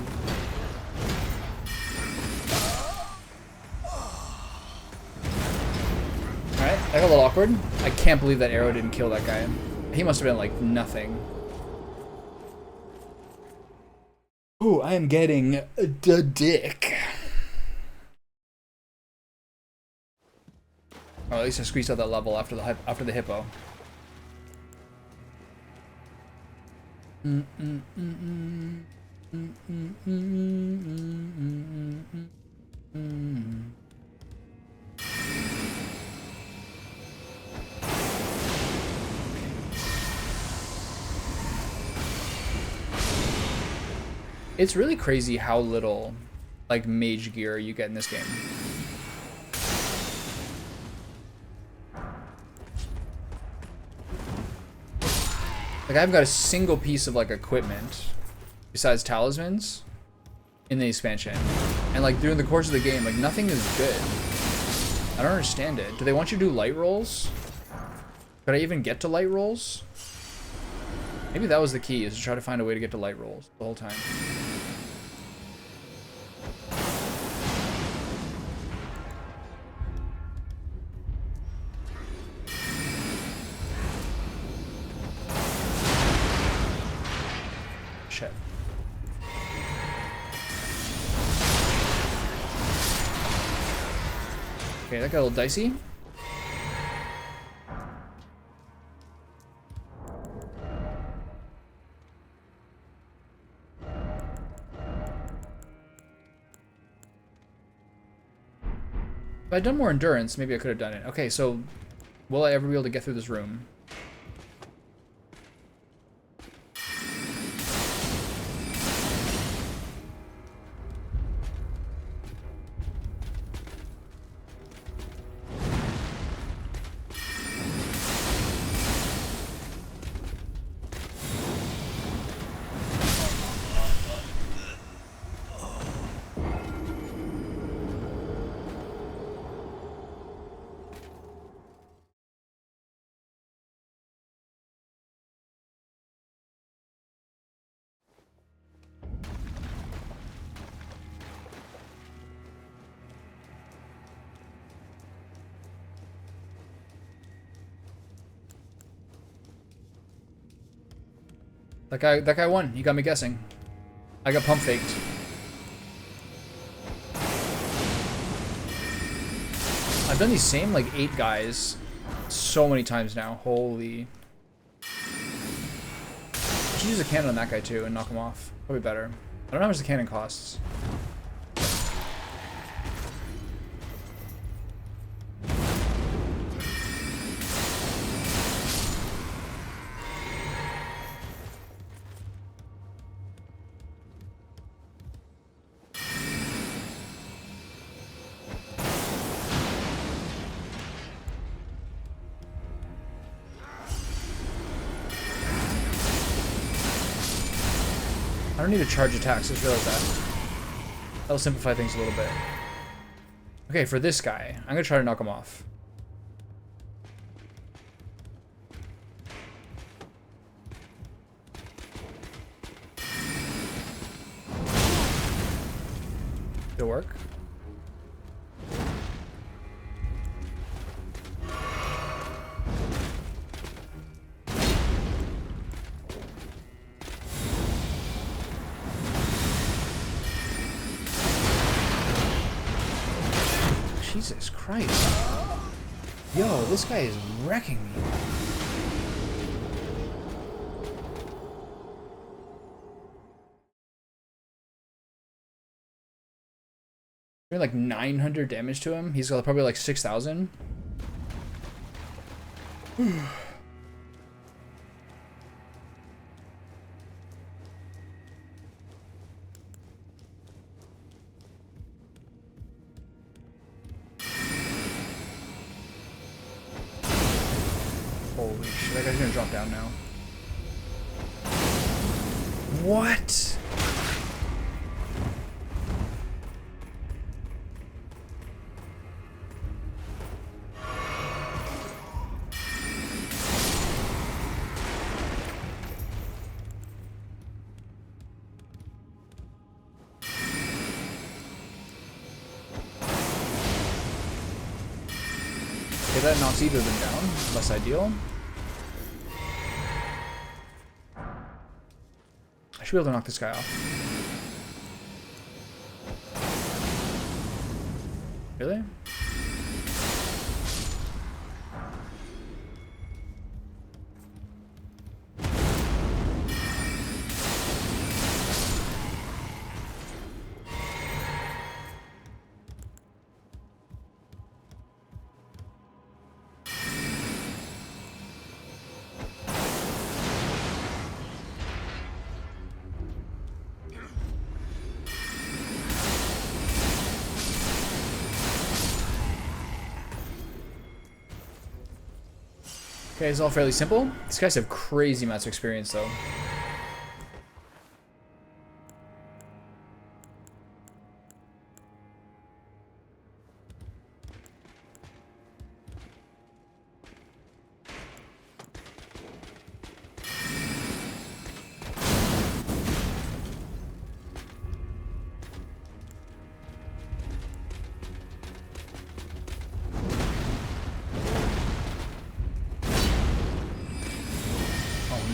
That got a little awkward. I can't believe that arrow didn't kill that guy. He must have been like nothing. Ooh, I am getting the dick. Oh, at least I squeezed out that level after the hippo. It's really crazy how little, like, mage gear you get in this game. Like, I haven't got a single piece of, like, equipment besides talismans in the expansion. And, like, during the course of the game, like, nothing is good. I don't understand it. Do they want you to do light rolls? Could I even get to light rolls? Maybe that was the key, is to try to find a way to get to light rolls the whole time. Shit. Okay, that got a little dicey. If I'd done more endurance, maybe I could have done it. Okay, so will I ever be able to get through this room? That guy won. He got me guessing. I got pump faked. I've done these same like 8 guys so many times now. Holy. I should use a cannon on that guy too and knock him off. Probably better. I don't know how much the cannon costs. I don't need to charge attacks, just realized that. That'll simplify things a little bit. Okay, for this guy, I'm gonna try to knock him off. It'll work. Jesus Christ. Yo, this guy is wrecking me. Doing like 900 damage to him. He's got probably like 6,000. Holy shit, that guy's gonna drop down now. What? that knocks either of them down. Less ideal. I should be able to knock this guy off. Really? Okay, it's all fairly simple. These guys have crazy amounts of experience, though.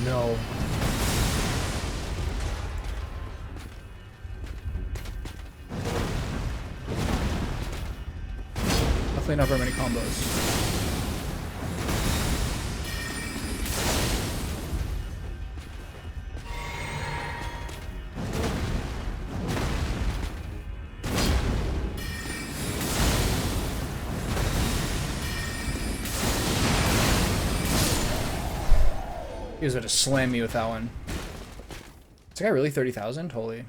No. Definitely not very many combos. He was about to slam me with that one. Is that guy really 30,000? Holy.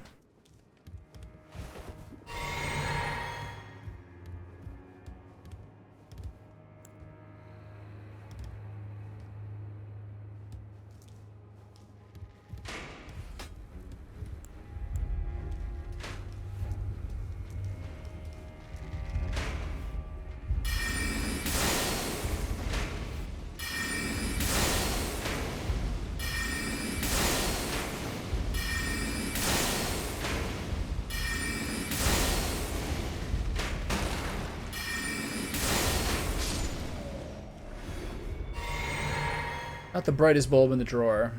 Not the brightest bulb in the drawer.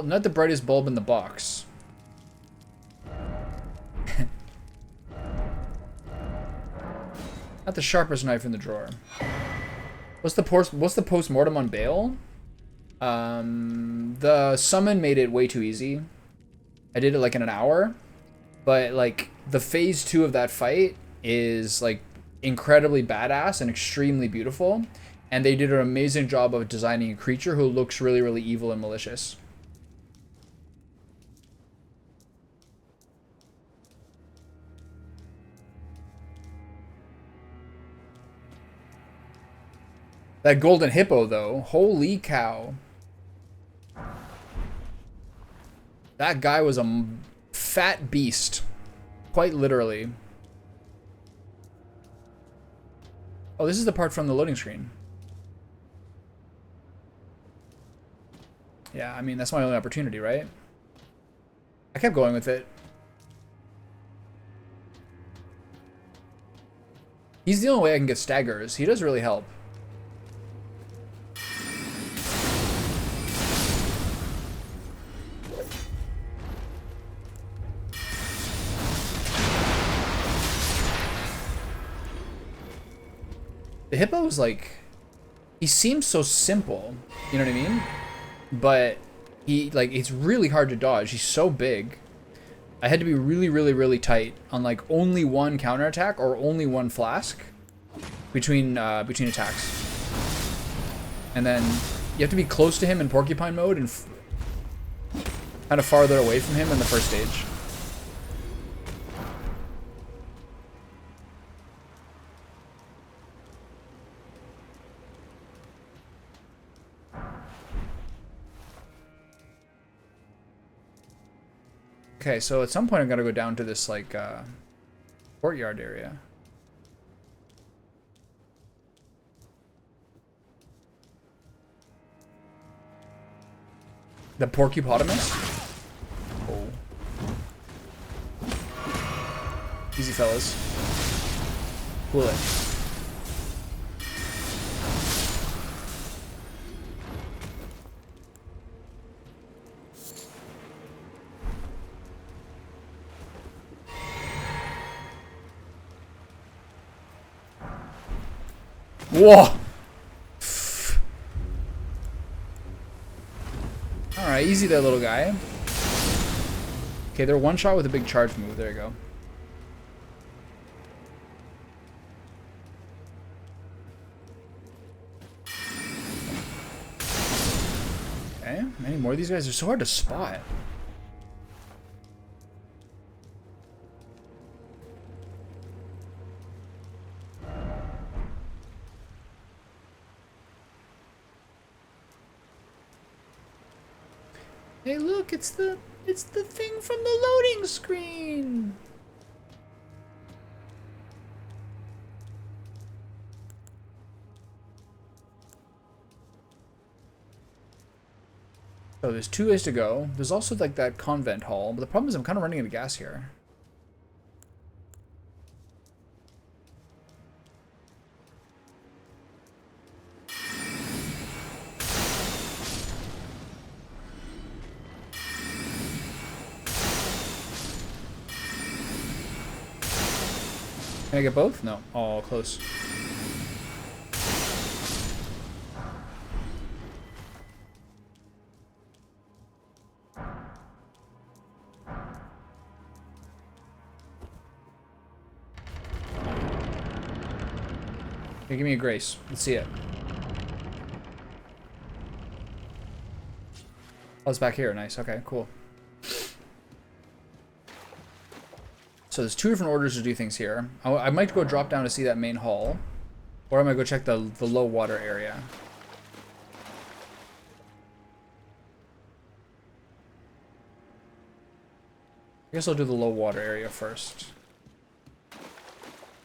Not the brightest bulb in the box. Not the sharpest knife in the drawer. What's the post-mortem on Bayle? The summon made it way too easy. I did it like in an hour, but like the phase 2 of that fight is like incredibly badass and extremely beautiful, and they did an amazing job of designing a creature who looks really, really evil and malicious. That golden hippo, though, holy cow. That guy was a fat beast, quite literally. Oh, this is the part from the loading screen. Yeah, I mean, that's my only opportunity, right? I kept going with it. He's the only way I can get staggers. He does really help. The hippo is like, he seems so simple, you know what I mean? But it's really hard to dodge. He's so big. I had to be really, really, really tight on like only one counterattack or only one flask between attacks. And then you have to be close to him in porcupine mode and kind of farther away from him in the first stage. Okay, so at some point I'm gonna go down to this like courtyard area. The porcupotamus? Oh. Easy, fellas. Cool it. Whoa! Alright, easy there, little guy. Okay, they're one shot with a big charge move. There you go. Okay, many more of these guys are so hard to spot. Hey, look, it's the thing from the loading screen. So there's 2 ways to go. There's also like that convent hall, but the problem is I'm kind of running out of gas here. Can I get both? No. Oh, close. Okay, give me a grace. Let's see it. Oh, it's back here. Nice. Okay, cool. So there's 2 different orders to do things here. I might go drop down to see that main hall. Or I might go check the low water area. I guess I'll do the low water area first.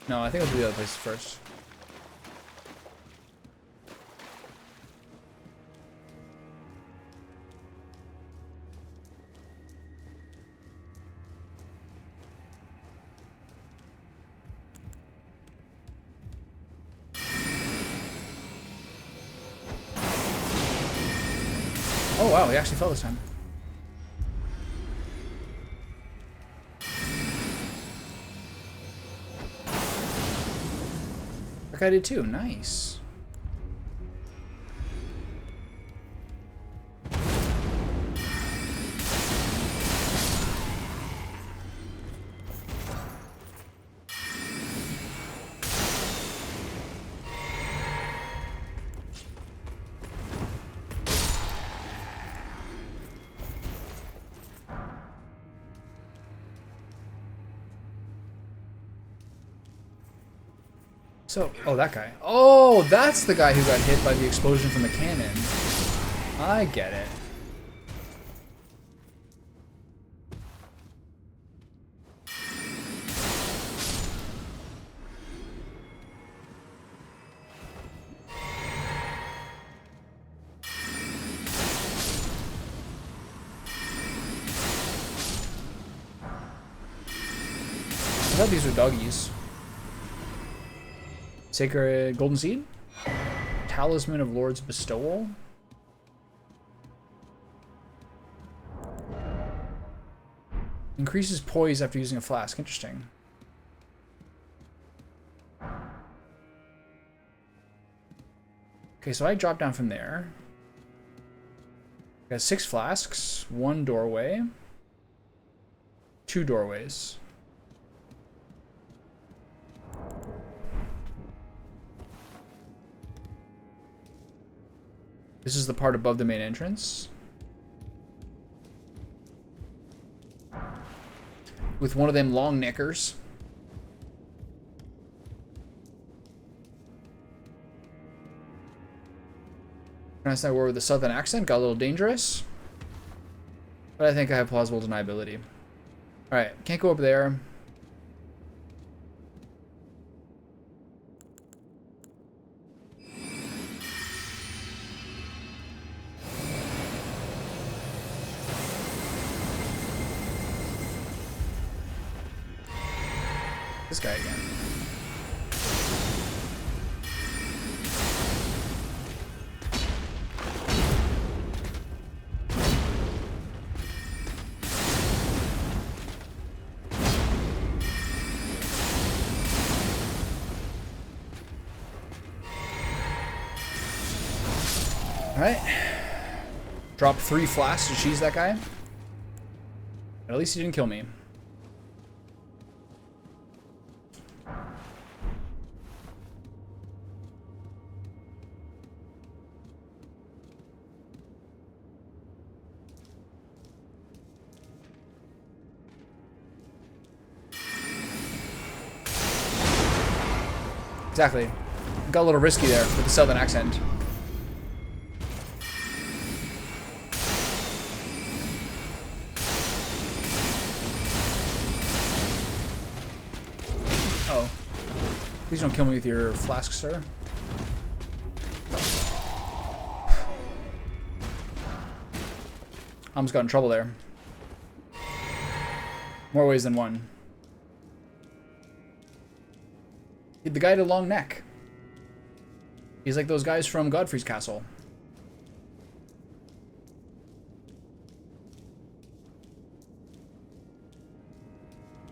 No, I think I'll do the other places first. Oh wow, he actually fell this time. That guy did too, nice. So, oh, that guy. Oh, that's the guy who got hit by the explosion from the cannon. I get it. I thought these were doggies. Sacred Golden Seed? Talisman of Lord's Bestowal? Increases poise after using a flask. Interesting. Okay, so I drop down from there. Got 6 flasks, 1 doorway, 2 doorways. This is the part above the main entrance. With one of them long knickers. Pronounce that word with a southern accent. Got a little dangerous. But I think I have plausible deniability. Alright, can't go up there. This guy again. Alright. Drop 3 flasks to cheese that guy. But at least he didn't kill me. Exactly. Got a little risky there with the southern accent. Oh. Please don't kill me with your flask, sir. I almost got in trouble there. More ways than one. The guy with a long neck. He's like those guys from Godfrey's castle.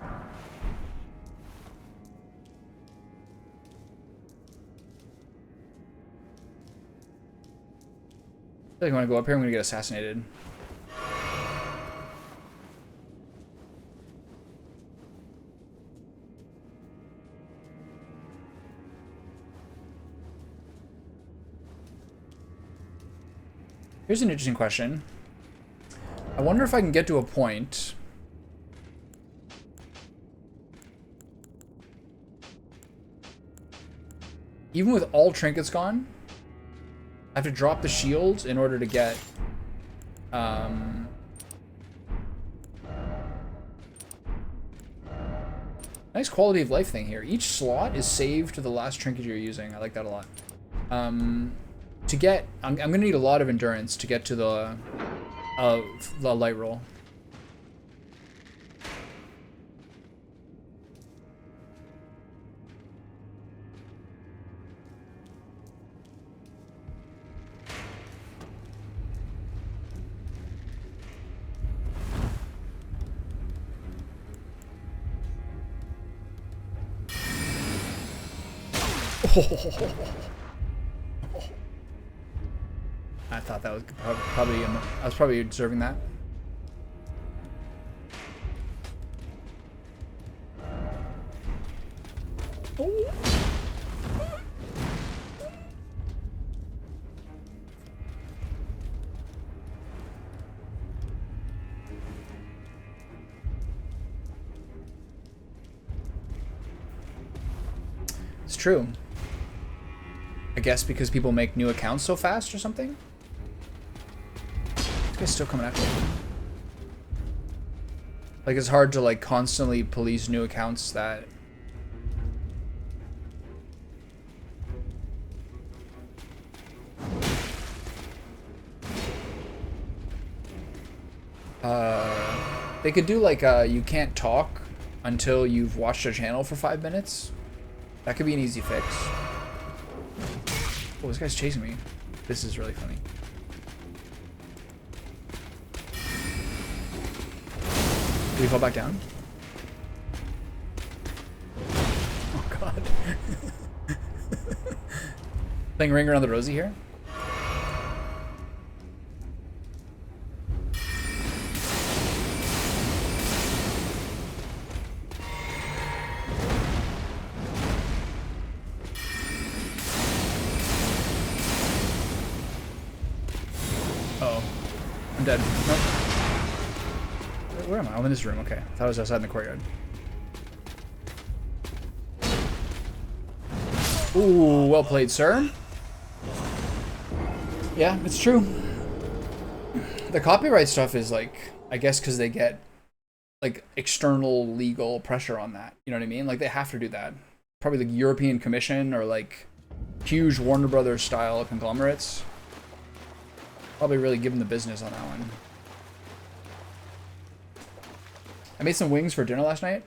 I feel like when I go up here, I'm gonna get assassinated. Here's an interesting question. I wonder if I can get to a point even with all trinkets gone, I have to drop the shields in order to get nice quality of life thing here. Each slot is saved to the last trinket you're using. I like that a lot. To get, I'm gonna need a lot of endurance to get to the light roll. I thought that was probably, I was probably deserving that. Oh. It's true. I guess because people make new accounts so fast or something? This guy's still coming after me. Like, it's hard to, like, constantly police new accounts that... They could do, like, you can't talk until you've watched a channel for 5 minutes. That could be an easy fix. Oh, this guy's chasing me. This is really funny. Did he fall back down? Oh god. Playing Ring Around the Rosie here? Dead. Nope. Where am I? I'm in this room. Okay. I thought I was outside in the courtyard. Ooh, well played, sir. Yeah, it's true. The copyright stuff is like, I guess because they get like external legal pressure on that. You know what I mean? Like they have to do that. Probably the European Commission or like huge Warner Brothers style conglomerates. Probably really giving the business on that one. I made some wings for dinner last night.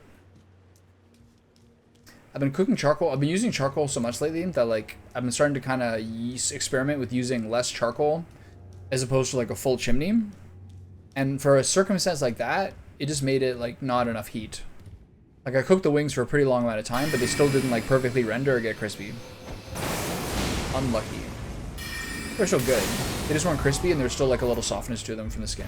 I've been cooking charcoal. I've been using charcoal so much lately that like I've been starting to kind of experiment with using less charcoal as opposed to like a full chimney. And for a circumstance like that, it just made it like not enough heat. Like I cooked the wings for a pretty long amount of time, but they still didn't like perfectly render or get crispy. Unlucky. They're still good. They just weren't crispy and there's still like a little softness to them from the skin.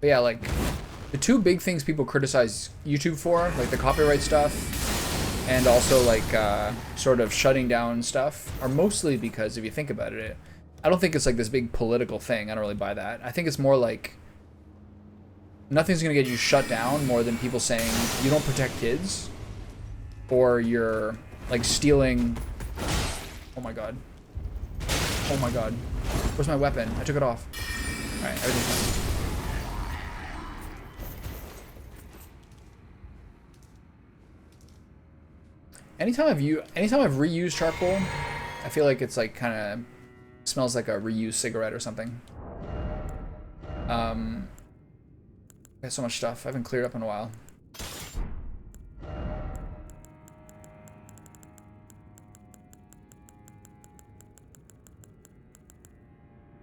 But yeah, like the two big things people criticize YouTube for, like the copyright stuff and also like sort of shutting down stuff, are mostly because if you think about it, I don't think it's like this big political thing. I don't really buy that. I think it's more like nothing's gonna get you shut down more than people saying you don't protect kids or you're like stealing. Oh my god. Oh my god. Where's my weapon? I took it off. Alright, everything's fine. Anytime I've reused charcoal, I feel like it's like kind of smells like a reused cigarette or something. I got so much stuff. I haven't cleared up in a while.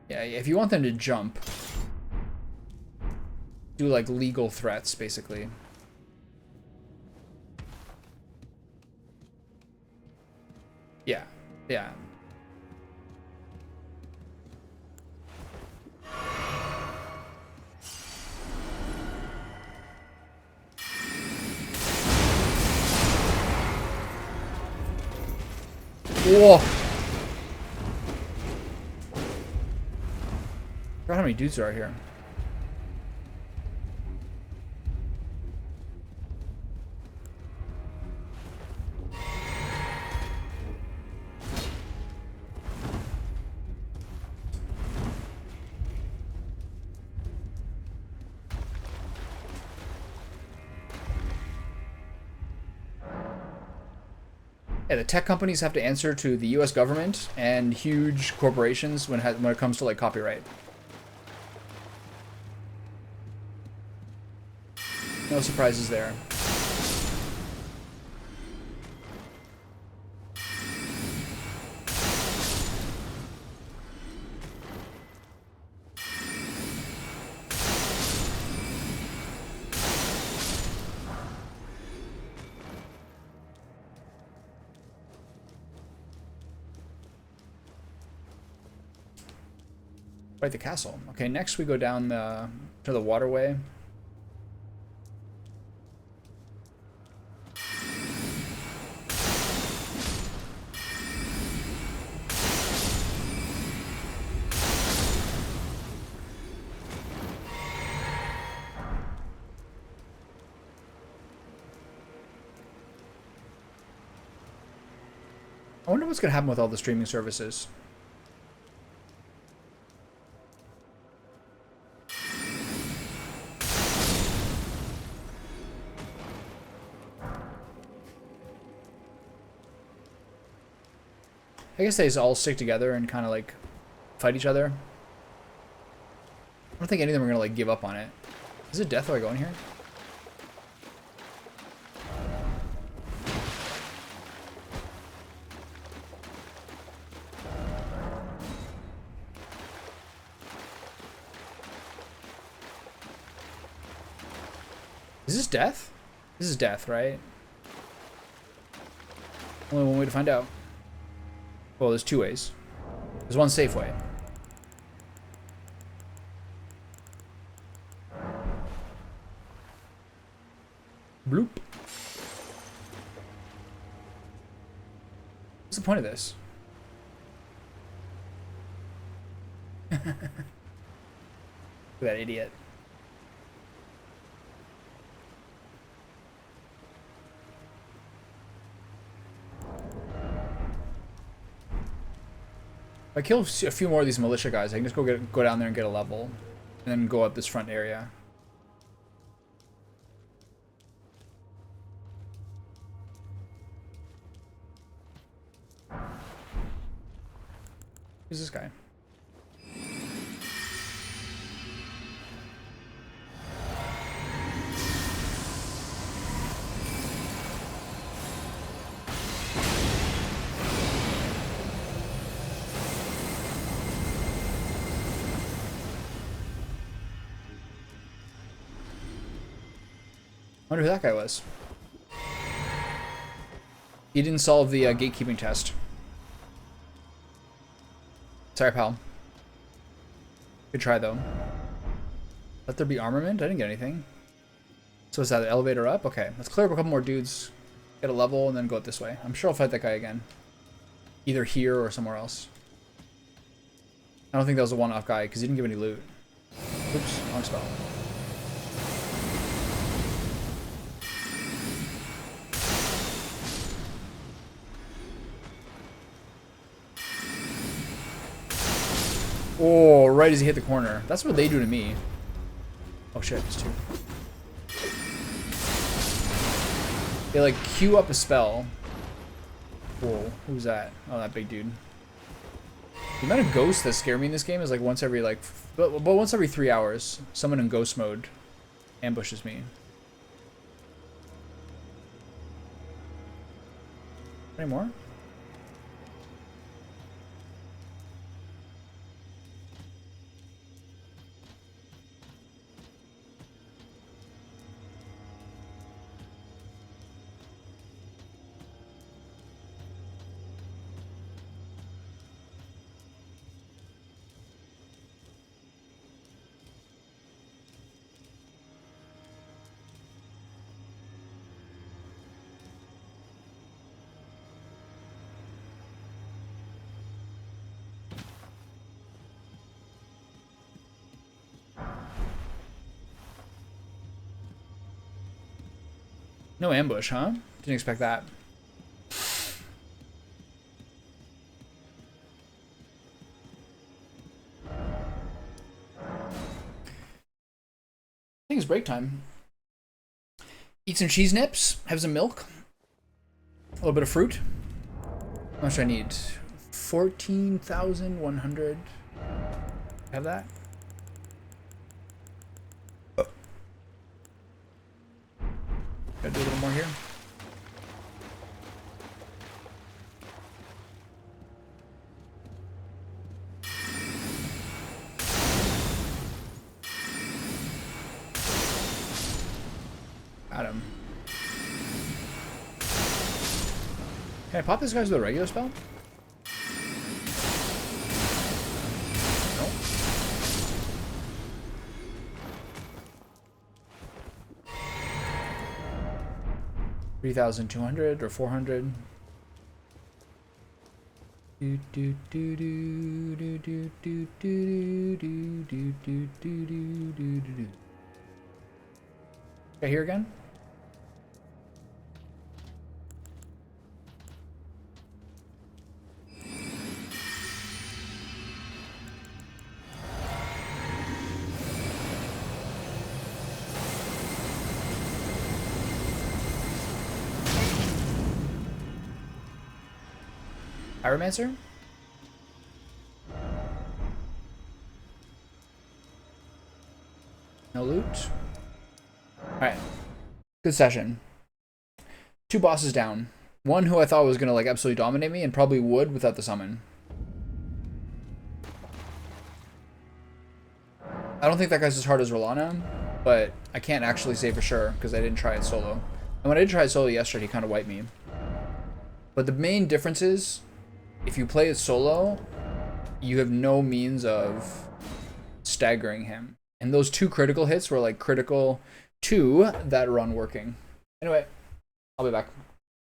Yeah, if you want them to jump, do like legal threats, basically. Yeah, yeah. Whoa! I forgot how many dudes there are here. Yeah, the tech companies have to answer to the U.S. government and huge corporations when it comes to like copyright. No surprises there. Right, the castle. Okay, next we go down to the waterway. I wonder what's gonna happen with all the streaming services. I guess they just all stick together and kind of like fight each other. I don't think any of them are gonna like give up on it. Is it death while I go in here? Is this death? This is death, right? Only one way to find out. Well, there's two ways. There's one safe way. Bloop. What's the point of this? Look at that idiot. If I kill a few more of these militia guys, I can just go down there and get a level. And then go up this front area. Who's this guy? I wonder who that guy was. He didn't solve the gatekeeping test. Sorry, pal. Good try, though. Let there be armament? I didn't get anything. So is that an elevator up? Okay, let's clear up a couple more dudes. Get a level, and then go out this way. I'm sure I'll fight that guy again. Either here or somewhere else. I don't think that was a one-off guy, because he didn't give any loot. Oops, wrong spell. Oh, right as he hit the corner. That's what they do to me. Oh shit, there's two. They like queue up a spell. Whoa, who's that? Oh, that big dude. The amount of ghosts that scare me in this game is like once every but once every 3 hours, someone in ghost mode ambushes me. Any more? No ambush, huh? Didn't expect that. I think it's break time. Eat some cheese nips, have some milk, a little bit of fruit. How much do I need? 14,100. Have that? Gotta do a little more here. Got him. Can I pop this guy with a regular spell? No. 3,200 or 400. Do do do do do do do do do do do do do do. Okay, here again. Pyromancer? No loot? Alright. Good session. 2 bosses down. One who I thought was gonna like absolutely dominate me and probably would without the summon. I don't think that guy's as hard as Rolana, but I can't actually say for sure because I didn't try it solo. And when I did try it solo yesterday, he kind of wiped me. But the main difference is, if you play it solo, you have no means of staggering him. And those 2 critical hits were like critical to that run working. Anyway, I'll be back.